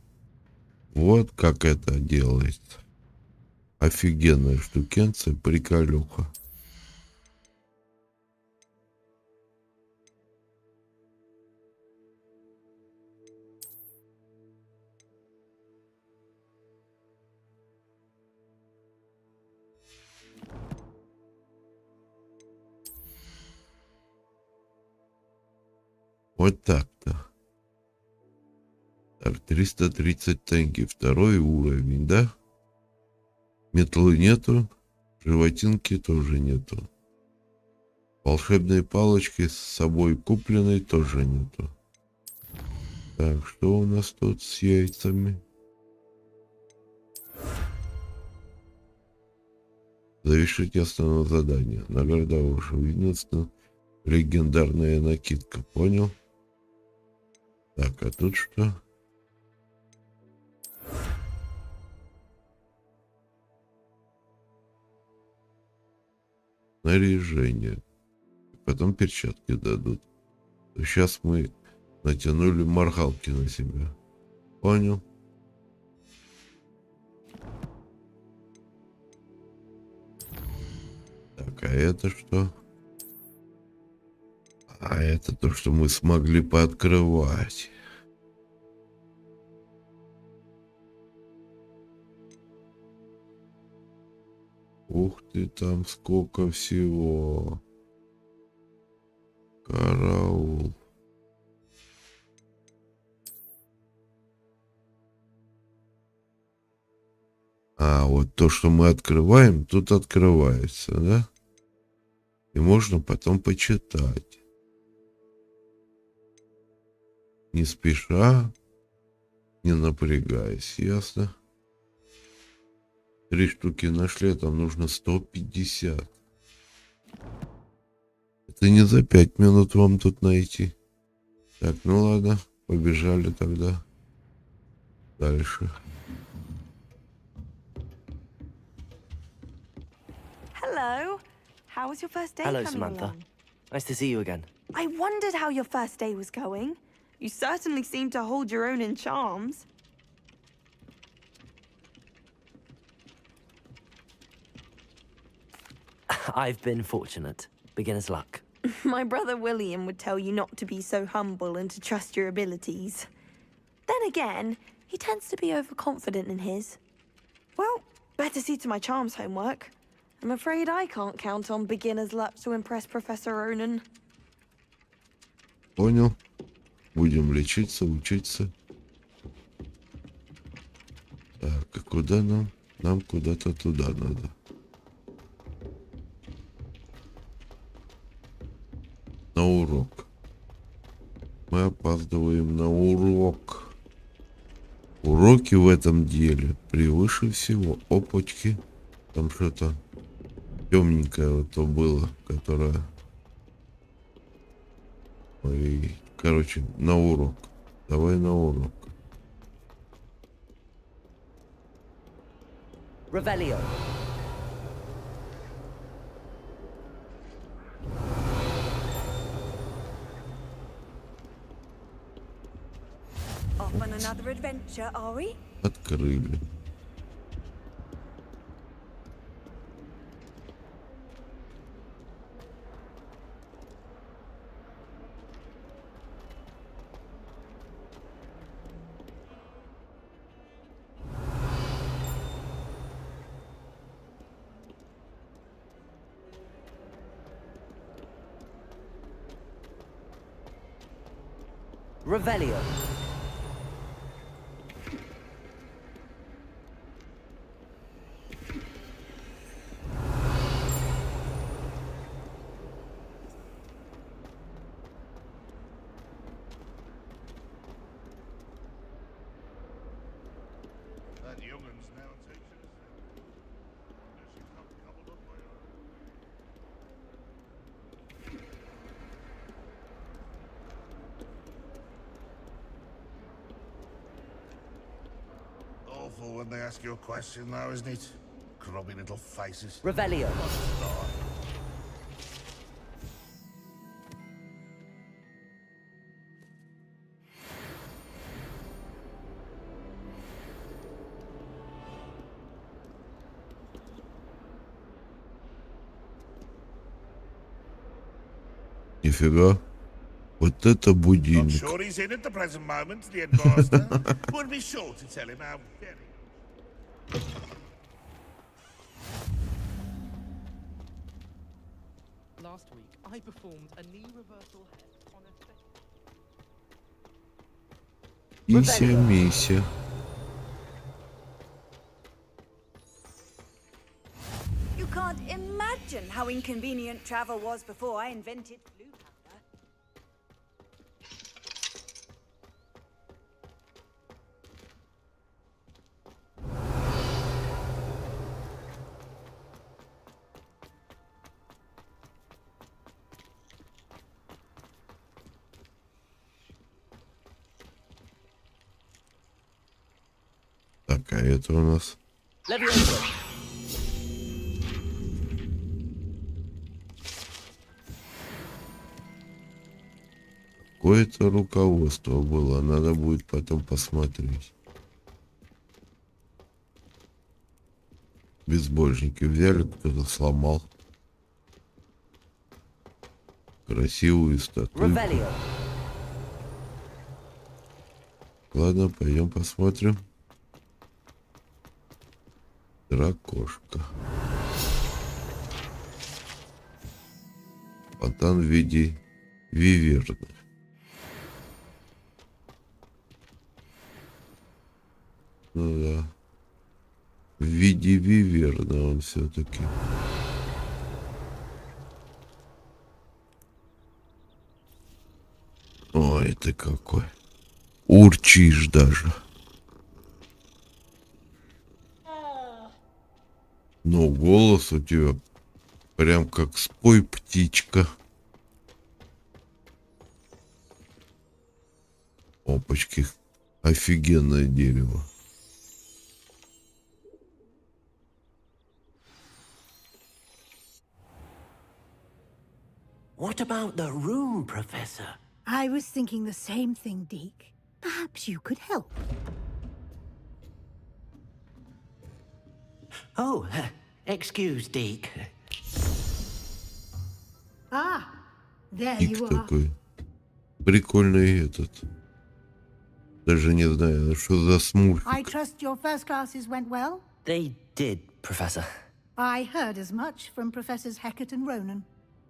Speaker 1: Вот как это делается. Офигенная штукенция, приколюха. Вот так-то. Так, 330 тенге. Второй уровень, да? Метлы нету. Животинки тоже нету. Волшебной палочки с собой купленной тоже нету. Так, что у нас тут с яйцами? Завершить основное задание. Награда вашего единства. Легендарная накидка. Понял? Так, а тут что? Снаряжение. Потом перчатки дадут. Сейчас мы натянули моргалки на себя. Понял? Так, а это что? А это то, что мы смогли пооткрывать. Ух ты, там сколько всего. Караул. А, вот то, что мы открываем, тут открывается, да? И можно потом почитать. Не спеша, не напрягаясь, ясно? 3 штуки нашли, а там нужно 150. Это не за 5 минут вам тут найти. Так, ну ладно, побежали тогда дальше.
Speaker 15: Hello. How was your first day
Speaker 2: Hello,
Speaker 15: coming
Speaker 2: Samantha.
Speaker 15: along?
Speaker 2: Nice to see you again.
Speaker 15: I wondered how your first day was going. You certainly seem to hold your own in charms.
Speaker 2: I've been fortunate. Beginner's luck.
Speaker 15: My brother William would tell you not to be so humble and to trust your abilities. Then again, he tends to be overconfident in his. Well, better see to my charms homework. I'm afraid I can't count on beginner's luck to impress Professor Ronan.
Speaker 1: Понял. Будем лечиться, учиться. Так, а куда нам? Нам куда-то туда надо. На урок. Мы опаздываем на урок. Уроки в этом деле превыше всего. Опачки. Там что-то темненькое вот то было, которое... Ой, короче, на урок. Давай на урок.
Speaker 2: Revelio.
Speaker 11: Off on another adventure, are we?
Speaker 1: Открыли.
Speaker 2: Revelio.
Speaker 20: That young'un's now teaching us. She's not coupled up by her. Awful when they ask you a question now, isn't it? Grubby little faces.
Speaker 2: Revelio.
Speaker 1: Нифига. Вот это
Speaker 20: I'm
Speaker 1: будильник.
Speaker 20: sure he's in at the present moment, the headmaster. Would be sure to tell him how very...
Speaker 19: Last week, I performed a knee reversal head on a...
Speaker 1: Ися-мися.
Speaker 21: You can't imagine how inconvenient travel was before I invented blue powder.
Speaker 1: Так, а это у нас... Какое-то руководство было, надо будет потом посмотреть. Безбожники взяли, кто-то сломал. Красивую статую. Ладно, пойдем посмотрим. Дракошка. Фонтан в виде виверны. Ну да. В виде виверны он все-таки. Ой, ты какой. Урчишь даже. Ну, голос у тебя прям как спой, птичка. Опачки. Офигенное дерево.
Speaker 10: What about the room, Professor?
Speaker 9: I was thinking the same thing, Deke. Perhaps you could help.
Speaker 10: Oh, excuse, Deke.
Speaker 9: Ah, there
Speaker 1: Дик
Speaker 9: you are.
Speaker 1: такой. Прикольный этот. Даже не знаю, что за смурфик.
Speaker 9: I trust your first classes went well?
Speaker 2: They did, Professor.
Speaker 9: I heard as much from Professors Hecat and Ronan.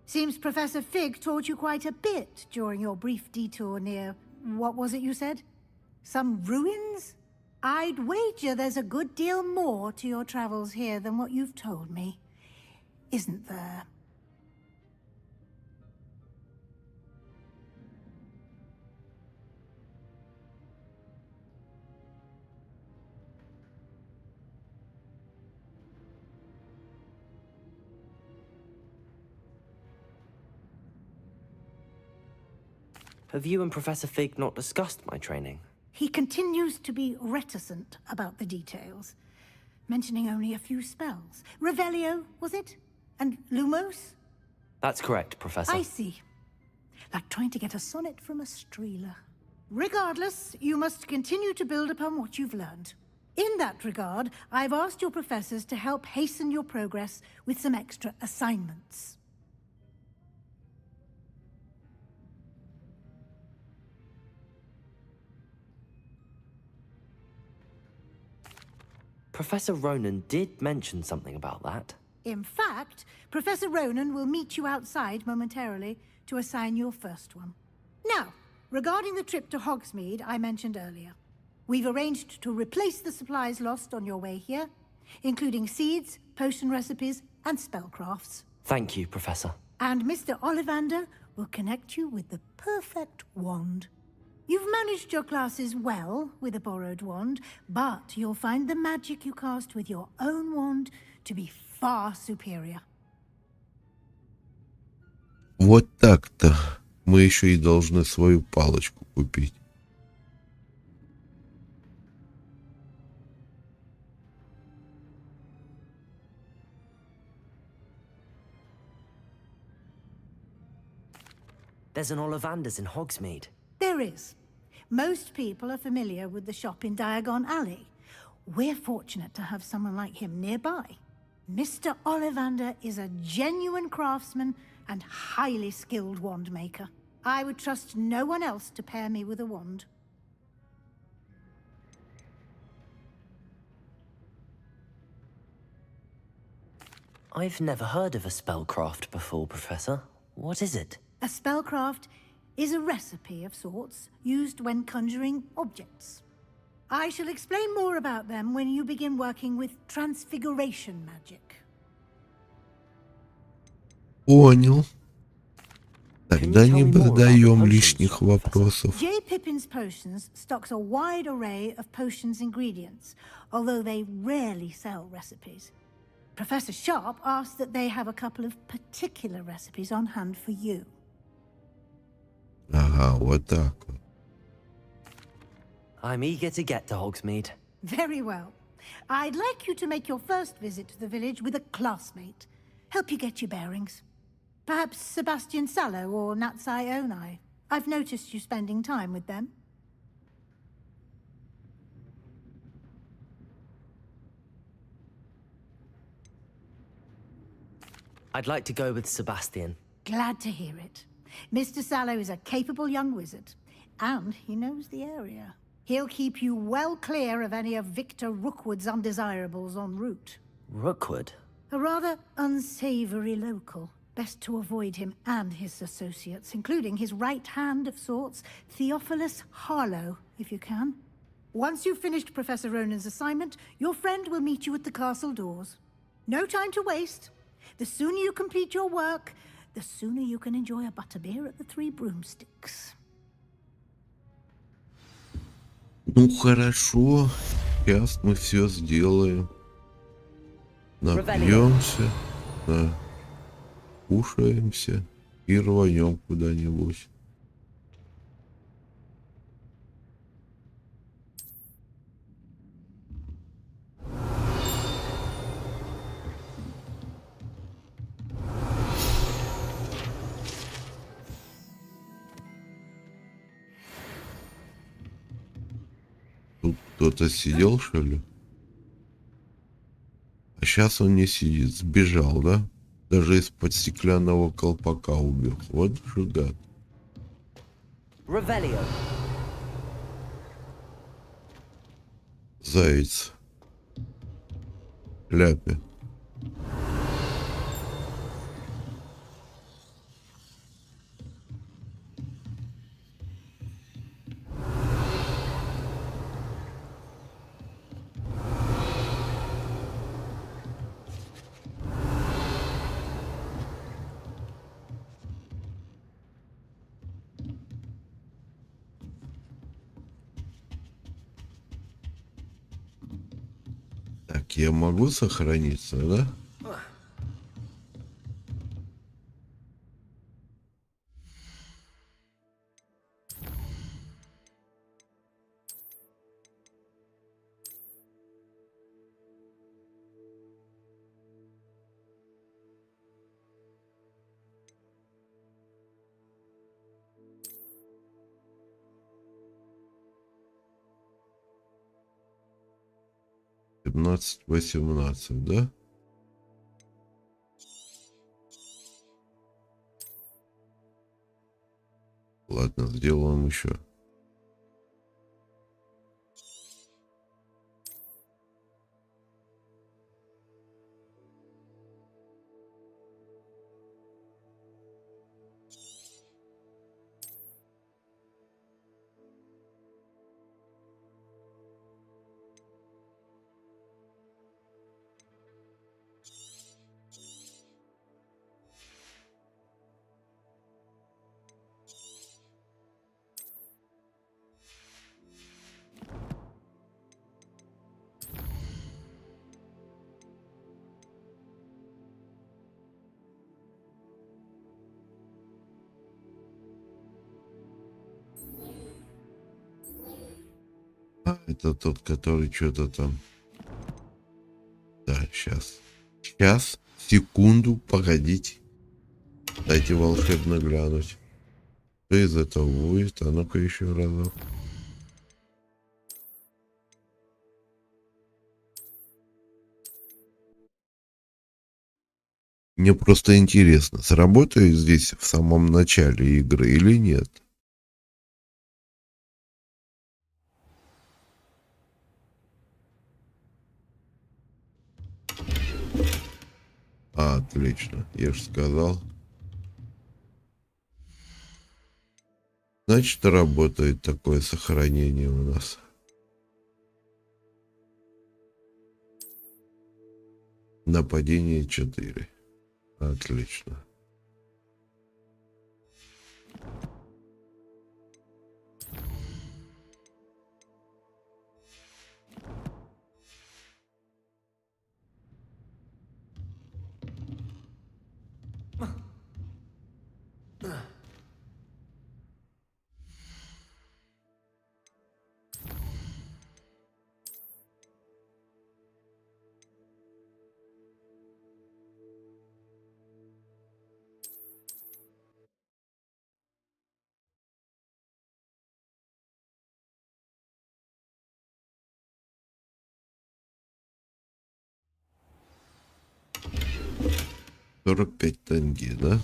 Speaker 9: Seems Professor Fig taught you quite a bit during your brief detour near... What was it you said? Some ruins? I'd wager there's a good deal more to your travels here than what you've told me. Isn't there?
Speaker 2: Have you and Professor Fig not discussed my training?
Speaker 9: He continues to be reticent about the details, mentioning only a few spells. Revelio, was it? And Lumos?
Speaker 2: That's correct, Professor.
Speaker 9: I see. Like trying to get a sonnet from a streeler. Regardless, you must continue to build upon what you've learned. In that regard, I've asked your professors to help hasten your progress with some extra assignments.
Speaker 2: Professor Ronan did mention something about that.
Speaker 9: In fact, Professor Ronan will meet you outside momentarily to assign your first one. Now, Regarding the trip to Hogsmeade I mentioned earlier, we've arranged to replace the supplies lost on your way here, including seeds, potion recipes, and spellcrafts.
Speaker 2: Thank you, Professor.
Speaker 9: And Mr. Ollivander will connect you with the perfect wand. You've managed your classes well with a borrowed wand, but you'll find the magic you cast with your own wand to be far superior.
Speaker 1: Вот так-то. Мы еще и должны свою палочку купить.
Speaker 2: There's an Ollivander's in Hogsmeade.
Speaker 9: There is. Most people are familiar with the shop in Diagon Alley. We're fortunate to have someone like him nearby. Mr. Ollivander is a genuine craftsman and highly skilled wand maker. I would trust no one else to pair me with a wand.
Speaker 2: I've never heard of a spellcraft before, Professor. What is it?
Speaker 9: A spellcraft is a recipe of sorts used when conjuring objects. I shall explain more about them when you begin working with transfiguration magic.
Speaker 1: Понял. Тогда не задаем лишних вопросов.
Speaker 9: J. Pippin's Potions stocks a wide array of potions ingredients, although they rarely sell recipes. Professor Sharp asked that they have a couple of particular recipes on hand for you.
Speaker 1: Ага, вот так вот.
Speaker 2: I'm eager to get to Hogsmeade.
Speaker 9: Very well. I'd like you to make your first visit to the village with a classmate. Help you get your bearings. Perhaps Sebastian Sallow or Natsai Onai. I've noticed you spending time with them.
Speaker 2: I'd like to go with Sebastian.
Speaker 9: Glad to hear it. Mr. Sallow is a capable young wizard, and he knows the area. He'll keep you well clear of any of Victor Rookwood's undesirables en route.
Speaker 2: Rookwood?
Speaker 9: A rather unsavory local. Best to avoid him and his associates, including his right hand of sorts, Theophilus Harlow, if you can. Once you've finished Professor Ronan's assignment, your friend will meet you at the castle doors. No time to waste. The sooner you complete your work, the sooner you can enjoy a butterbeer at the Three Broomsticks.
Speaker 1: Ну хорошо, сейчас мы все сделаем. Напьемся, кушаемся и рванем куда-нибудь. Тут кто-то сидел, что ли? А сейчас он не сидит, сбежал, да? Даже из-под стеклянного колпака убег. Вот же гад. Заяц. Ляпе. Так, я могу сохраниться, да? Семнадцать, 18, да? Ладно, сделаем еще. А, это тот, который что-то там... Да, сейчас. Сейчас, секунду, погодите. Дайте волшебно глянуть. Что из этого будет? А ну-ка еще разок. Мне просто интересно, сработает здесь в самом начале игры или нет? Отлично, я же сказал. Значит, работает такое сохранение у нас. Нападение 4. Отлично. $45, да?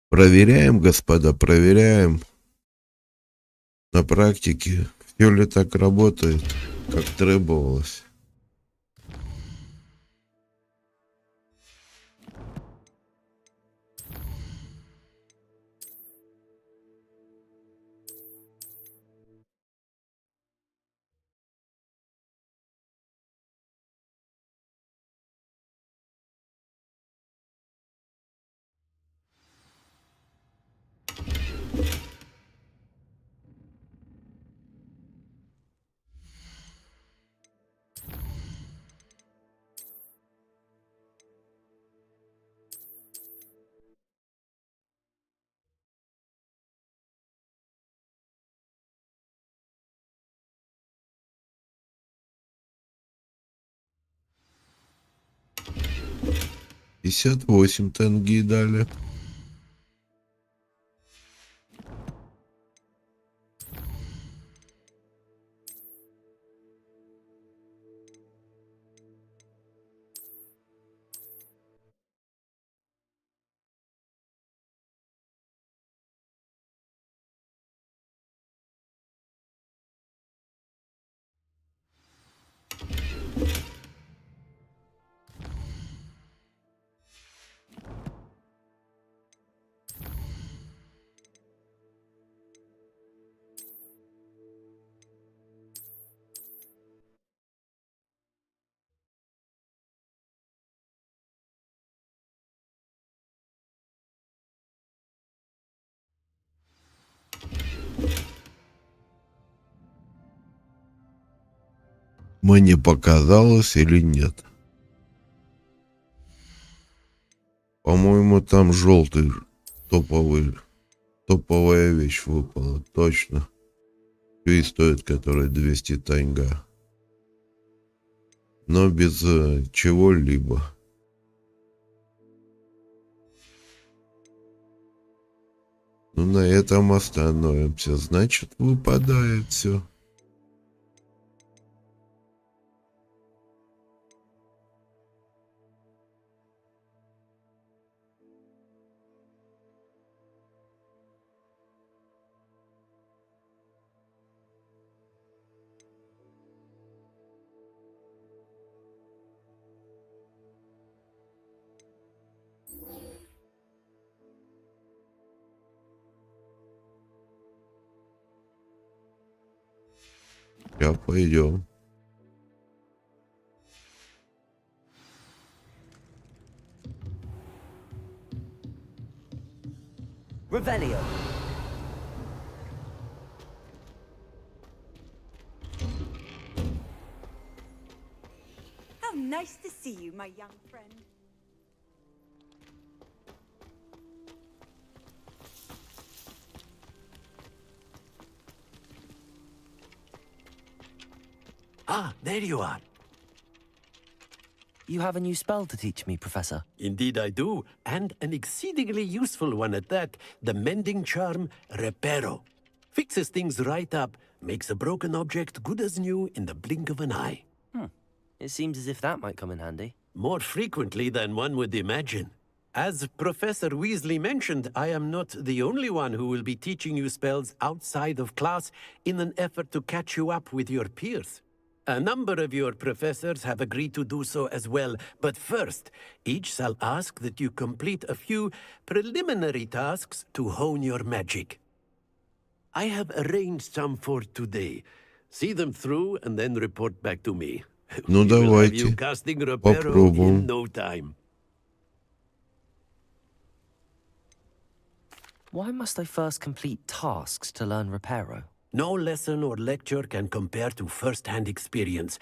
Speaker 1: Проверяем, господа, проверяем на практике, все ли так работает, как требовалось. $58 дали. мне показалось или нет. По-моему, там желтый топовая вещь выпала. Точно. И стоит которая 200 таньга. Но без чего-либо. Ну, на этом остановимся. Значит, выпадает все. Сейчас пойдем.
Speaker 2: Revelio.
Speaker 21: How nice to see you, my young friend.
Speaker 6: Ah, there you are.
Speaker 2: You have a new spell to teach me, Professor.
Speaker 6: Indeed I do, and an exceedingly useful one at that. The mending charm, Reparo. Fixes things right up, makes a broken object good as new in the blink of an eye.
Speaker 2: It seems as if that might come in handy.
Speaker 6: More frequently than one would imagine. As Professor Weasley mentioned, I am not the only one who will be teaching you spells outside of class in an effort to catch you up with your peers. A number of your professors have agreed to do so as well, but first, each shall ask that you complete a few preliminary tasks to hone your magic. I have arranged some for today. See them through and then report back to me.
Speaker 1: Ну,
Speaker 6: We will have
Speaker 1: давайте.
Speaker 6: you casting Reparo
Speaker 1: Попробуем.
Speaker 6: in no time.
Speaker 2: Why must I first complete tasks to learn Reparo?
Speaker 6: No lesson or lecture can compare to first-hand experience,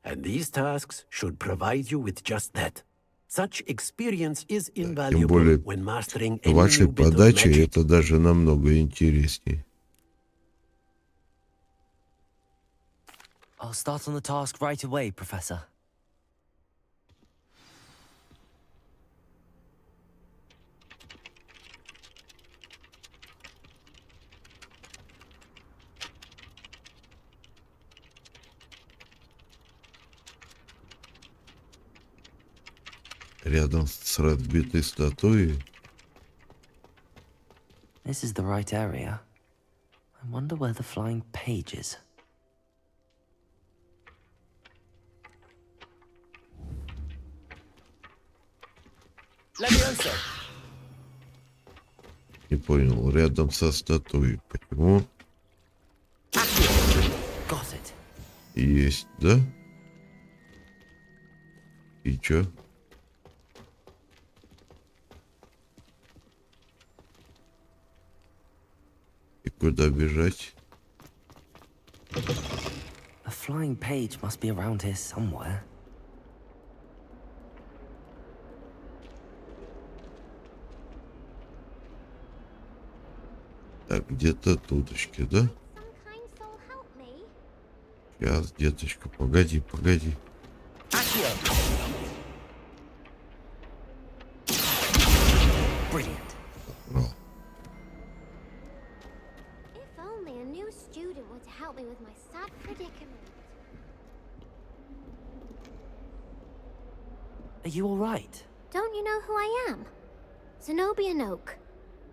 Speaker 6: and these tasks should provide you with just that. Such experience is
Speaker 1: Тем
Speaker 6: invaluable
Speaker 1: более,
Speaker 6: when mastering
Speaker 1: в
Speaker 6: any
Speaker 1: вашей
Speaker 6: new bit of
Speaker 1: подаче
Speaker 6: magic.
Speaker 1: это даже намного интереснее.
Speaker 2: I'll start on the task right away, Professor.
Speaker 1: Рядом с разбитой статуей.
Speaker 2: This is the right area. I wonder where the flying page is. Levioso!
Speaker 1: Не понял, рядом со статуей. Почему?
Speaker 2: Got it.
Speaker 1: Есть, да? И чё? И куда бежать?
Speaker 2: A flying page must be around here somewhere.
Speaker 1: Так, где-то туточки, да? Сейчас, деточка, погоди, погоди.
Speaker 2: Brilliant.
Speaker 1: Брал.
Speaker 4: If only a new student were to help me with my sad predicament.
Speaker 2: Are you all right?
Speaker 4: Don't you know who I am? Zenobia Noak,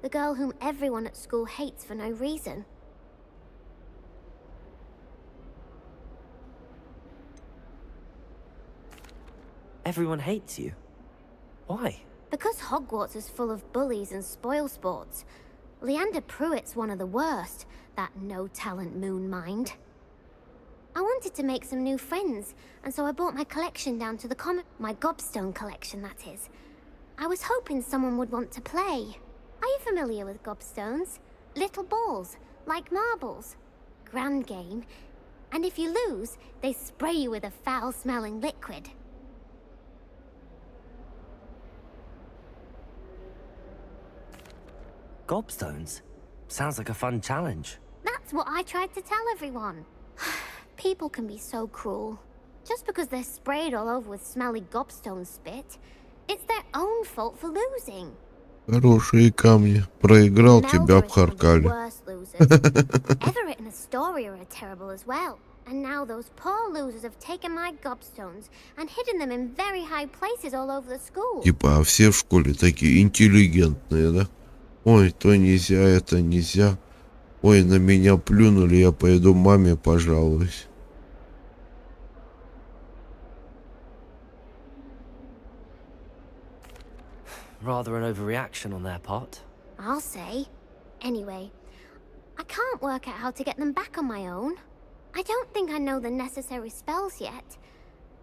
Speaker 4: the girl whom everyone at school hates for no reason.
Speaker 2: Everyone hates you. Why?
Speaker 4: Because Hogwarts is full of bullies and spoilsports. Leander Pruitt's one of the worst, that no-talent moon mind. I wanted to make some new friends, and so I brought my collection down to the my gobstone collection, that is. I was hoping someone would want to play. Are you familiar with gobstones? Little balls, like marbles. Grand game. And if you lose, they spray you with a foul-smelling liquid.
Speaker 2: Gobstones? Sounds like a fun challenge.
Speaker 4: That's what I tried to tell everyone. People can be so cruel. Just because they're sprayed all over with smelly gobstone spit, it's their own fault for losing.
Speaker 1: Хорошие камни. Проиграл, тебя обхаркали.
Speaker 4: Worst losers. Everett and Astoria are terrible as well. And now those poor losers have taken my gobstones and hidden them in very high places all over the school.
Speaker 1: Типа, а все в школе такие интеллигентные, да? Ой, то нельзя, это нельзя. Ой, на меня плюнули, я пойду маме пожалуюсь.
Speaker 2: Rather an overreaction on their part.
Speaker 4: I'll say. Anyway, I can't work out how to get them back on my own. I don't think I know the necessary spells yet.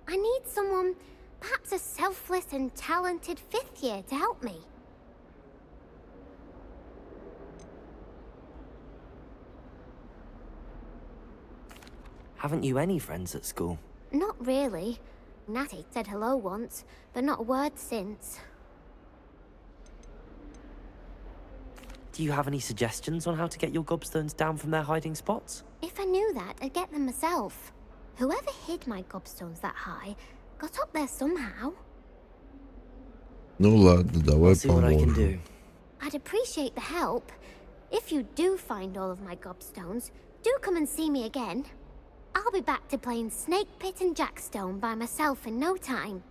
Speaker 4: I need someone, perhaps a selfless and talented 5th year to help me.
Speaker 2: Haven't you any friends at school?
Speaker 4: Not really. Natty said hello once, but not a word since.
Speaker 2: Do you have any suggestions on how to get your gobstones down from their hiding spots?
Speaker 4: If I knew that, I'd get them myself. Whoever hid my gobstones that high got up there somehow.
Speaker 1: Ну ладно, давай поможем.
Speaker 4: I'd appreciate the help. If you do find all of my gobstones, do come and see me again. I'll be back to playing Snake Pit and Jackstone by myself in no time.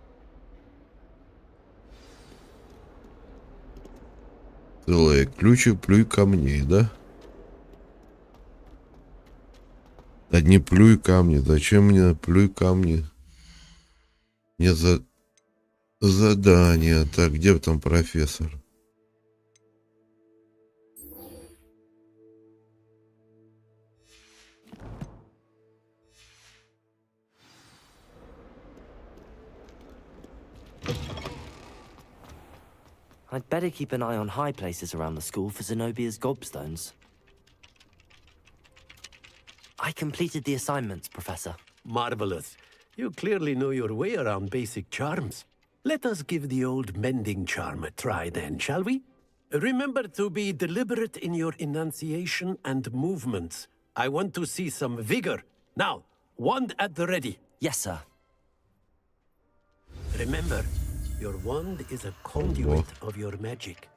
Speaker 1: Целые ключи, плюй камней, да? Да не плюй камни. Зачем мне плюй камни? Мне задание. Так, где там профессор?
Speaker 2: I'd better keep an eye on high places around the school for Zenobia's gobstones. I completed the assignments, Professor.
Speaker 6: Marvelous. You clearly know your way around basic charms. Let us give the old mending charm a try then, shall we? Remember to be deliberate in your enunciation and movements. I want to see some vigor. Now, wand at the ready.
Speaker 2: Yes, sir.
Speaker 6: Remember, your wand is a conduit of your magic.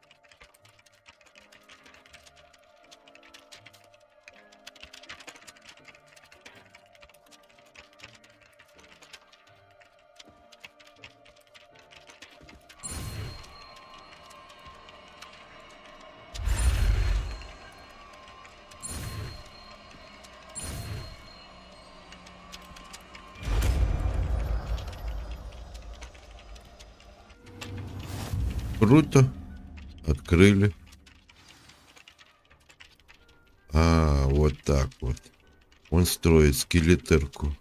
Speaker 1: Круто. Открыли. А, вот так вот. Он строит скелетерку.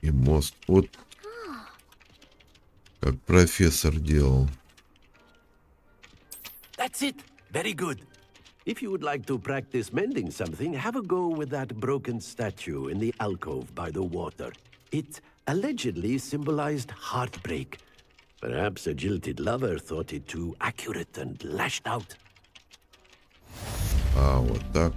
Speaker 1: И мост. Вот. Как профессор делал.
Speaker 6: That's it. Very good. If you would like to practice mending something, have a go with that broken statue in the alcove by the water. It allegedly symbolized heartbreak. Perhaps a jilted lover thought it too accurate and lashed out.
Speaker 1: А, вот так.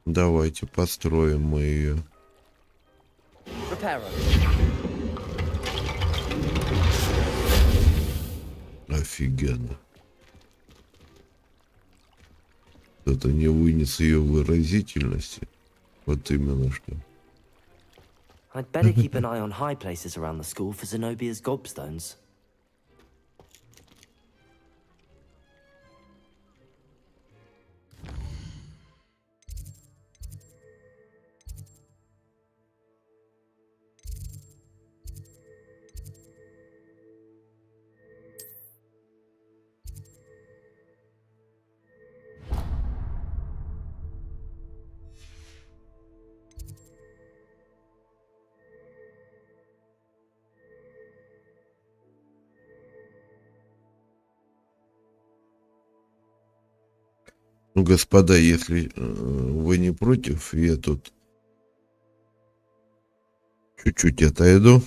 Speaker 1: Давайте построим мы ее. Офигенно. Кто-то не вынес ее выразительности. Вот именно что.
Speaker 2: I'd better keep an eye on high places around the school for Zenobia's gobstones.
Speaker 1: Ну, господа, если вы не против, я тут чуть-чуть отойду,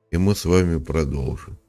Speaker 1: и мы с вами продолжим.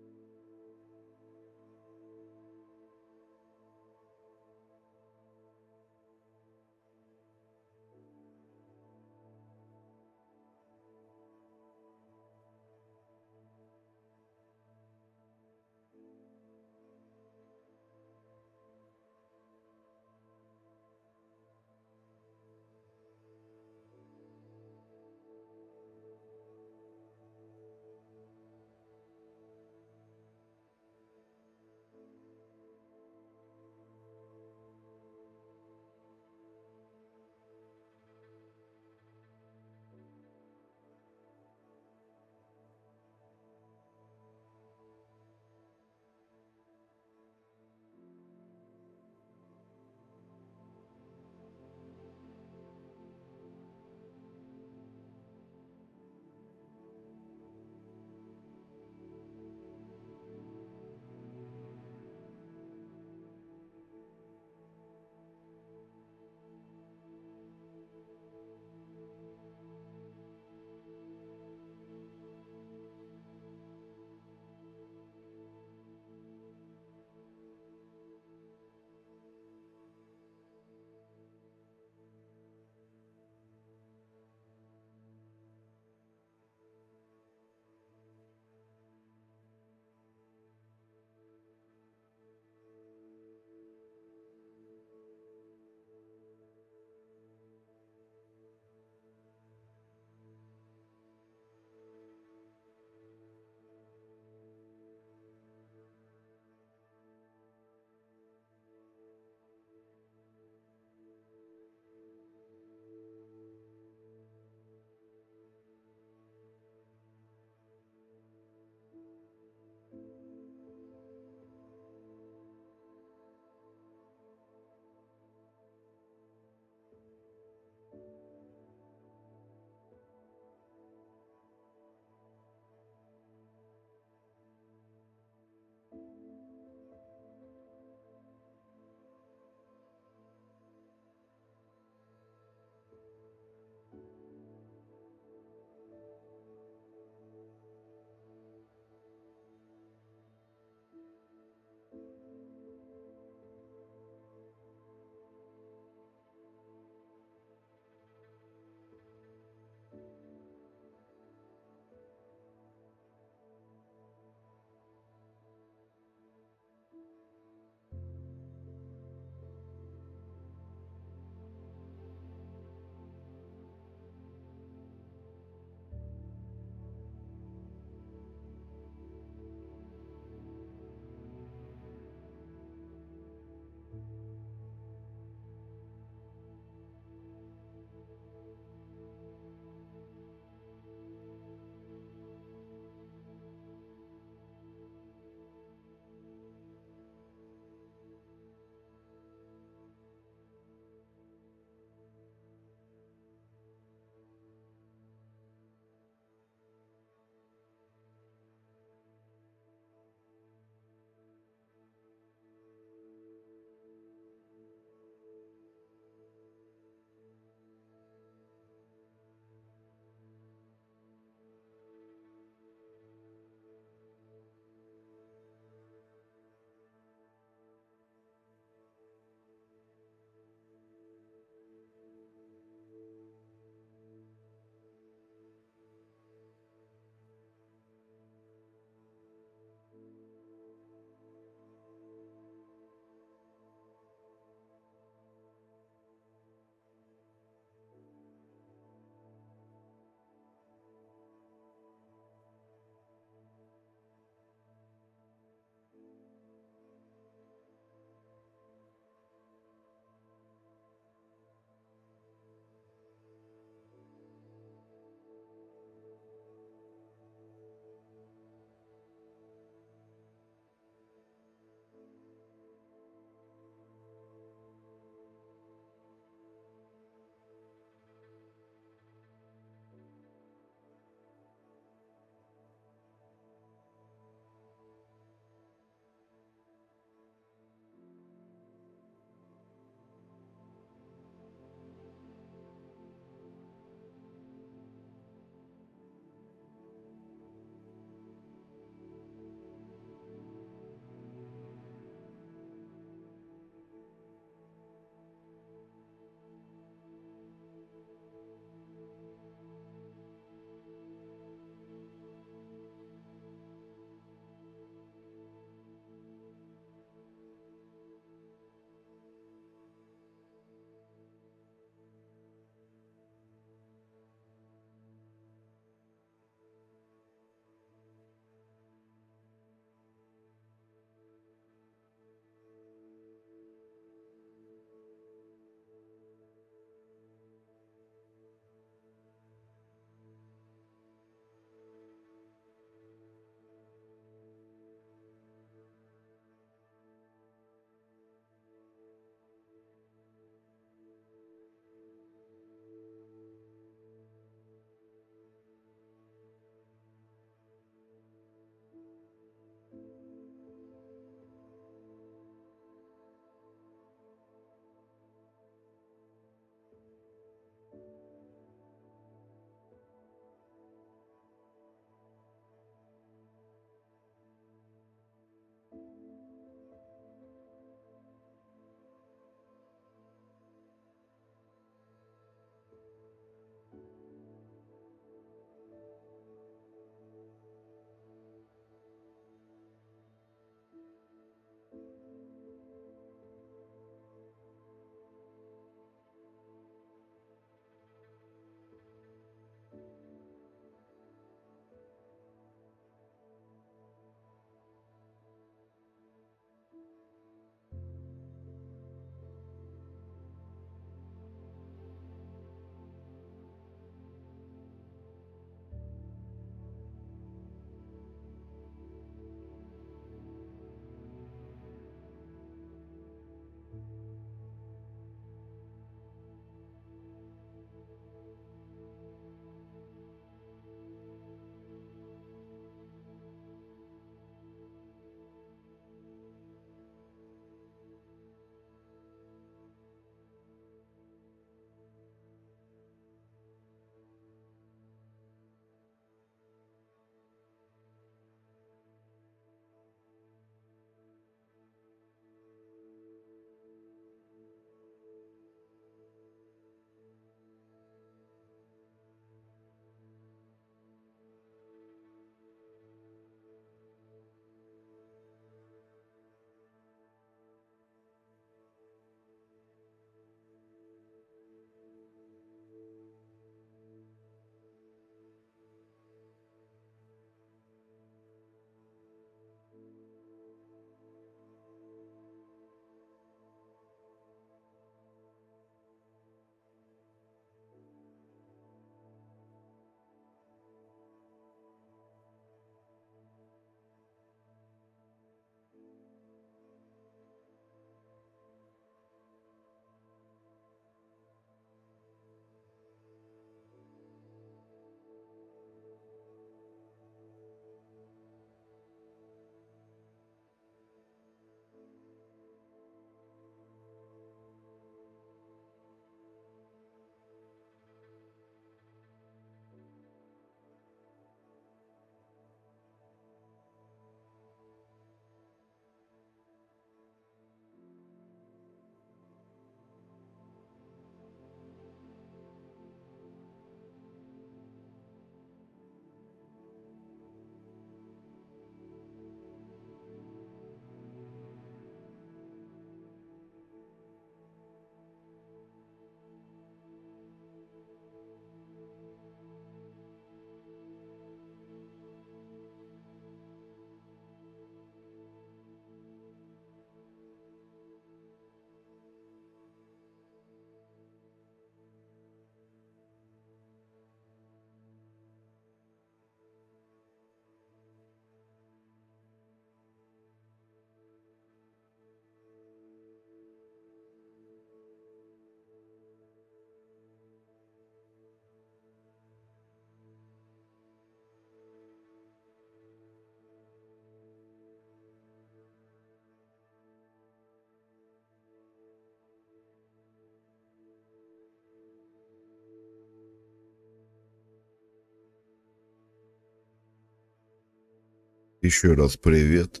Speaker 1: Еще раз привет,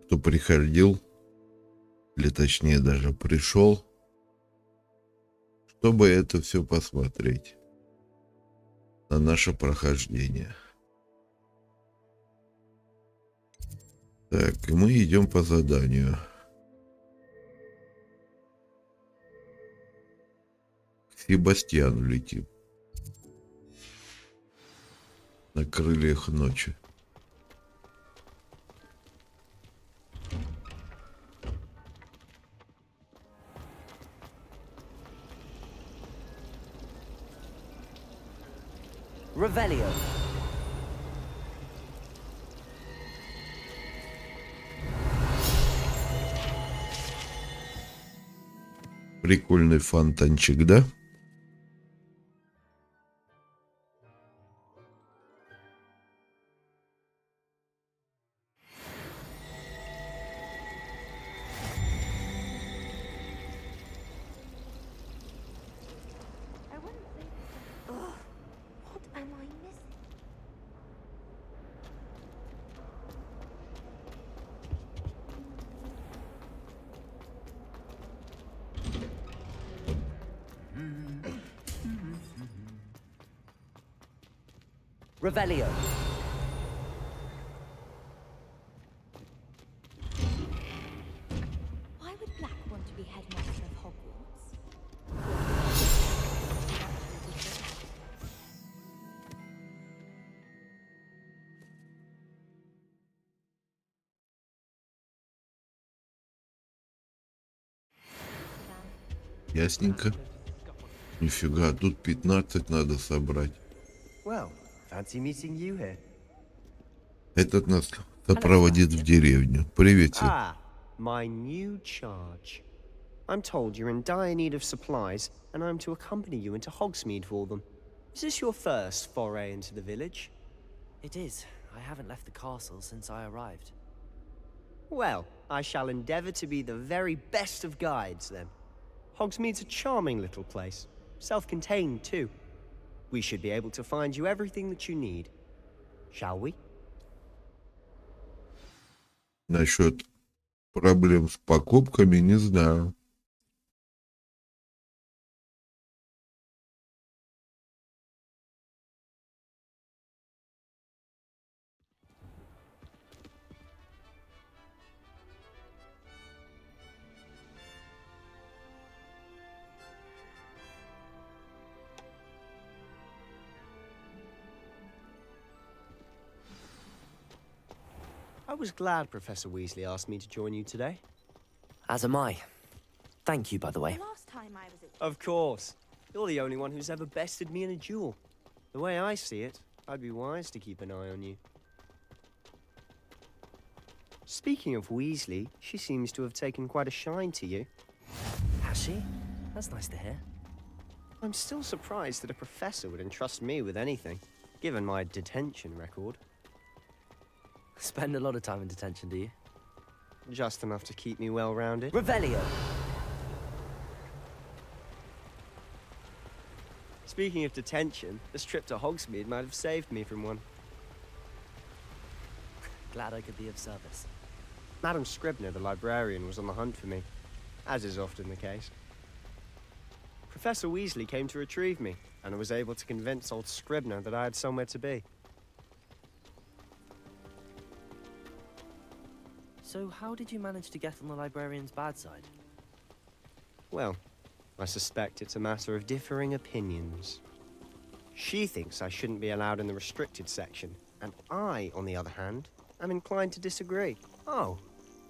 Speaker 1: кто приходил, или точнее даже пришел, чтобы это все посмотреть на наше прохождение. Так, и мы идем по заданию. К Себастьяну летим. На крыльях ночи.
Speaker 2: Revelio.
Speaker 1: Прикольный фонтанчик, да?
Speaker 2: Revelio.
Speaker 11: Why would Black want to be headmaster of Hogwarts?
Speaker 1: Ясненько. Нифига, тут 15 надо собрать.
Speaker 16: Well, fancy meeting you here.
Speaker 1: Этот нас сопроводит в деревню. Привет тебе.
Speaker 16: Ah, my new charge. I'm told you're in dire need of supplies, and I'm to accompany you into Hogsmeade for them. Is this your first foray into the village?
Speaker 2: It is. I haven't left the castle since I arrived.
Speaker 16: Well, I shall endeavour to be the very best of guides, then. Hogsmeade's a charming little place. Self-contained, too. We should be able to find you everything that you need. Shall we?
Speaker 1: Насчет проблем с покупками не знаю.
Speaker 16: I was glad Professor Weasley asked me to join you today.
Speaker 2: As am I. Thank you, by the way.
Speaker 21: Last time I was at...
Speaker 16: Of course. You're the only one who's ever bested me in a duel. The way I see it, I'd be wise to keep an eye on you. Speaking of Weasley, she seems to have taken quite a shine to you.
Speaker 2: Has she? That's nice to hear.
Speaker 16: I'm still surprised that a professor would entrust me with anything, given my detention record.
Speaker 2: Spend a lot of time in detention, do you?
Speaker 16: Just enough to keep me well-rounded.
Speaker 2: Revelio.
Speaker 16: Speaking of detention, this trip to Hogsmeade might have saved me from one.
Speaker 2: Glad I could be of service.
Speaker 16: Madam Scribner, the librarian, was on the hunt for me, as is often the case. Professor Weasley came to retrieve me, and I was able to convince old Scribner that I had somewhere to be.
Speaker 2: So how did you manage to get on the librarian's bad side?
Speaker 16: Well, I suspect it's a matter of differing opinions. She thinks I shouldn't be allowed in the restricted section, and I, on the other hand, am inclined to disagree. Oh,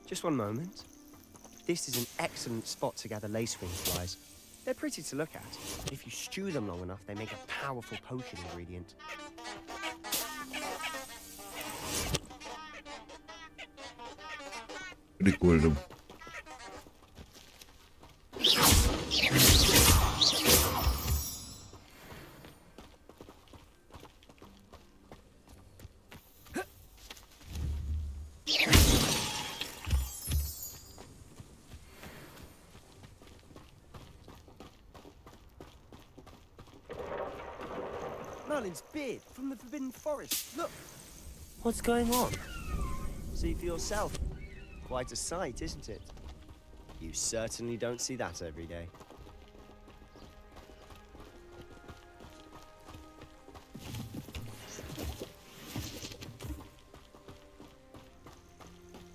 Speaker 16: just one moment. This is an excellent spot to gather lacewing flies. They're pretty to look at. If you stew them long enough, they make a powerful potion ingredient.
Speaker 1: Прикольно.
Speaker 16: Merlin's beard from the Forbidden Forest. Look.
Speaker 2: What's going on?
Speaker 16: See for yourself. Quite a sight, isn't it? You certainly don't see that every day.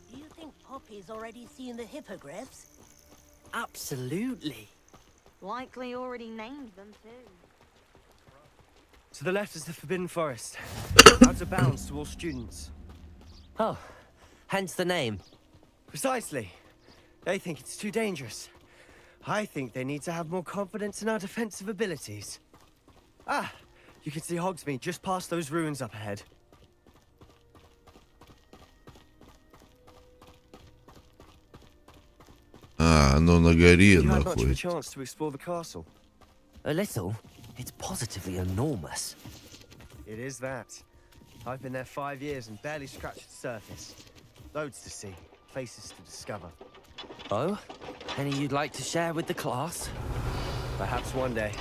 Speaker 13: Do you think Poppy's already seen the hippogriffs?
Speaker 12: Absolutely.
Speaker 15: Likely already named them too.
Speaker 16: To the left is the Forbidden Forest. Out of bounds to all students.
Speaker 12: Oh, hence the name.
Speaker 16: Precisely. They think it's too dangerous. I think they need to have more confidence in our defensive abilities. Ah, you can see Hogsmeade just past those ruins up ahead.
Speaker 1: Оно на горе
Speaker 16: You had much of a
Speaker 1: находится.
Speaker 16: chance to explore the castle.
Speaker 12: A little. It's positively enormous.
Speaker 16: It is that. I've been there 5 years and barely scratched the surface. Loads to see, places to discover.
Speaker 12: Oh? Any you'd like to share with the class?
Speaker 16: Perhaps one day.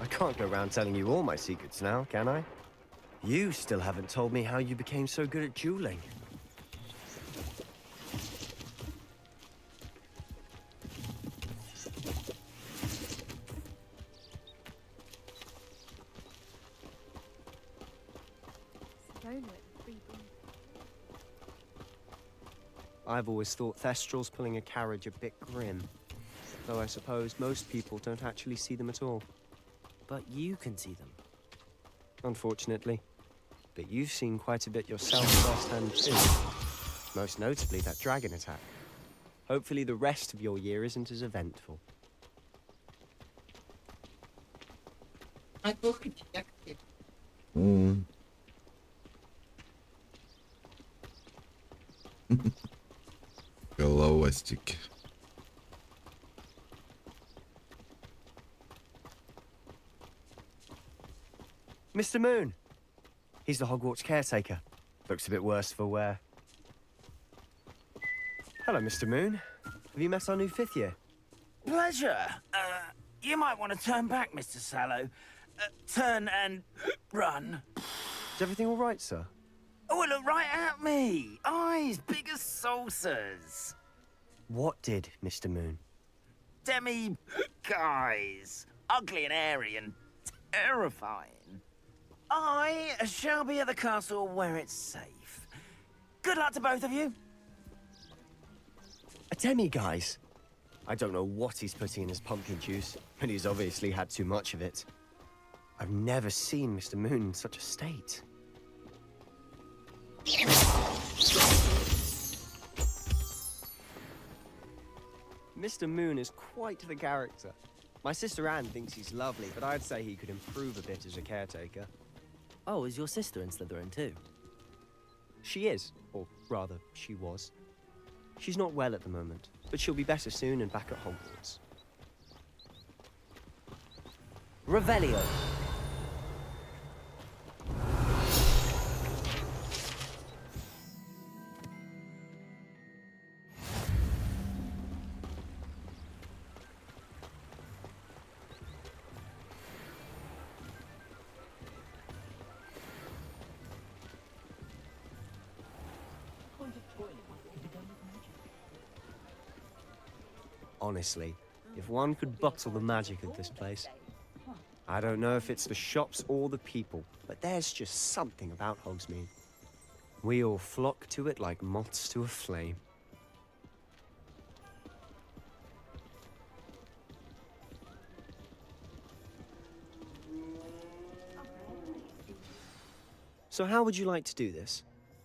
Speaker 16: I can't go around telling you all my secrets now, can I? You still haven't told me how you became so good at dueling. I've always thought Thestrals pulling a carriage a bit grim. Though I suppose most people don't actually see them at all.
Speaker 12: But you can see them.
Speaker 16: Unfortunately. But you've seen quite a bit yourself firsthand too. Most notably that dragon attack. Hopefully the rest of your year isn't as eventful.
Speaker 1: Головастики.
Speaker 16: Mr. Moon! He's the Hogwarts caretaker. Looks a bit worse for wear. Hello, Mr. Moon. Have you met our new 5th year?
Speaker 10: Pleasure. You might want to turn back, Mr. Sallow. Turn and run.
Speaker 16: Is everything all right, sir?
Speaker 10: Oh, look right at me. Eyes big as saucers.
Speaker 16: What did, Mr. Moon?
Speaker 10: Demi guys. Ugly and airy and terrifying. I shall be at the castle where it's safe. Good luck to both of you.
Speaker 16: A demi-guise? I don't know what he's putting in his pumpkin juice, but he's obviously had too much of it. I've never seen Mr. Moon in such a state. Mr. Moon is quite the character. My sister Anne thinks he's lovely, but I'd say he could improve a bit as a caretaker.
Speaker 12: Oh, is your sister in Slytherin too?
Speaker 16: She is, or rather, she was. She's not well at the moment, but she'll be better soon and back at Hogwarts.
Speaker 12: Revelio.
Speaker 16: Honestly, if one could bottle the magic of this place. I don't know if it's the shops or the people, but there's just something about Hogsmeade. We all flock to it like moths to a flame. So how would you like to do this?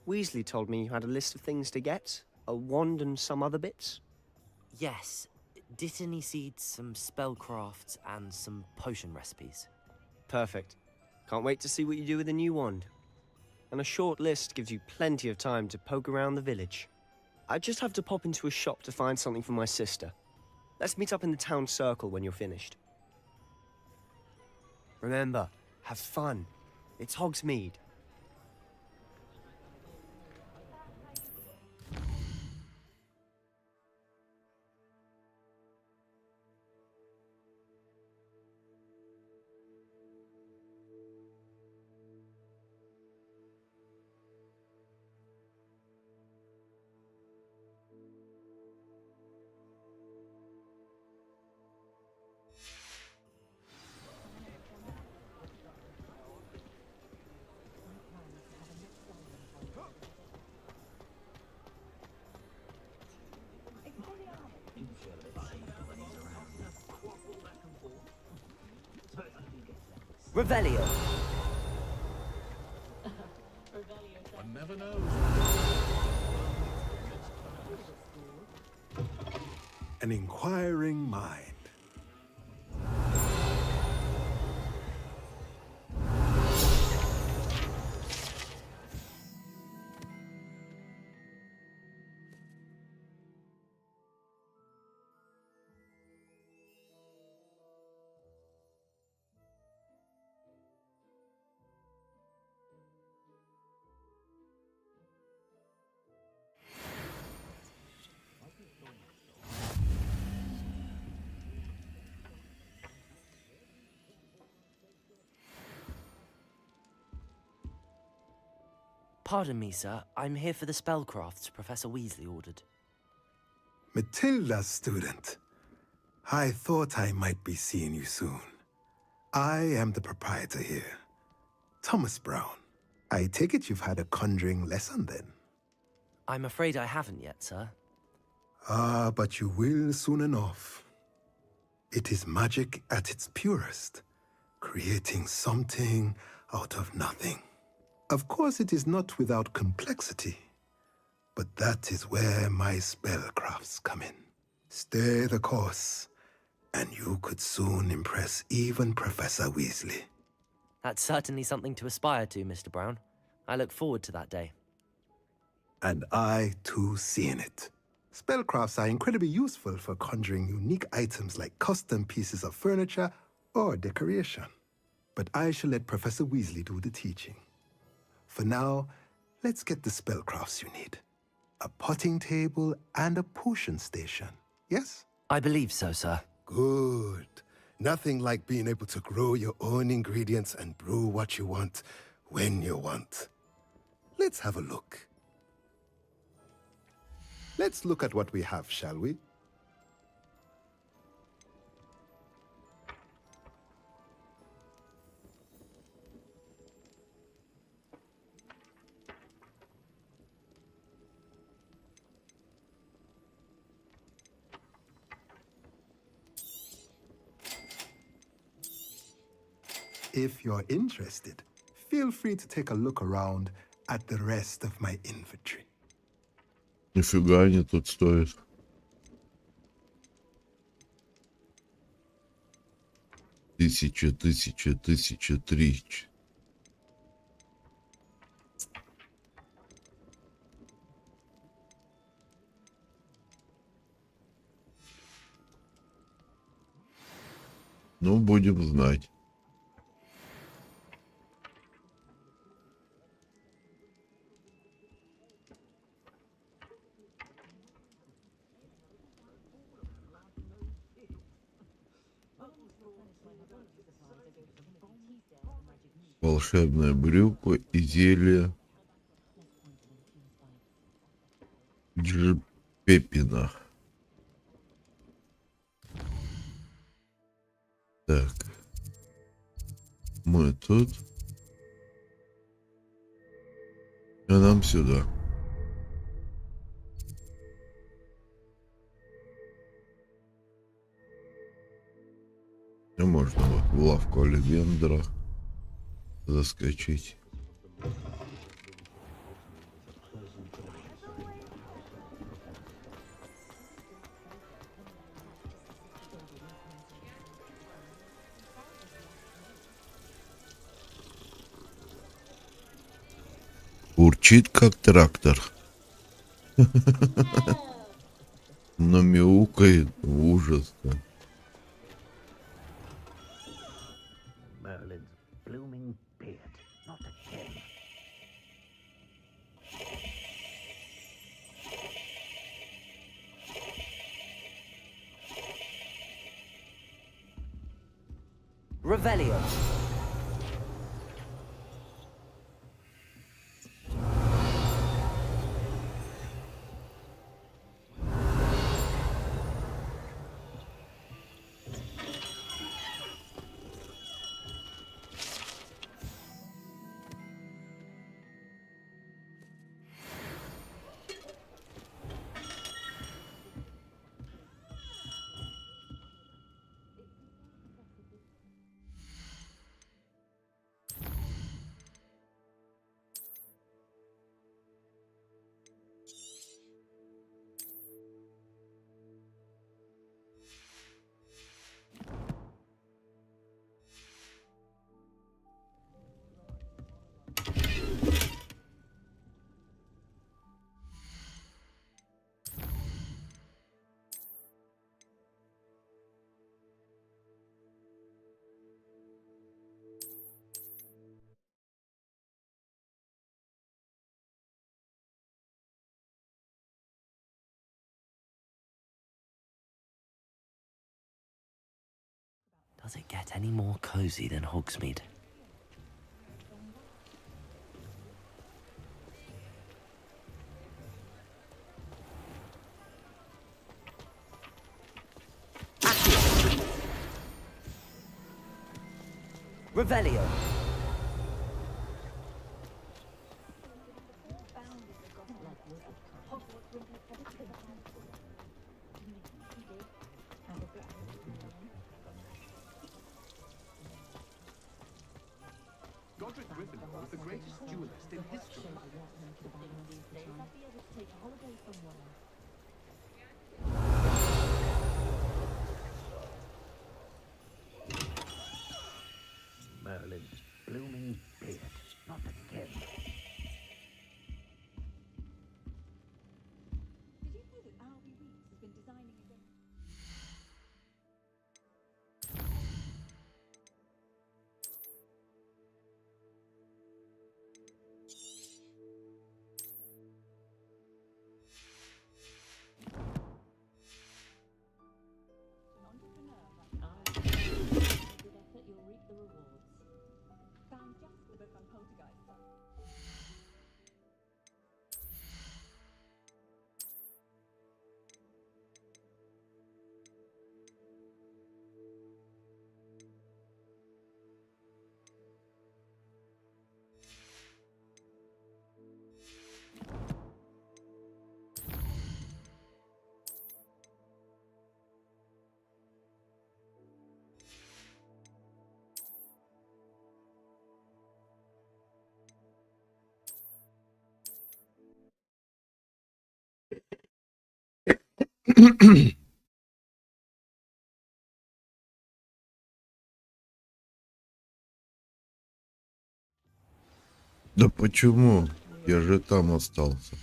Speaker 16: Weasley told me you had a list of things to get, a wand and some other bits.
Speaker 12: Yes. Dittany seeds, some spellcrafts, and some potion recipes.
Speaker 16: Perfect. Can't wait to see what you do with the new wand. And a short list gives you plenty of time to poke around the village. I just have to pop into a shop to find something for my sister. Let's meet up in the town circle when you're finished. Remember, have fun. It's Hogsmeade.
Speaker 2: Revelio.
Speaker 20: One never knows.
Speaker 5: An inquiring mind.
Speaker 2: Pardon me, sir. I'm here for the spellcrafts Professor Weasley ordered.
Speaker 5: Matilda's student. I thought I might be seeing you soon. I am the proprietor here, Thomas Brown. I take it you've had a conjuring lesson then?
Speaker 2: I'm afraid I haven't yet, sir.
Speaker 5: Ah, but you will soon enough. It is magic at its purest, creating something out of nothing. Of course, it is not without complexity, but that is where my spellcrafts come in. Stay the course, and you could soon impress even Professor Weasley.
Speaker 2: That's certainly something to aspire to, Mr. Brown. I look forward to that day.
Speaker 5: And I, too, seeing it. Spellcrafts are incredibly useful for conjuring unique items like custom pieces of furniture or decoration. But I shall let Professor Weasley do the teaching. For now, let's get the spellcrafts you need. A potting table and a potion station, yes?
Speaker 2: I believe so, sir.
Speaker 5: Good. Nothing like being able to grow your own ingredients and brew what you want when you want. Let's have a look. Let's look at what we have, shall we? If you're interested, feel free to take a look around at the rest of my inventory.
Speaker 1: Нифига они тут стоят. Тысяча, три. Ну, будем знать. Волшебная брюква и зелье Пеппина. Так. Мы тут. А нам сюда. И можно вот в лавку Оливендера заскочить. Урчит как трактор. Но мяукает ужасно.
Speaker 10: Merlin's blooming beard, not again.
Speaker 2: Revelio. Does it get any more cozy than Hogsmeade? Revelio.
Speaker 19: Godric Gryffindor was the greatest duelist in history.
Speaker 10: Merlin's blooming beard, not again.
Speaker 11: Did you know that R.B. Weeks has been designing a game?
Speaker 1: Да почему? Я же там остался.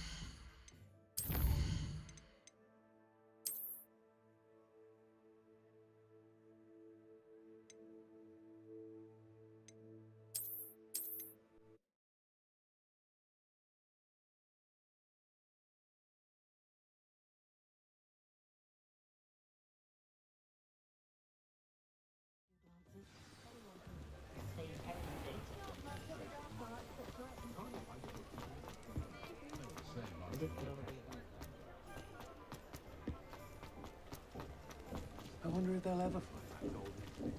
Speaker 19: I wonder if they'll ever find that golden snitch.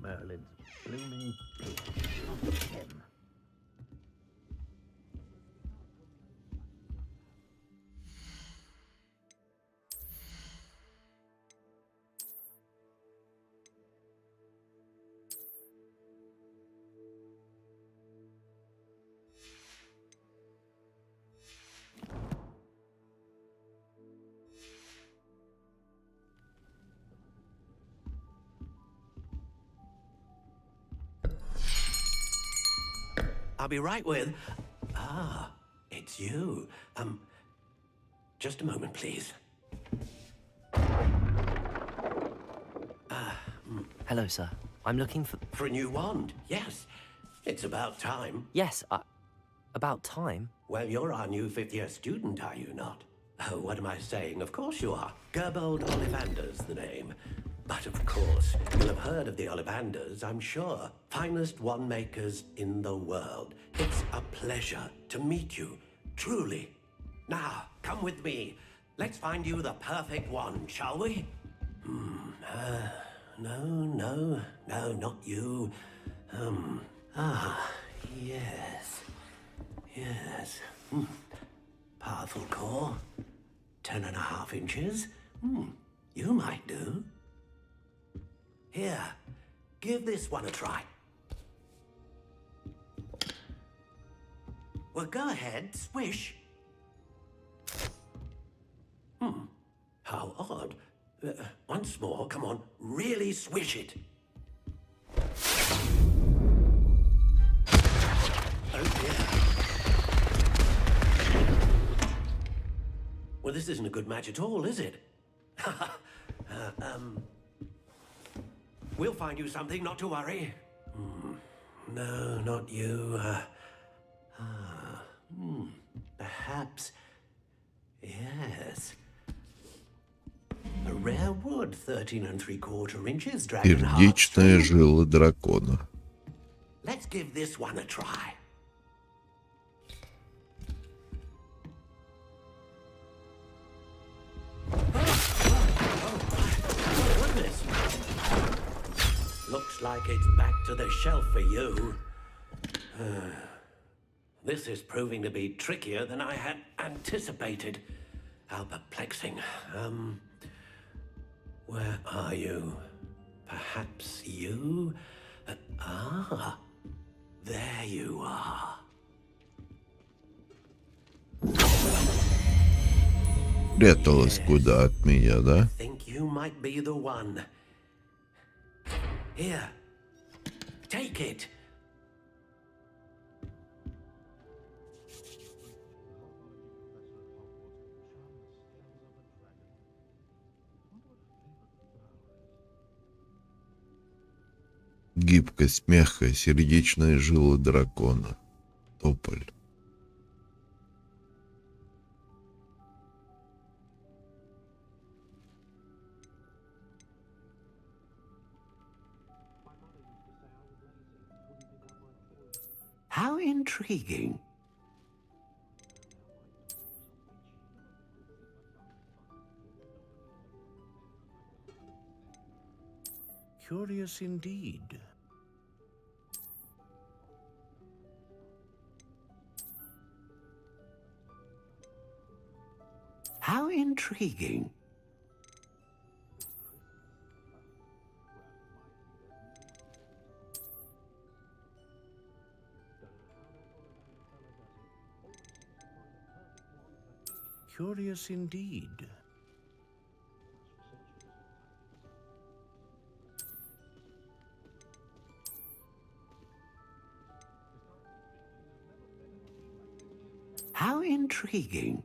Speaker 10: Merlin's blooming beard, not again.
Speaker 6: I'll be right with... Ah, it's you. Just a moment, please.
Speaker 2: Hello, sir. I'm looking for...
Speaker 6: For a new wand, yes. It's about time.
Speaker 2: Yes, about time?
Speaker 6: Well, you're our new fifth-year student, are you not? Oh, what am I saying? Of course you are. Gerbold Ollivander's the name. But of course, you'll have heard of the Ollivanders, I'm sure. Finest wand makers in the world. It's a pleasure to meet you, truly. Now, come with me. Let's find you the perfect wand, shall we? No, not you. Yes. Powerful core. 10.5 inches. You might do. Here, give this one a try. Well, go ahead, swish. How odd. Once more, come on, really swish it. Oh dear. Well, this isn't a good match at all, is it? We'll find you something, not to worry. No, not you. Perhaps. Yes. A rare wood, 13 3/4 inches, dragon heart.
Speaker 1: Сердечные жилы дракона.
Speaker 6: Let's give this one a try. Goodness. Looks like it's back to the shelf for you. This is proving to be trickier than I had anticipated. How perplexing. Where are you? Perhaps you? There you are.
Speaker 1: Пряталась куда от меня, да?
Speaker 6: Think you might be the one. Here. Take it.
Speaker 1: Гибкость, мягкая, сердечные жилы дракона. Тополь.
Speaker 6: How intriguing. Curious indeed. How intriguing. Curious indeed. How intriguing.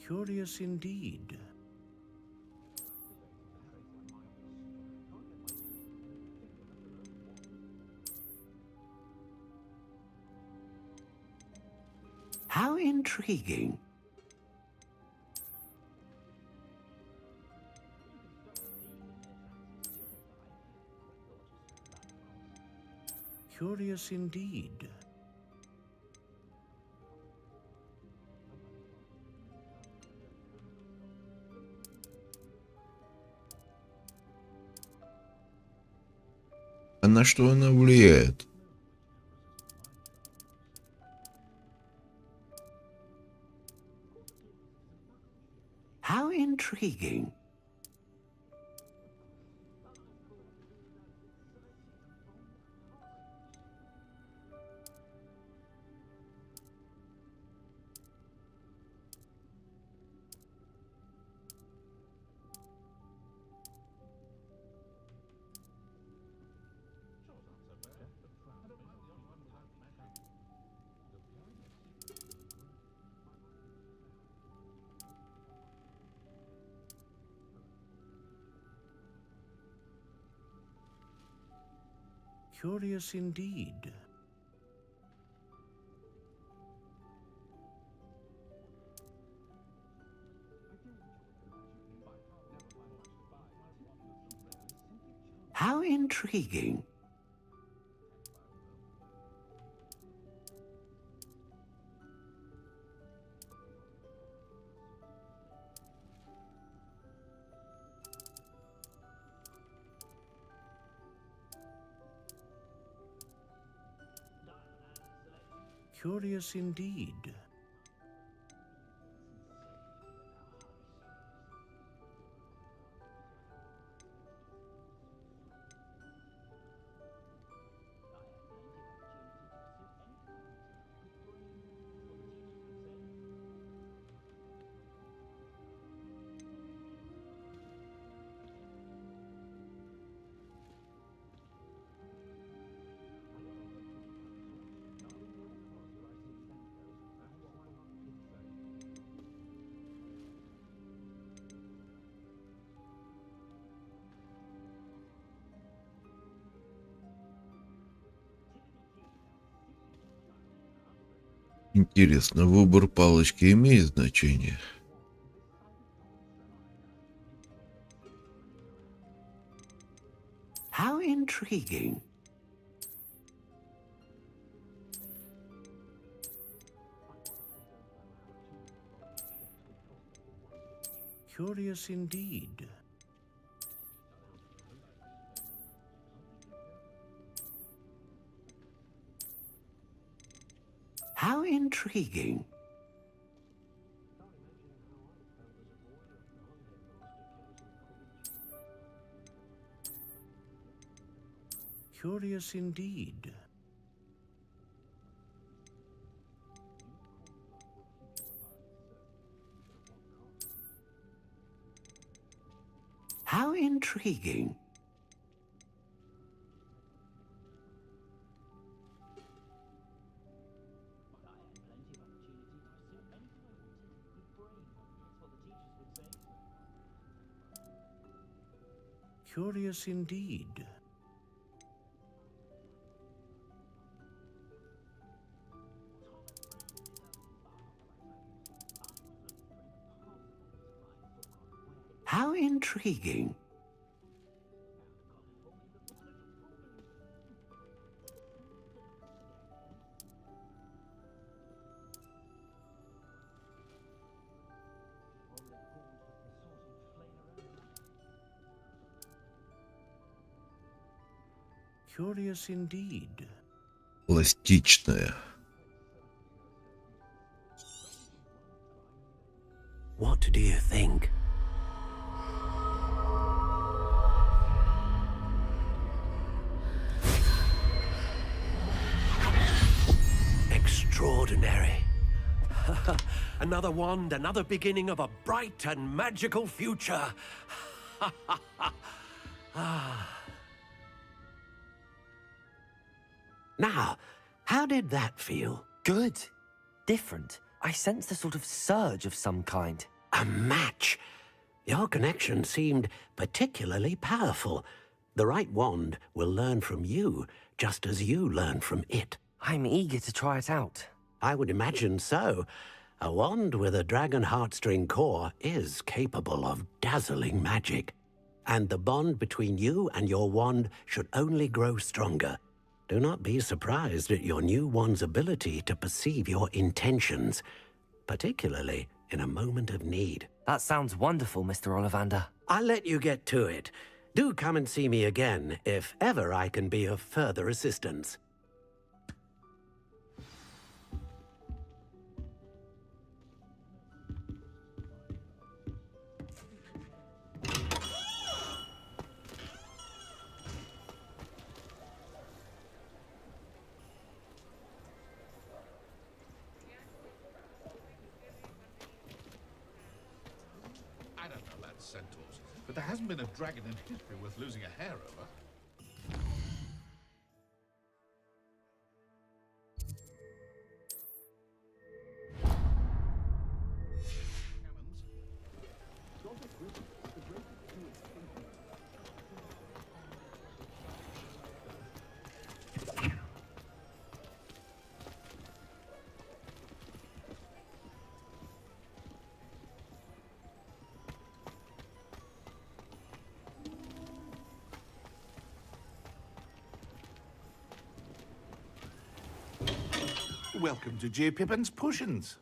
Speaker 6: Curious indeed. How intriguing. Curious indeed.
Speaker 1: А на что она влияет?
Speaker 6: How intriguing. Curious indeed. How intriguing. Curious indeed.
Speaker 1: Интересно, выбор палочки имеет значение?
Speaker 6: How intriguing. Curious indeed. How intriguing. Curious indeed. How intriguing. Curious indeed. How intriguing. Curious indeed.
Speaker 1: Пластичная.
Speaker 6: What do you think? Extraordinary. Another wand, another beginning of a bright and magical future. Now, how did that feel?
Speaker 2: Good. Different. I sensed a sort of surge of some kind.
Speaker 6: A match. Your connection seemed particularly powerful. The right wand will learn from you, just as you learn from it.
Speaker 2: I'm eager to try it out.
Speaker 6: I would imagine so. A wand with a dragon heartstring core is capable of dazzling magic. And the bond between you and your wand should only grow stronger. Do not be surprised at your new wand's ability to perceive your intentions, particularly in a moment of need.
Speaker 2: That sounds wonderful, Mr. Ollivander.
Speaker 6: I'll let you get to it. Do come and see me again if ever I can be of further assistance.
Speaker 20: I don't know about centaurs, but there hasn't been a dragon in history worth losing a hair over. Welcome to J. Pippin's Potions.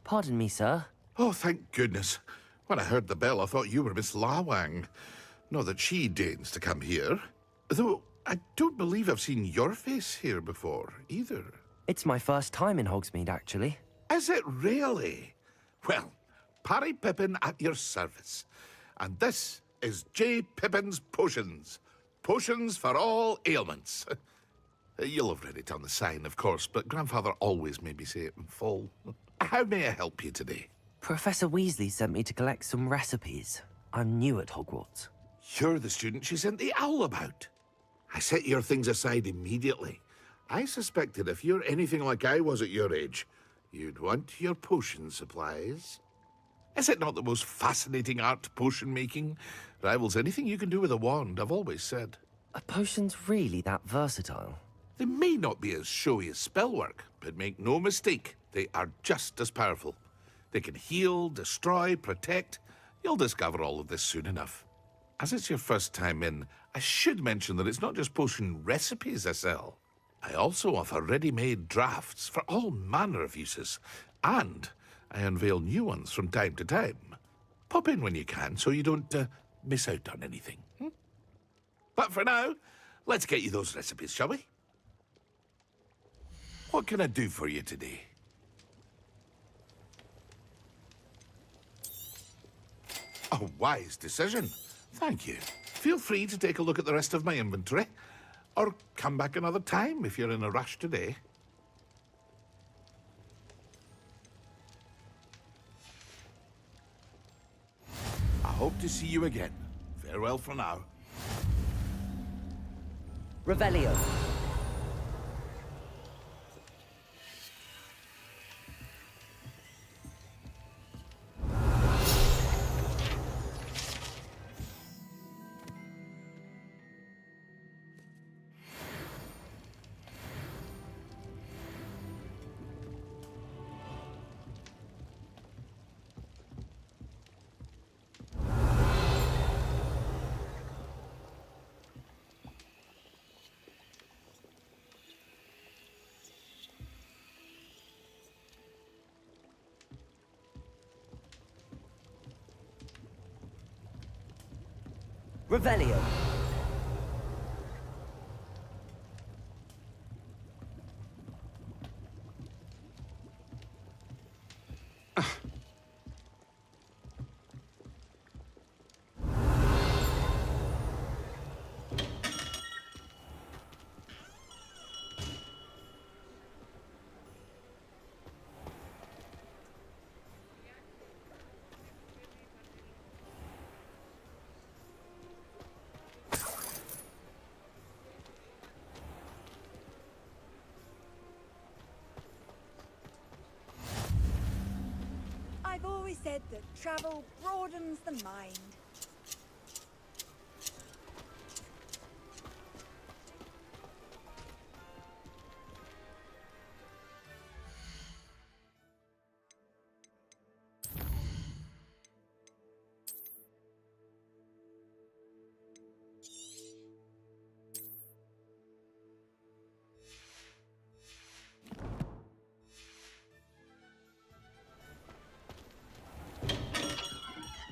Speaker 2: Pardon me, sir.
Speaker 20: Oh, thank goodness. When I heard the bell, I thought you were Miss Lawang. Not that she deigns to come here. Though, I don't believe I've seen your face here before, either.
Speaker 2: It's my first time in Hogsmeade, actually.
Speaker 20: Is it really? Well, Parry Pippin at your service. And this is J. Pippin's Potions. Potions for all ailments. You'll have read it on the sign, of course, but Grandfather always made me say it in full. How may I help you today?
Speaker 2: Professor Weasley sent me to collect some recipes. I'm new at Hogwarts.
Speaker 20: You're the student she sent the owl about. I set your things aside immediately. I suspected if you're anything like I was at your age, you'd want your potion supplies. Is it not the most fascinating art, potion making? Rivals anything you can do with a wand, I've always said.
Speaker 2: Are potions really that versatile?
Speaker 20: They may not be as showy as spellwork, but make no mistake, they are just as powerful. They can heal, destroy, protect. You'll discover all of this soon enough. As it's your first time in, I should mention that it's not just potion recipes I sell. I also offer ready-made drafts for all manner of uses, and I unveil new ones from time to time. Pop in when you can so you don't miss out on anything. But for now, let's get you those recipes, shall we? What can I do for you today? A wise decision. Thank you. Feel free to take a look at the rest of my inventory, or come back another time if you're in a rush today. I hope to see you again. Farewell for now.
Speaker 10: Revelio. Revelio.
Speaker 21: I've always said that travel broadens the mind.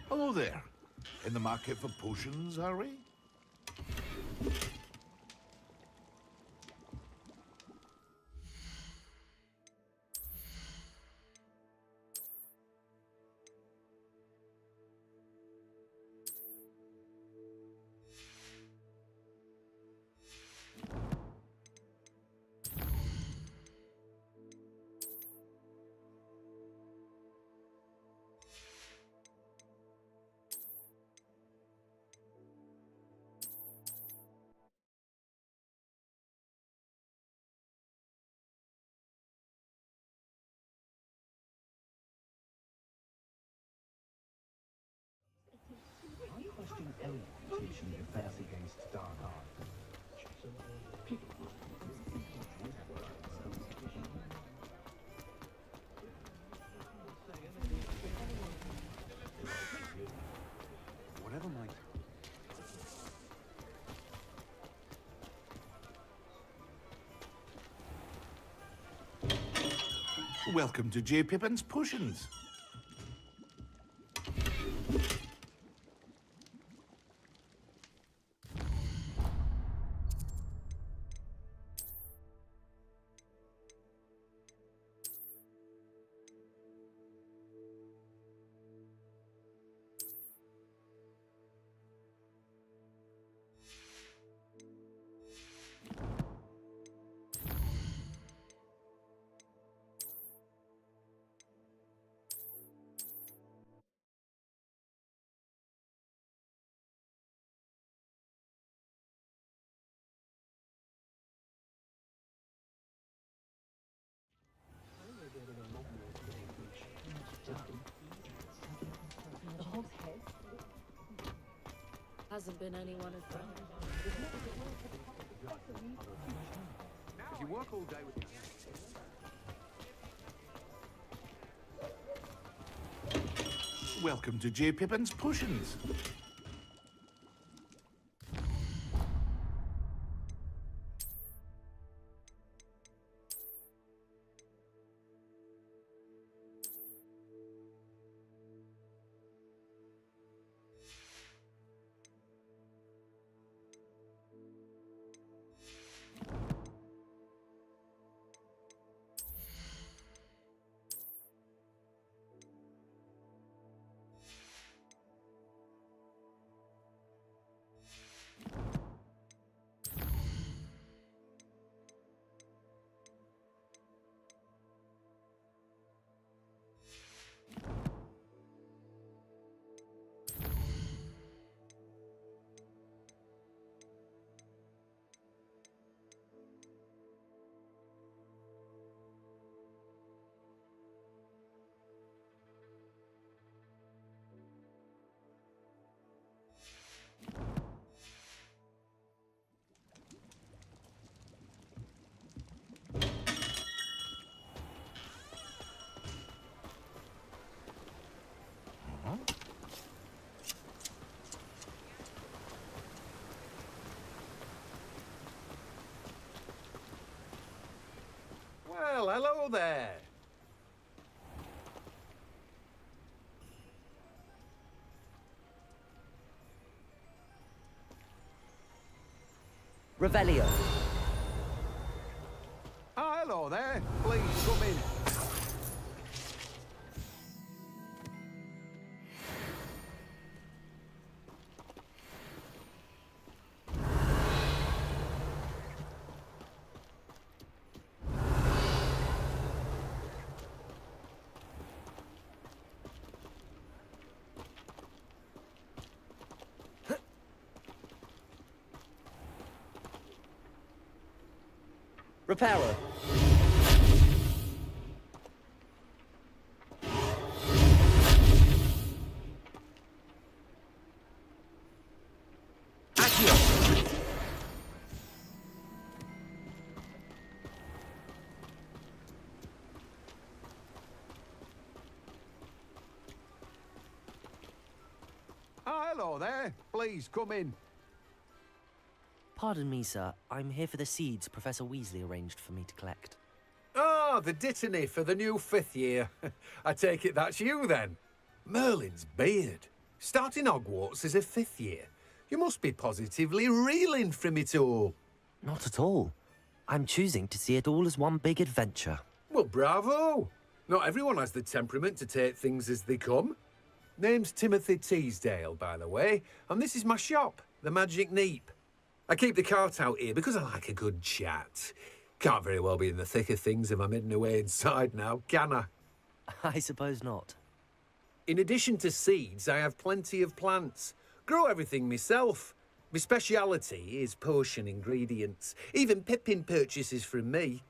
Speaker 20: Hello there. In the market for potions, are we?
Speaker 8: Whatever might.
Speaker 20: Welcome to J. Pippin's Potions.
Speaker 11: Hasn't been anyone of them.
Speaker 7: you work all day with...
Speaker 20: Welcome to J. Pippin's Potions.
Speaker 7: Well, hello there.
Speaker 2: Revelio.
Speaker 7: Ah, hello there. Please come in.
Speaker 2: Reparo.
Speaker 7: Ah, hello there. Please come in.
Speaker 2: Pardon me, sir. I'm here for the seeds Professor Weasley arranged for me to collect.
Speaker 7: Ah, the dittany for the new 5th year. I take it that's you then. Merlin's beard. Starting Hogwarts as a 5th year. You must be positively reeling from it all.
Speaker 2: Not at all. I'm choosing to see it all as one big adventure.
Speaker 7: Well, bravo. Not everyone has the temperament to take things as they come. Name's Timothy Teasdale, by the way, and this is my shop, the Magic Neep. I keep the cart out here because I like a good chat. Can't very well be in the thick of things if I'm hidden away inside now, can I?
Speaker 2: I suppose not.
Speaker 7: In addition to seeds, I have plenty of plants. Grow everything myself. My speciality is potion ingredients. Even Pippin purchases from me.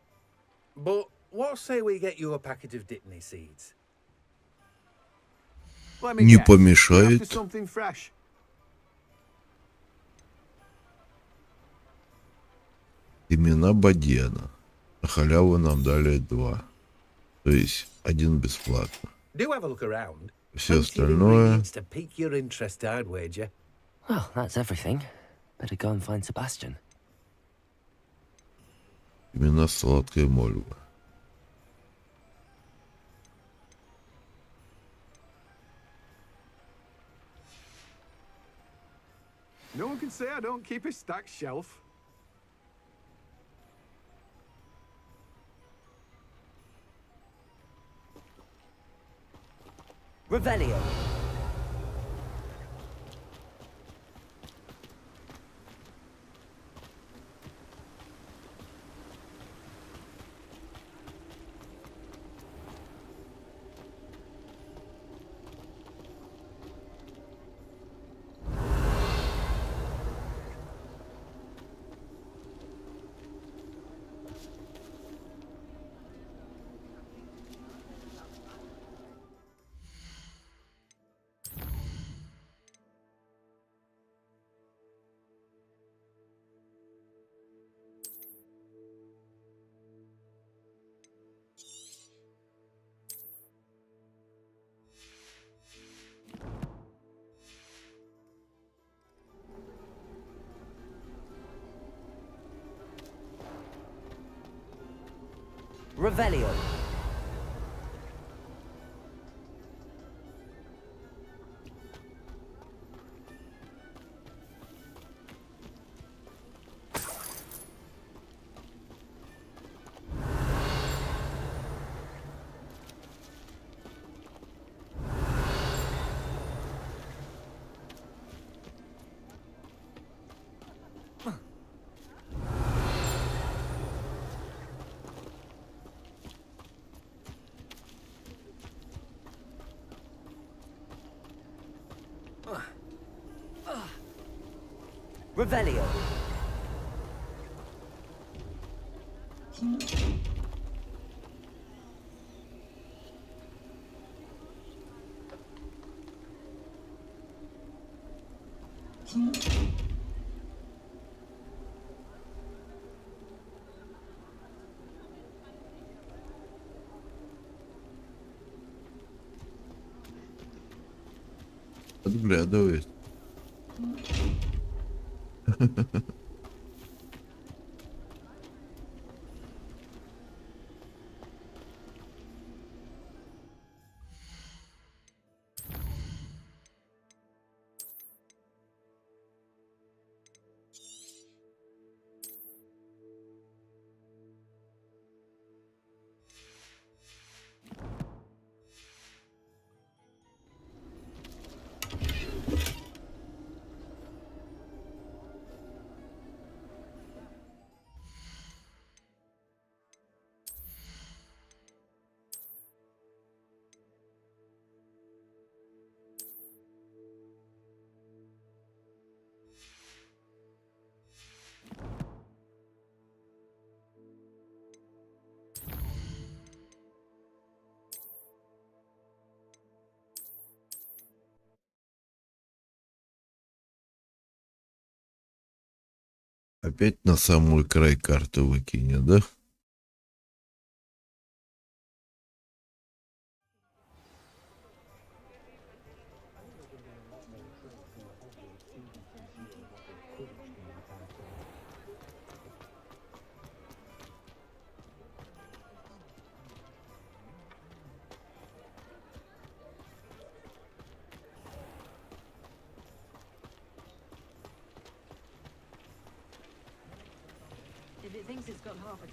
Speaker 7: But what say we get you a packet of Dittany seeds? Let me
Speaker 1: Не
Speaker 7: guess. You're
Speaker 1: помешает.
Speaker 7: after something fresh.
Speaker 1: Имена Бадьяна. На халяву нам дали 2. То есть 1 бесплатно.
Speaker 7: Do have a look around.
Speaker 1: Все
Speaker 7: Plenty of
Speaker 1: остальное...
Speaker 7: ingredients to pique your interest, I'd wager.
Speaker 2: Well, that's everything. Better go and find Sebastian.
Speaker 1: Имена сладкой мольвы.
Speaker 7: No one can say I don't keep a stacked shelf.
Speaker 2: Revelio.
Speaker 12: Revelio. Revelio.
Speaker 1: Подглядывает. Опять на самый край карты выкинет, да?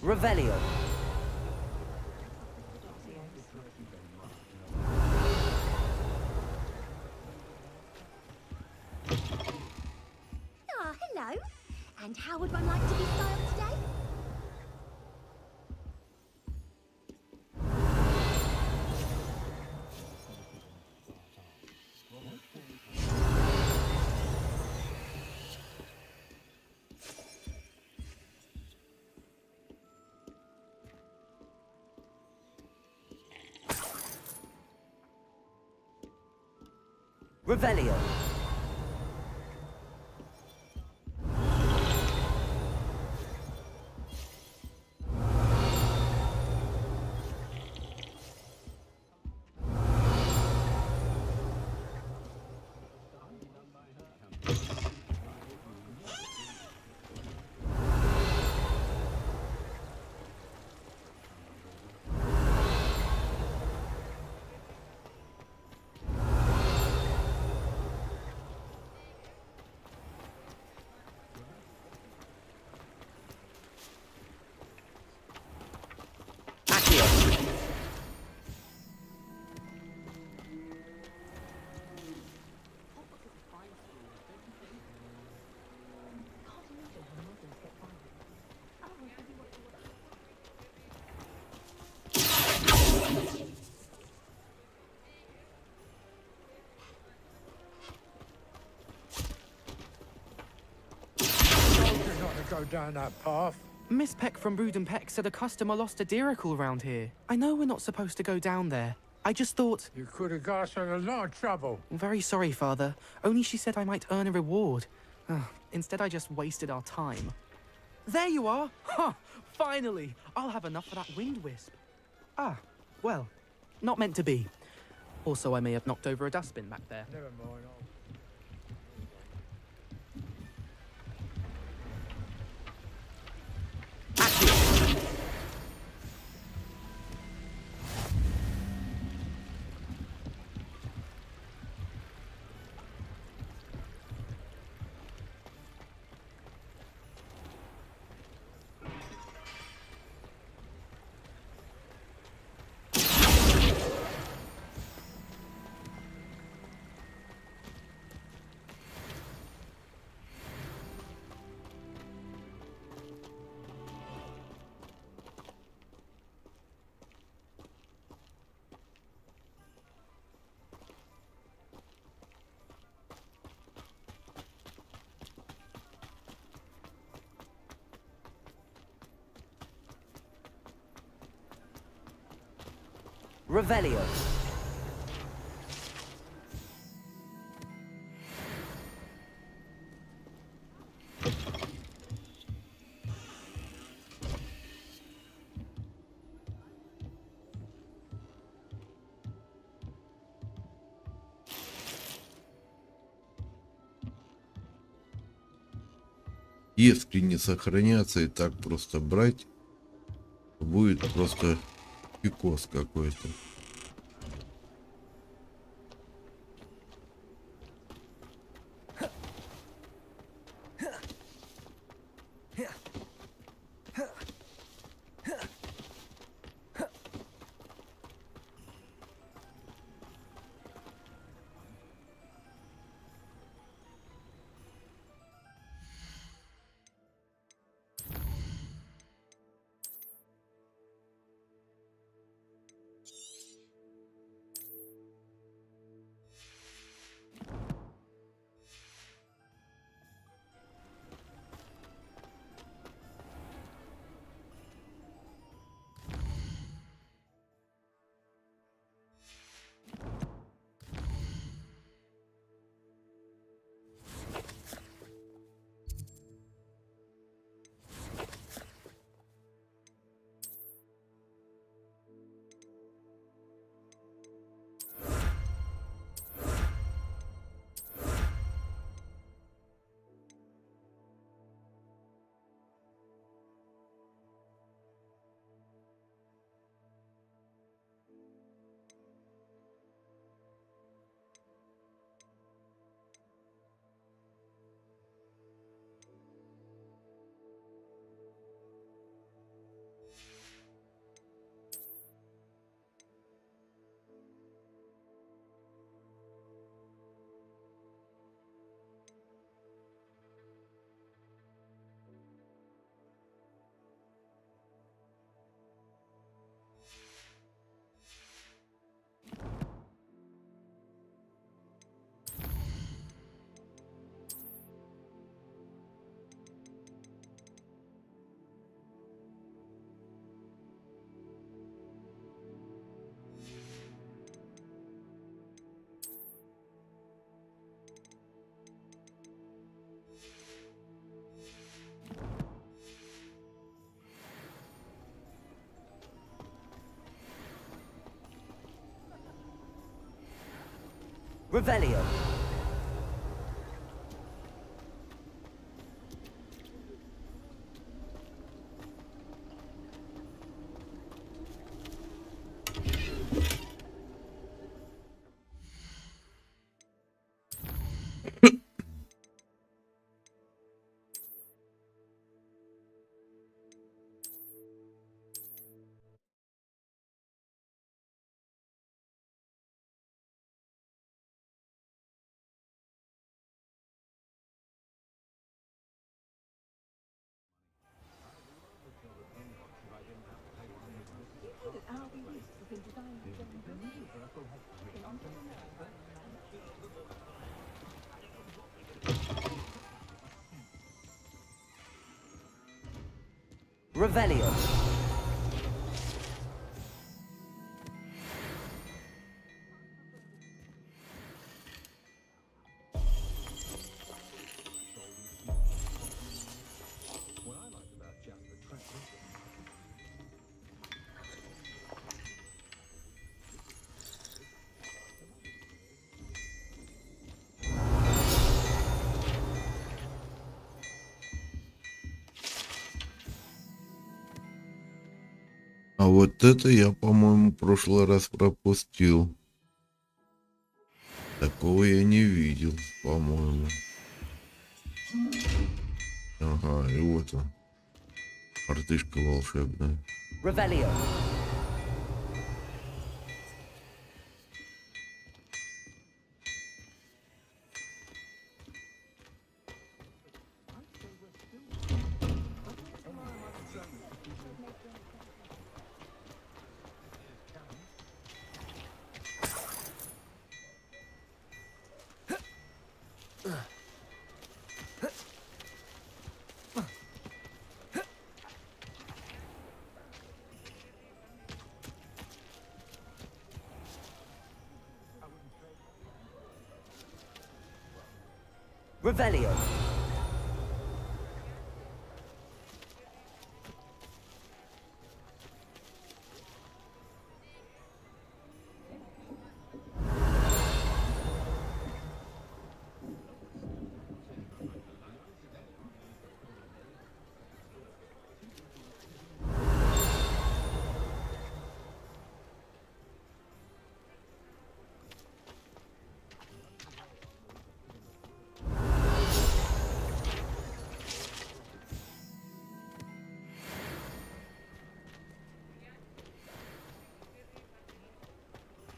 Speaker 12: Revelio.
Speaker 3: Ah, hello. And how would one like to be styled today?
Speaker 12: Revelio.
Speaker 22: Go down that path.
Speaker 19: Miss Peck from Brood and Peck said a customer lost a diricle round here. I know we're not supposed to go down there. I just thought...
Speaker 22: You could have got us in a lot of trouble.
Speaker 19: I'm very sorry, Father. Only she said I might earn a reward. Instead, I just wasted our time. There you are! Ha! Finally! I'll have enough for that wind wisp. Ah, well, not meant to be. Also, I may have knocked over a dustbin back there.
Speaker 22: Never mind.
Speaker 12: Revelio.
Speaker 1: Если не сохраняться и так просто брать, будет просто пикос какой-то.
Speaker 12: Revelio. Revelio.
Speaker 1: А вот это я, по-моему, в прошлый раз пропустил. Такого я не видел, по-моему. Ага, и вот он. Мартышка волшебная.
Speaker 12: Revelio. Revelio.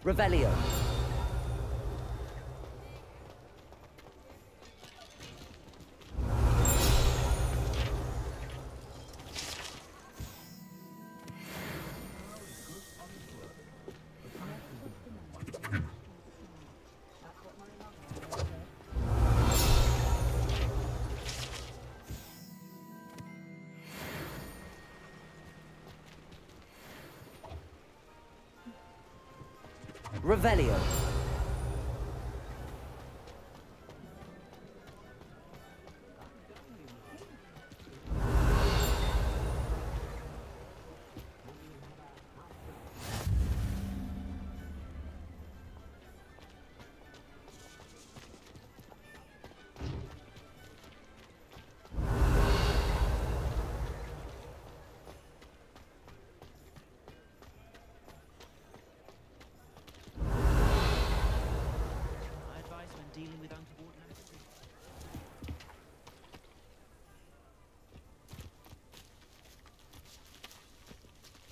Speaker 12: Revelio. Revelio.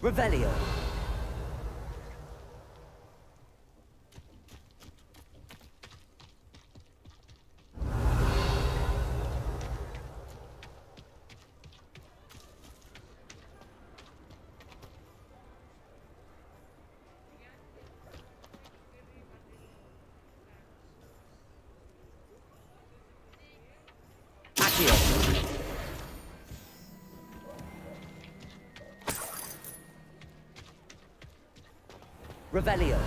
Speaker 12: Revelio. Accio. Revelio.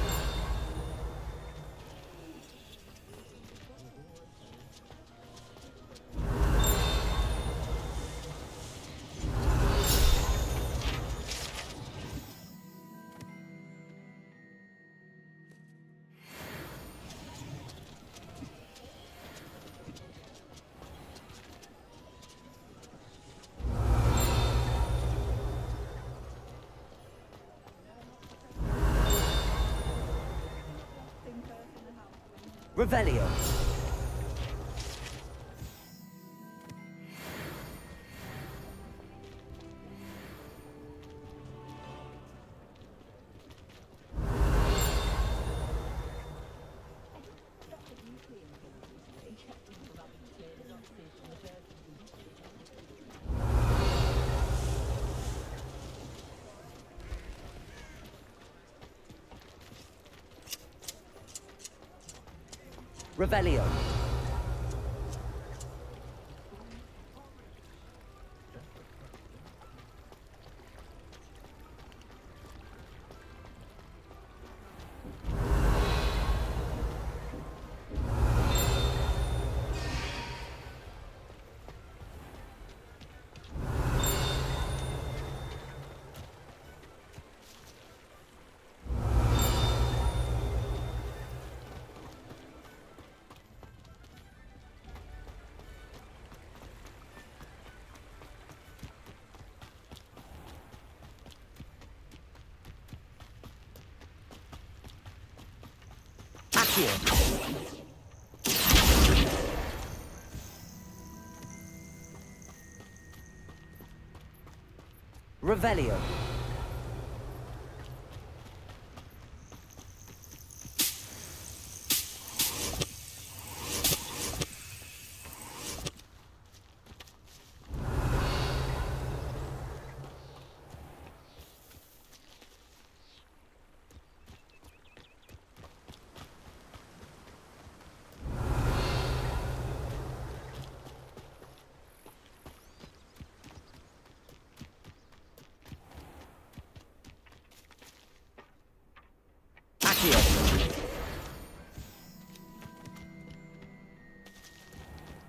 Speaker 12: Revelio. Revelio. Accio. Revelio. Accio.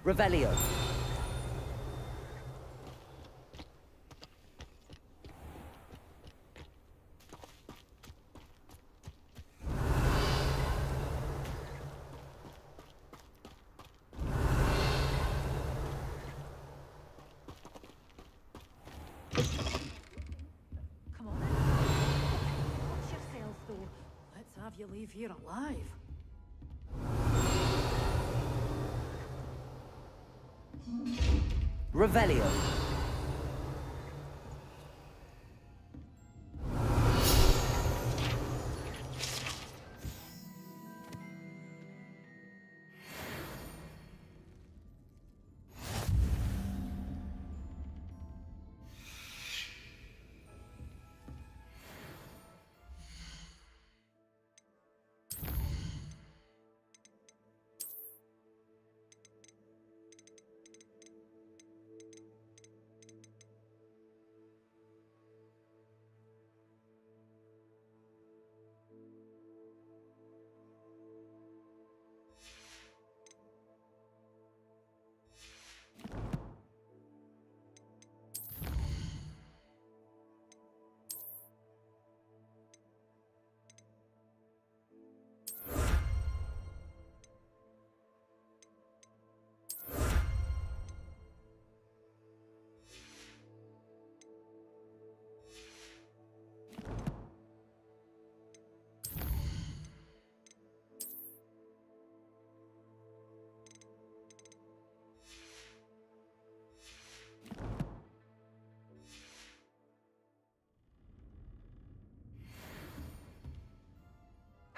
Speaker 12: Revelio.
Speaker 14: Let's have you leave here alive.
Speaker 12: Revelio.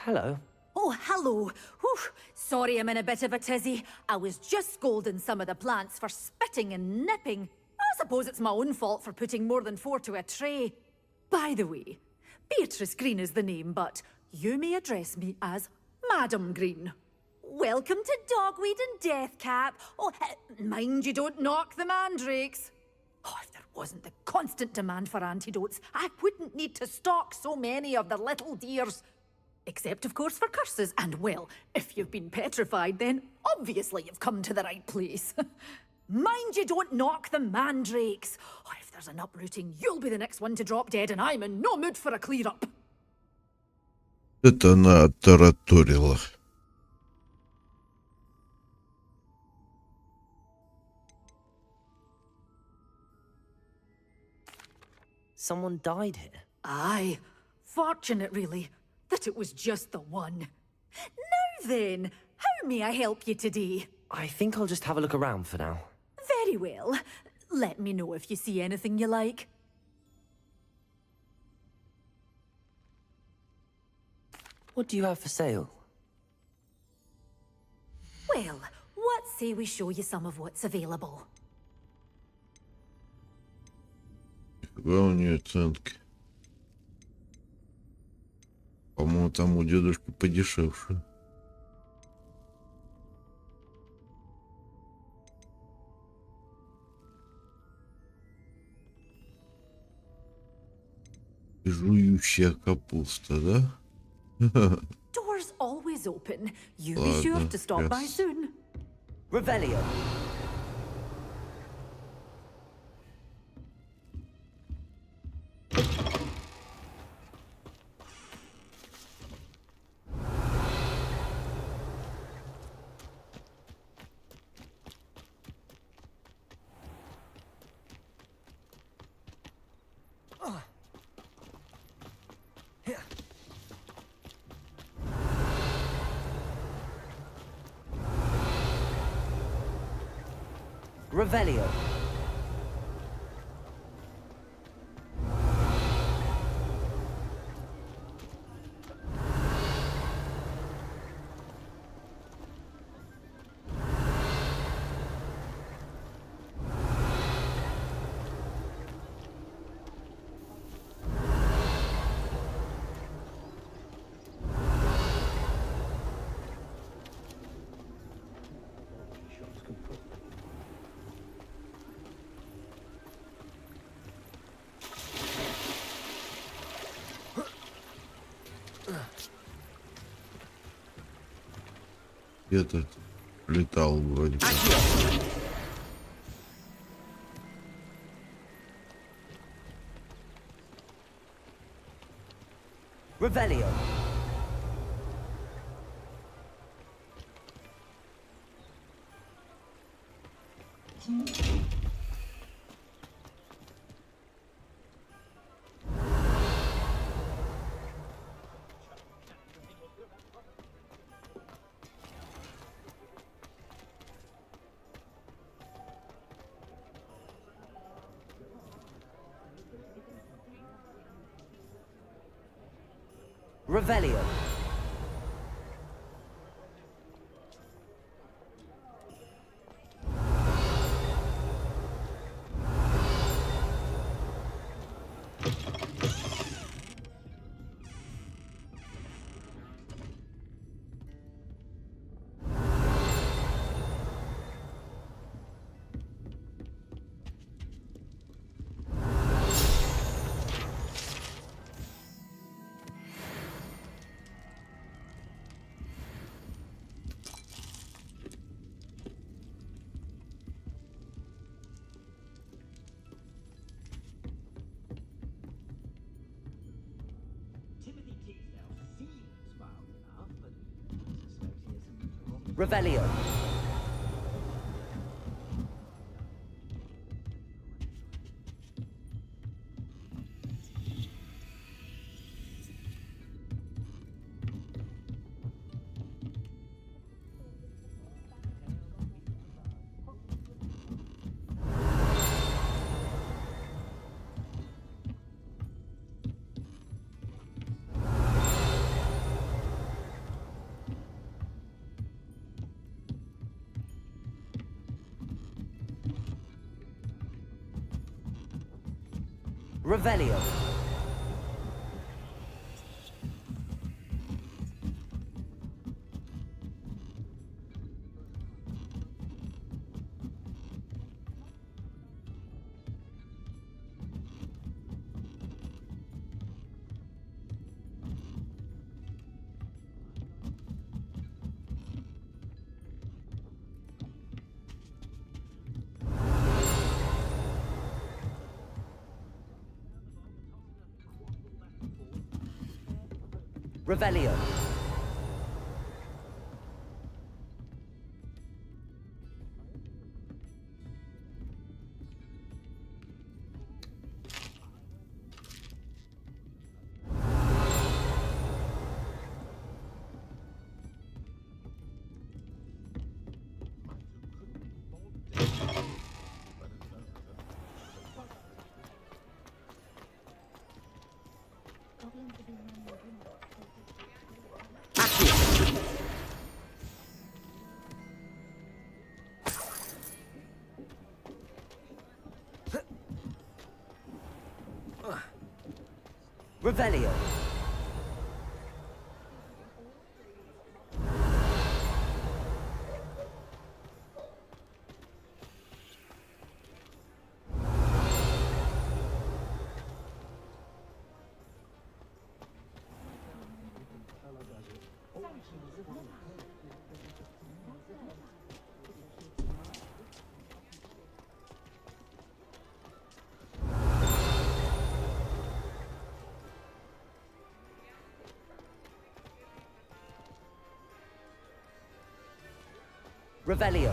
Speaker 12: Hello.
Speaker 21: Oh, hello. Whew. Sorry I'm in a bit of a tizzy. I was just scolding some of the plants for spitting and nipping. I suppose it's my own fault for putting more than 4 to a tray. By the way, Beatrice Green is the name, but you may address me as Madam Green. Welcome to Dogweed and Deathcap. Oh, mind you don't knock the mandrakes. Oh, if there wasn't the constant demand for antidotes, I wouldn't need to stock so many of the little dears. Except, of course, for curses. And, well, if you've been petrified, then obviously you've come to the right place. Mind you don't knock the mandrakes. Oh, if there's an uprooting, you'll be the next one to drop dead, and I'm in no mood for a clear-up.
Speaker 1: Это она оттараторила.
Speaker 12: Someone died here.
Speaker 21: Aye. Fortunate, really, that it was just the one. Now then, how may I help you today?
Speaker 12: I think I'll just have a look around for now.
Speaker 21: Very well. Let me know if you see anything you like.
Speaker 12: What do you have for sale?
Speaker 21: Well, what say we show you some of what's available?
Speaker 1: Какая у нее оценка? По-моему, там у дедушки подешевше. Жующая капуста, да?
Speaker 21: Doors always open. You be sure to stop by soon.
Speaker 12: Revelio. Revelio.
Speaker 1: Этот Летал вроде бы.
Speaker 2: Revelio. Revelio. Revelio. Revelio. Revelio. Revelio. Revelio.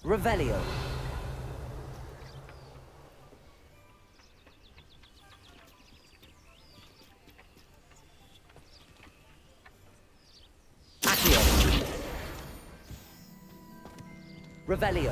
Speaker 2: Revelio. Accio. Revelio.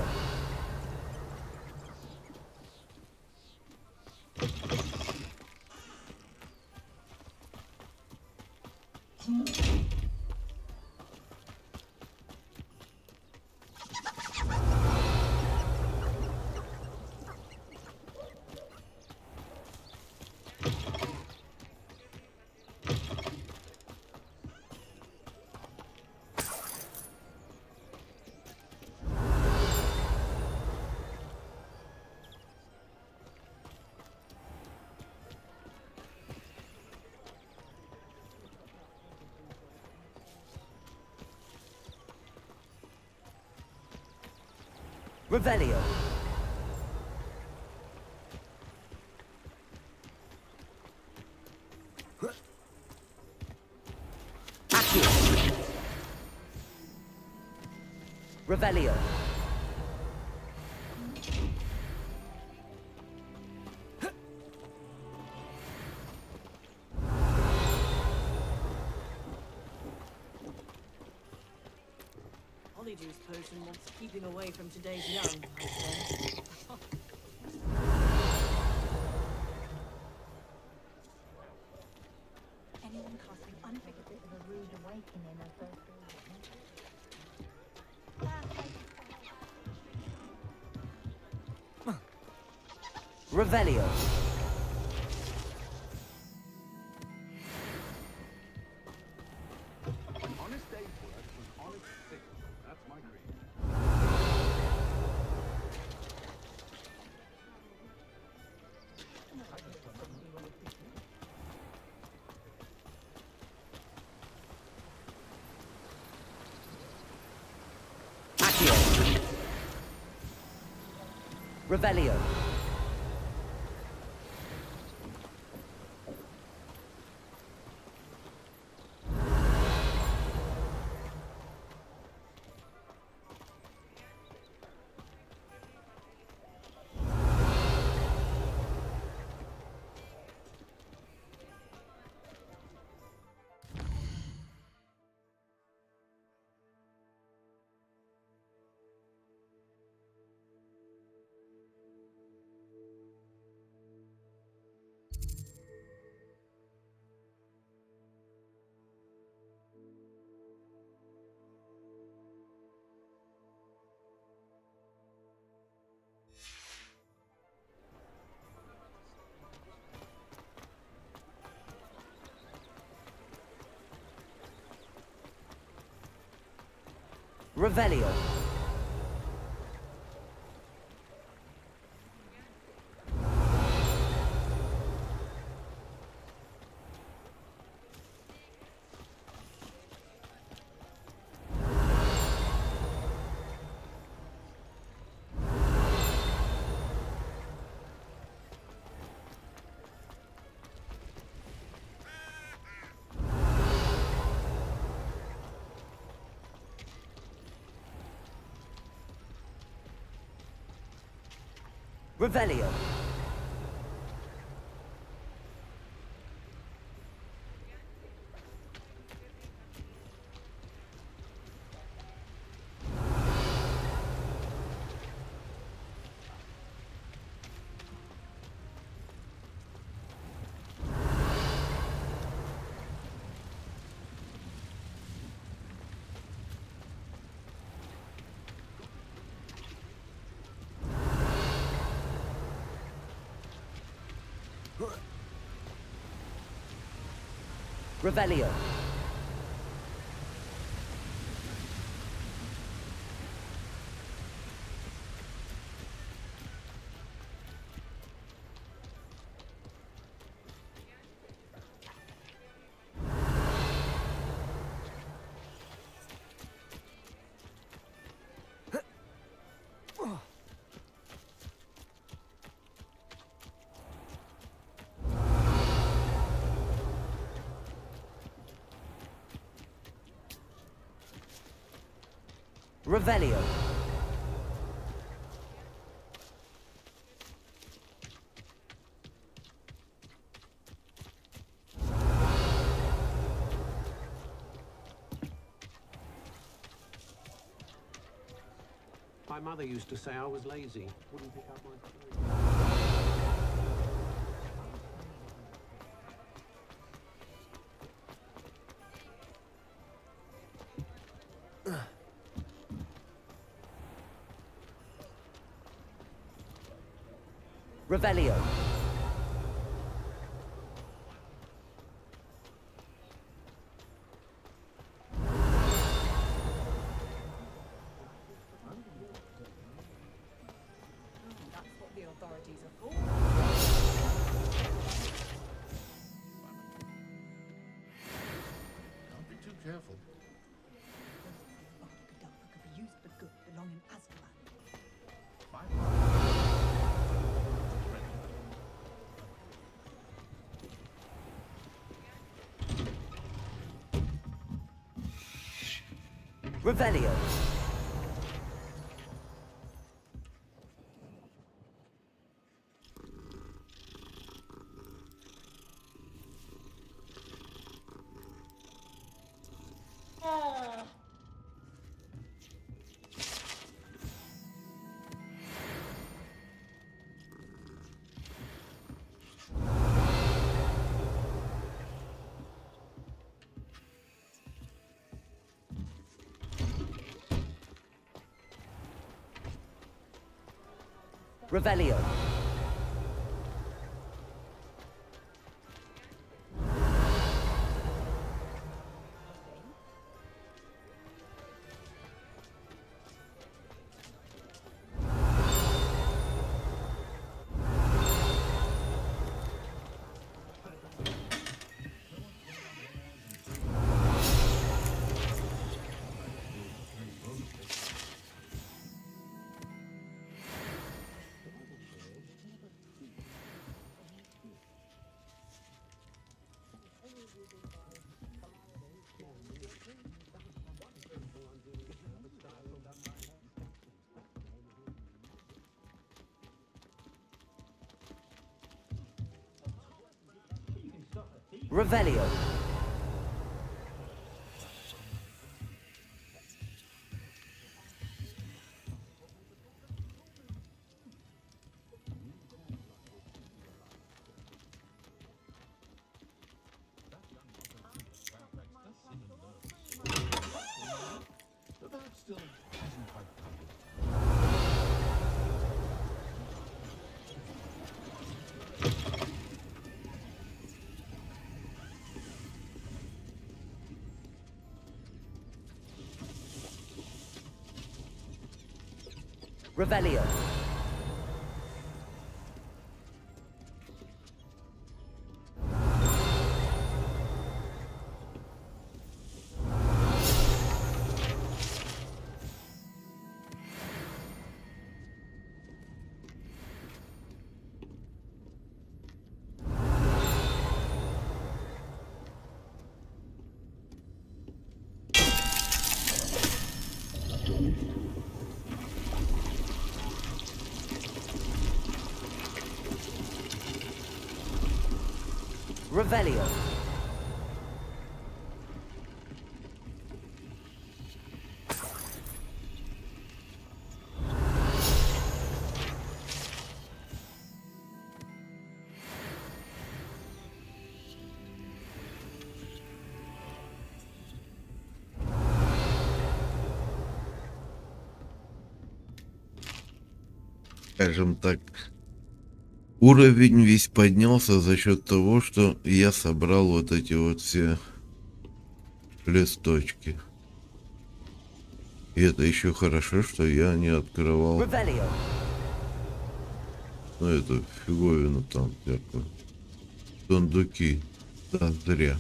Speaker 2: Revelio. Accio. Revelio.
Speaker 14: Polyjuice potion wants keeping away from today's young, I'd say.
Speaker 3: Anyone casting unpicked bit of a rude awakening of the
Speaker 2: Revelio.
Speaker 18: Honest day's work was honest sick. That's my creed.
Speaker 2: Accio. Revelio. Revelio. Revelio. Revelio. Revelio.
Speaker 6: My mother used to say I was lazy. Wouldn't pick up my clothes.
Speaker 2: Revelio.
Speaker 14: That's what the authorities are for.
Speaker 20: Don't be too careful.
Speaker 14: Could be used for good, belong in Azkaban.
Speaker 2: Revelio. Revelio. Revelio. Revelio. Revelio.
Speaker 1: Скажем так, уровень весь поднялся за счет того, что я собрал вот эти вот все листочки. И это еще хорошо, что я не открывал эту фиговину там всякую. Сундуки. Да, зря.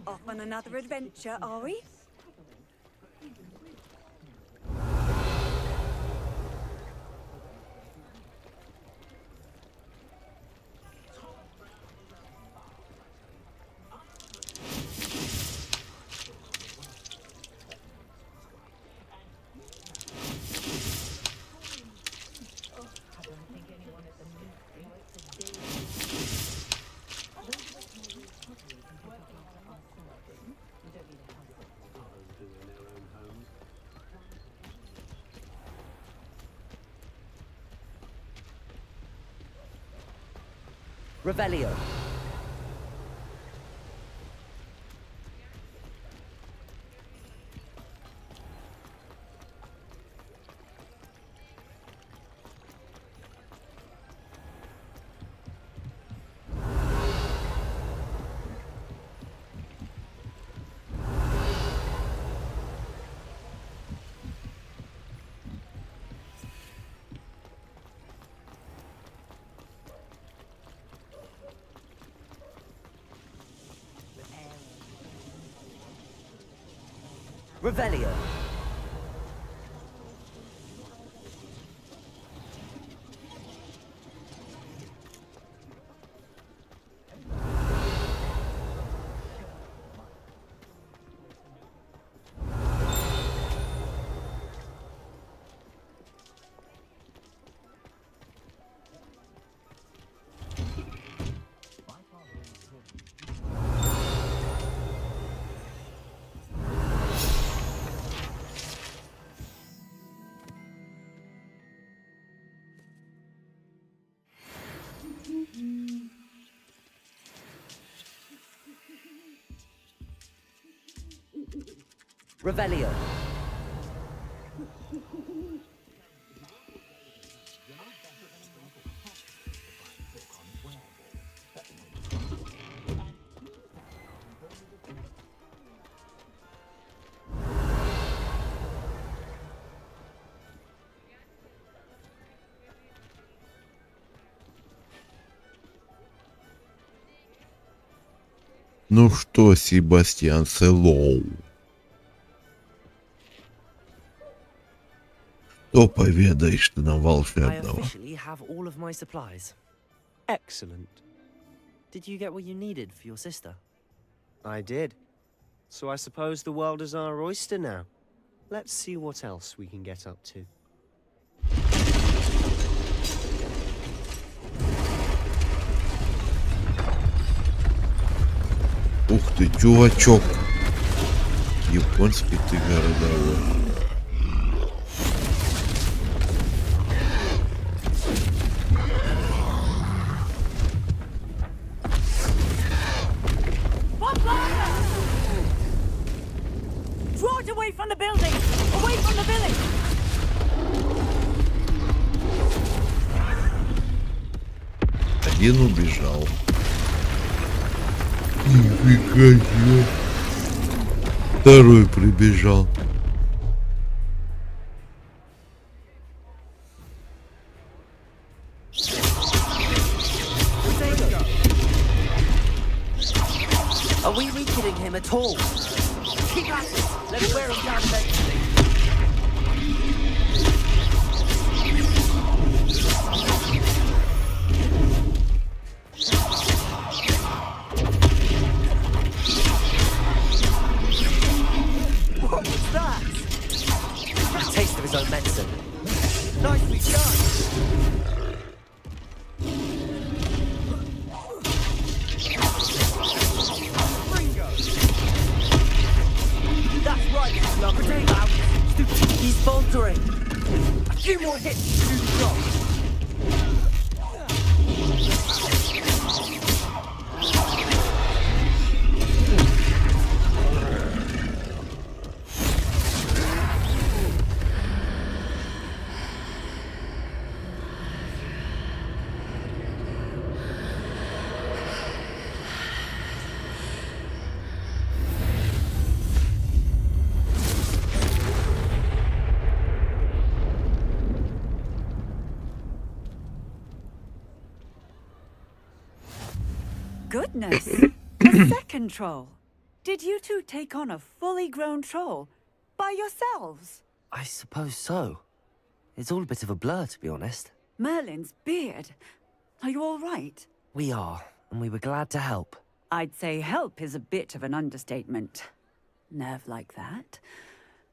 Speaker 11: Off on another adventure, are we?
Speaker 2: Revelio. Revelio. Revelio.
Speaker 1: Ну что, Себастьян Селлоу? Что поведаешь ты нам
Speaker 2: I
Speaker 1: волшебного?
Speaker 2: officially have all of my supplies.
Speaker 16: Excellent.
Speaker 2: Did you get what you needed for your sister?
Speaker 16: I did. So I suppose the world is our oyster now. Let's see what else we can get up to.
Speaker 1: Ух ты, чувачок. Японский ты городовой.
Speaker 21: Draw it away from the building! Away from the village!
Speaker 1: Один убежал. Нифига себе. Второй прибежал.
Speaker 2: Are we re-kidding him at all? Keep at it! Let's wear him down eventually. What was that? A taste of his own medicine. Nicely done! That's right, love. Protect out. He's faltering. A few more hits to do the job.
Speaker 21: Goodness! A second troll. Did you two take on a fully grown troll by yourselves?
Speaker 2: I suppose so. It's all a bit of a blur, to be honest.
Speaker 21: Merlin's beard. Are you all right?
Speaker 2: We are, and we were glad to help.
Speaker 21: I'd say help is a bit of an understatement. Nerve like that.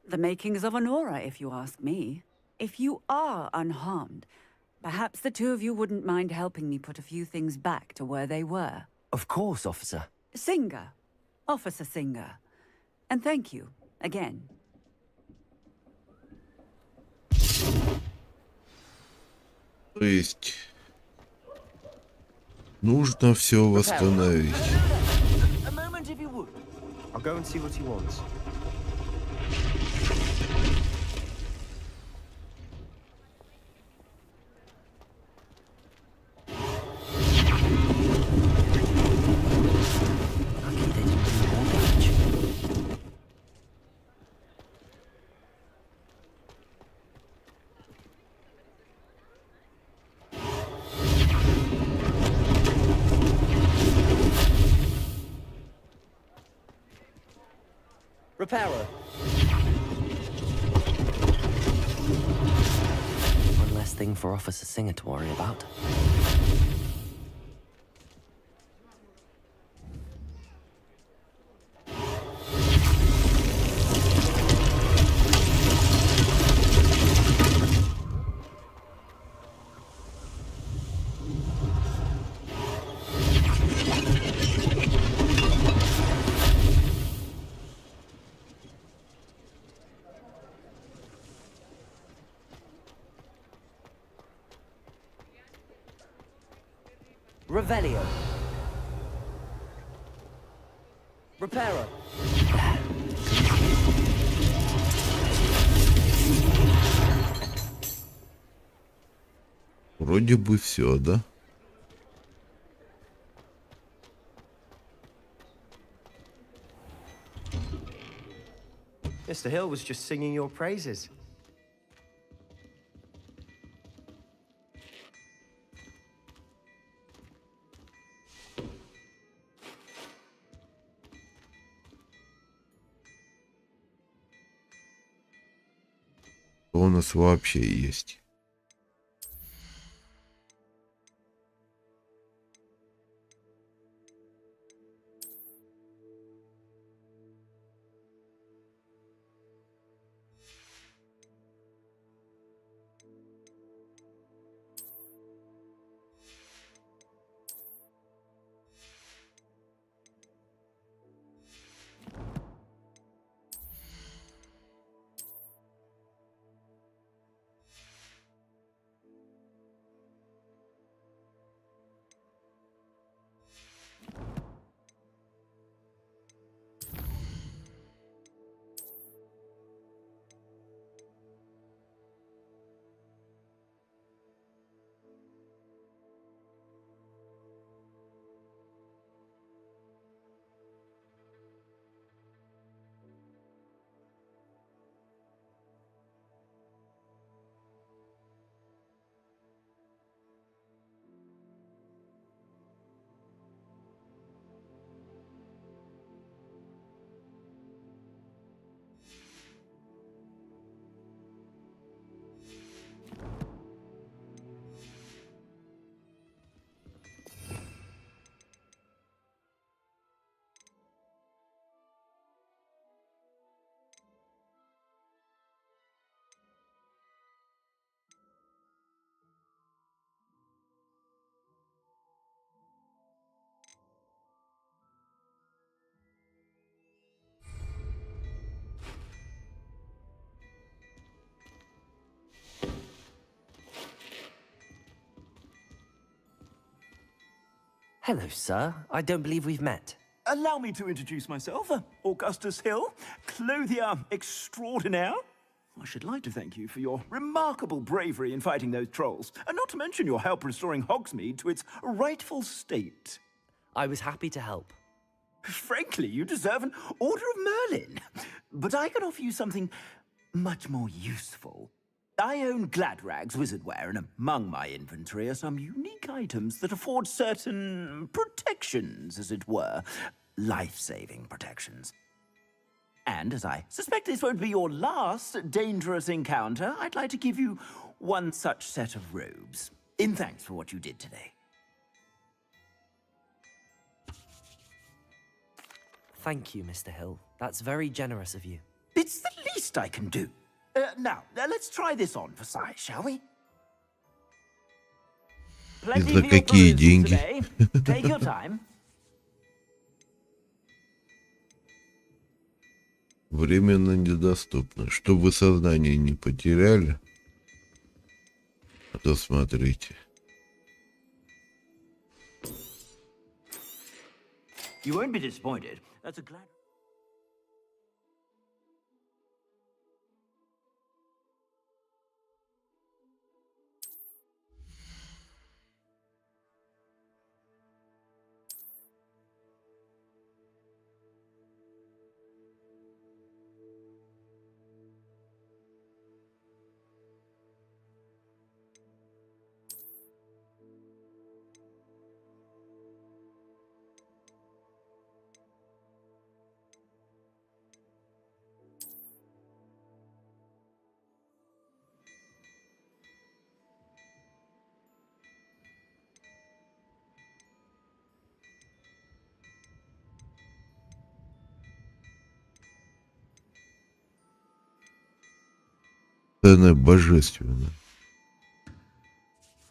Speaker 21: The makings of an aura, if you ask me. If you are unharmed, perhaps the two of you wouldn't mind helping me put a few things back to where they were.
Speaker 2: Of course, officer.
Speaker 21: Singer. Officer Singer. And thank you, again.
Speaker 1: То есть Нужно все восстановить.
Speaker 10: A moment if you would.
Speaker 16: I'll go and see what he wants.
Speaker 12: Repairer.
Speaker 2: One less thing for Officer Singer to worry about.
Speaker 12: Revelio. Repairer.
Speaker 1: Вроде бы все, да?
Speaker 16: Mr. Hill was just singing your praises.
Speaker 1: Что у нас вообще есть?
Speaker 2: Hello, sir. I don't believe we've met.
Speaker 9: Allow me to introduce myself, Augustus Hill, clothier extraordinaire. I should like to thank you for your remarkable bravery in fighting those trolls, and not to mention your help restoring Hogsmeade to its rightful state.
Speaker 2: I was happy to help.
Speaker 9: Frankly, you deserve an Order of Merlin. But I can offer you something much more useful. I own Gladrag's wizardware, and among my inventory are some unique items that afford certain protections, as it were. Life-saving protections. And as I suspect this won't be your last dangerous encounter, I'd like to give you one such set of robes, in thanks for what you did today.
Speaker 2: Thank you, Mr. Hill. That's very generous of you.
Speaker 9: It's the least I can do. Now, let's try this on for size, shall we? Plenty
Speaker 1: За
Speaker 9: for your
Speaker 1: какие
Speaker 9: perusal
Speaker 1: деньги?
Speaker 9: today. Take your time.
Speaker 1: Временно недоступно. Чтобы вы сознание не потеряли. А то смотрите.
Speaker 9: You won't be disappointed. That's a glad...
Speaker 1: Сцена божественна.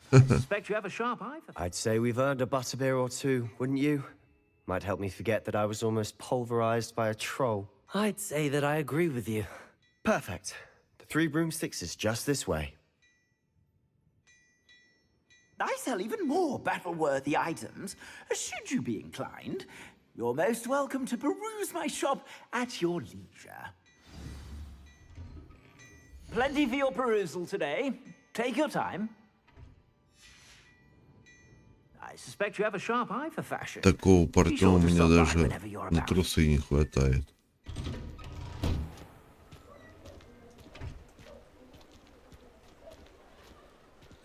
Speaker 9: Suspect you have a sharp eye for...
Speaker 16: I'd say we've earned a butterbeer or two, wouldn't you? Might help me forget that I was almost pulverized by a troll.
Speaker 12: I'd say that I agree with you.
Speaker 16: Perfect. The 3 broomsticks is just this way.
Speaker 9: I sell even more battle-worthy items. Should you be inclined, you're most welcome to peruse my shop at your leisure. Plenty for your perusal today. Take your time. I suspect you have a sharp eye for fashion.
Speaker 1: Такого порта у меня даже на трусы не хватает.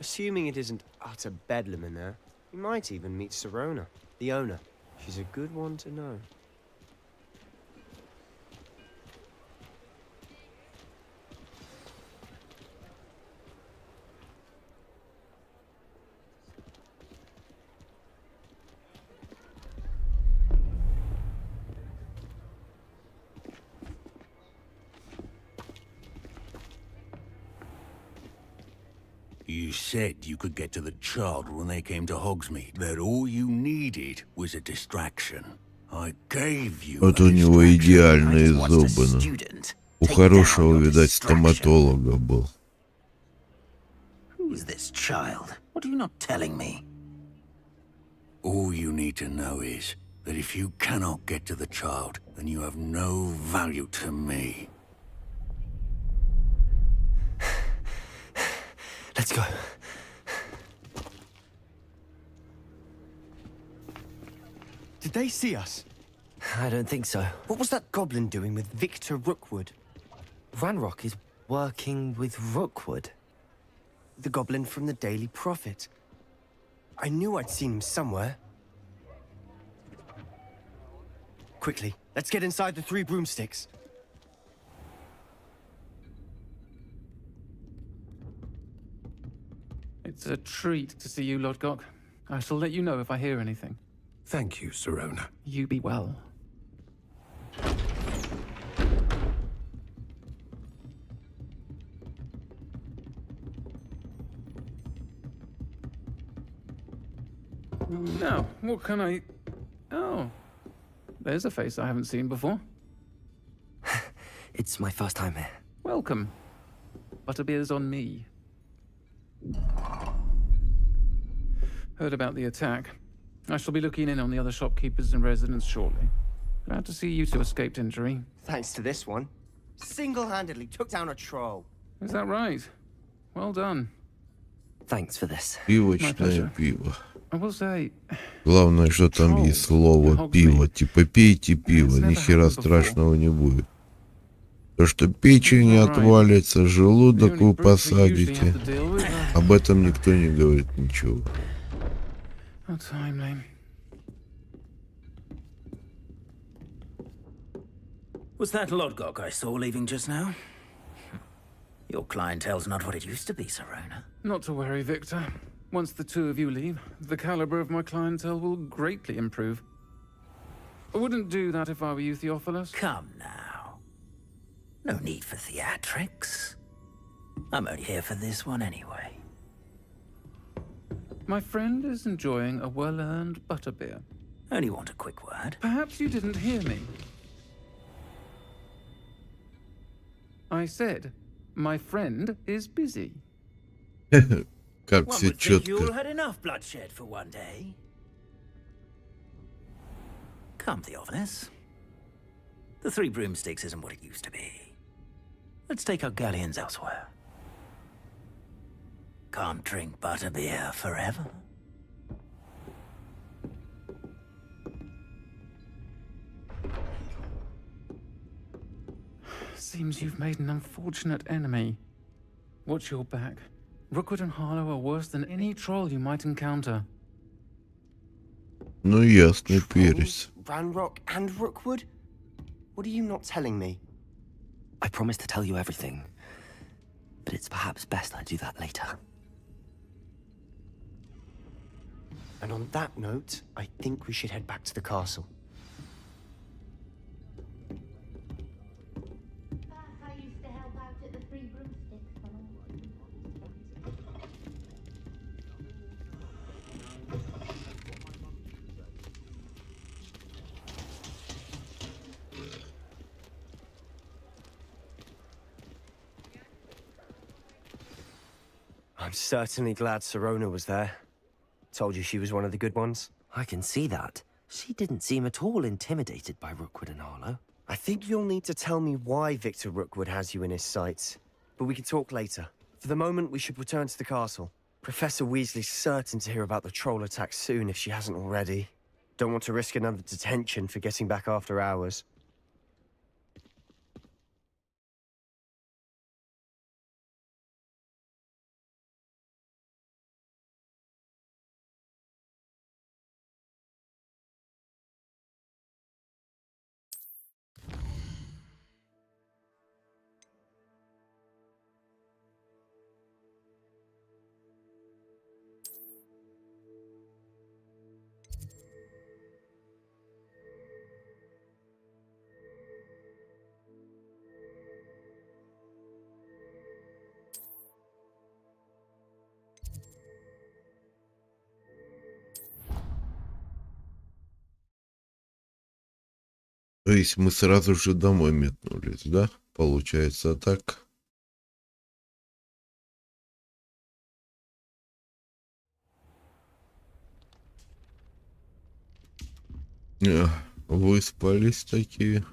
Speaker 16: Assuming it isn't utter bedlam in there, you might even meet Sirona, the owner. She's a good one to know.
Speaker 6: You said you could get to the child when they came to Hogsmeade, that all you needed was a distraction. I gave you
Speaker 1: Вот у него идеальные зубы. У хорошего, видать, стоматолога был.
Speaker 10: Who's this child? What are you not telling me?
Speaker 6: All you need to know is that if you cannot get to the child, then you have no value to me.
Speaker 12: Let's go.
Speaker 16: Did they see us?
Speaker 12: I don't think so.
Speaker 16: What was that goblin doing with Victor Rookwood?
Speaker 12: Ranrock is working with Rookwood.
Speaker 16: The goblin from the Daily Prophet. I knew I'd seen him somewhere. Quickly, let's get inside the 3 broomsticks.
Speaker 4: It's a treat to see you, Lodgok. I shall let you know if I hear anything.
Speaker 20: Thank you, Sirona.
Speaker 4: You be well. Now, what can I... Oh, there's a face I haven't seen before.
Speaker 12: It's my first time here.
Speaker 4: Welcome. Butterbeer's on me. Heard about the attack. I shall be looking in on the other shopkeepers and residents shortly. Glad to see you two escaped injury.
Speaker 16: Thanks to this one. Single-handedly took down a troll.
Speaker 4: Is that right? Well done.
Speaker 12: Thanks for this.
Speaker 1: Пивочное пиво.
Speaker 4: I will say...
Speaker 1: Главное, что там есть слово пиво. Типа пейте пиво, ни хера страшного не будет. То, что печень не отвалится, желудок вы посадите, об этом никто не говорит ничего.
Speaker 10: Was that Lodgok I saw leaving just now? Your clientele's not what it used to be, Sirona.
Speaker 4: Not to worry, Victor. Once the 2 of you leave, the caliber of my clientele will greatly improve. I wouldn't do that if I were you, Theophilus.
Speaker 10: Come now. No need for theatrics. I'm only here for this one anyway.
Speaker 4: My friend is enjoying a well-earned butterbeer.
Speaker 10: Only want a quick word.
Speaker 4: Perhaps you didn't hear me. I said, my friend is busy.
Speaker 1: Как
Speaker 10: One
Speaker 1: все
Speaker 10: would think you all
Speaker 1: четко.
Speaker 10: had enough bloodshed for one day. Come to the office. The Three Broomsticks isn't what it used to be. Let's take our galleons elsewhere. Can't drink butterbeer forever.
Speaker 4: Seems you've made an unfortunate enemy. Watch your back. Rookwood and Harlow are worse than any troll you might encounter.
Speaker 1: Ну ясный перец.
Speaker 16: Ranrock and Rookwood? What are you not telling me?
Speaker 2: I promised to tell you everything, but it's perhaps best I do that later.
Speaker 16: And on that note, I think we should head back to the castle.
Speaker 3: I used to help out at the Three Broomsticks.
Speaker 16: I'm certainly glad Serona was there. Told you she was one of the good ones.
Speaker 2: I can see that. She didn't seem at all intimidated by Rookwood and Harlow.
Speaker 16: I think you'll need to tell me why Victor Rookwood has you in his sights. But we can talk later. For the moment, we should return to the castle. Professor Weasley's certain to hear about the troll attack soon if she hasn't already. Don't want to risk another detention for getting back after hours.
Speaker 1: То есть мы сразу же домой метнулись, да? Получается так. Выспались такие.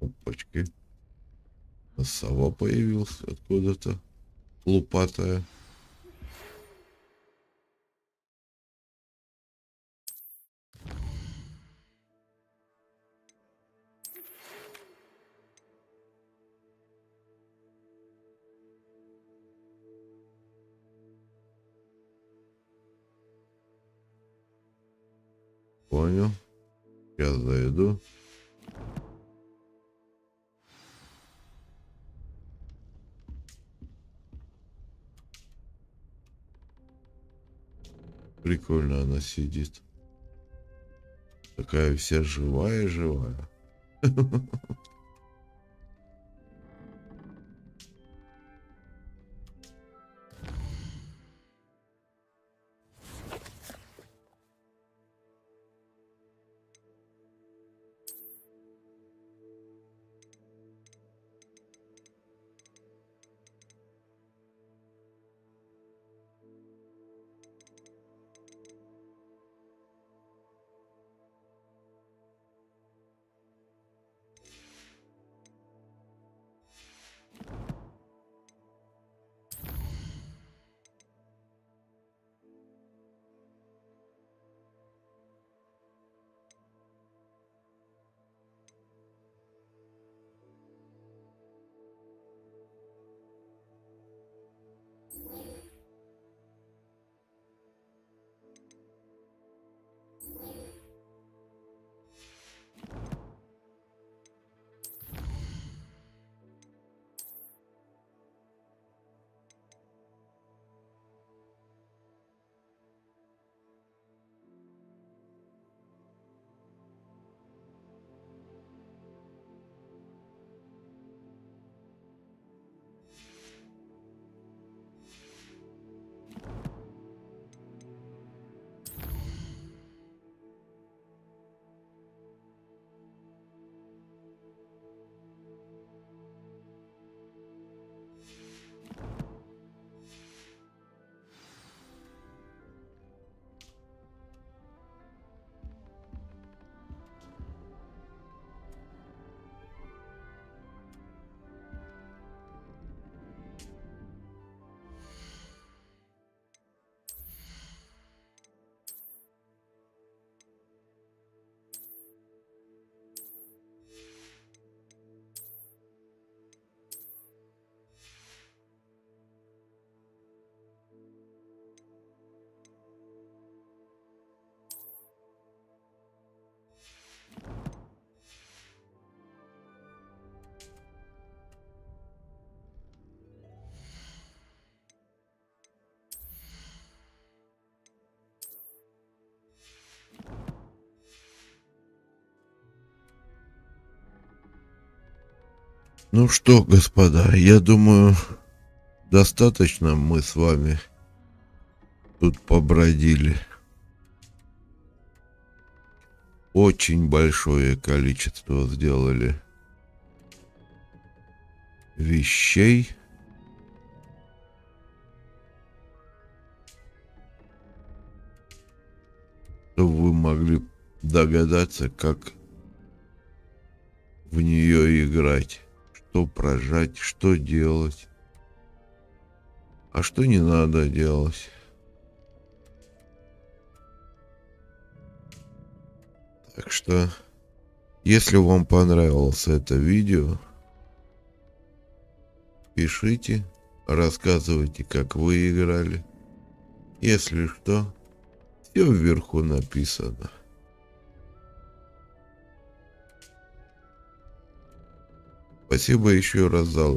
Speaker 1: Опачки. Сова появился откуда-то. Лупатая. Понял. Сейчас зайду. Прикольно она сидит. Такая вся живая. Ну что, господа, я думаю, достаточно мы с вами тут побродили. Очень большое количество сделали вещей. Чтобы вы могли догадаться, как в нее играть, что прожать, что делать, а что не надо делать. Так что, если вам понравилось это видео, пишите, рассказывайте, как вы играли. Если что, все вверху написано. Спасибо еще раз за лайк.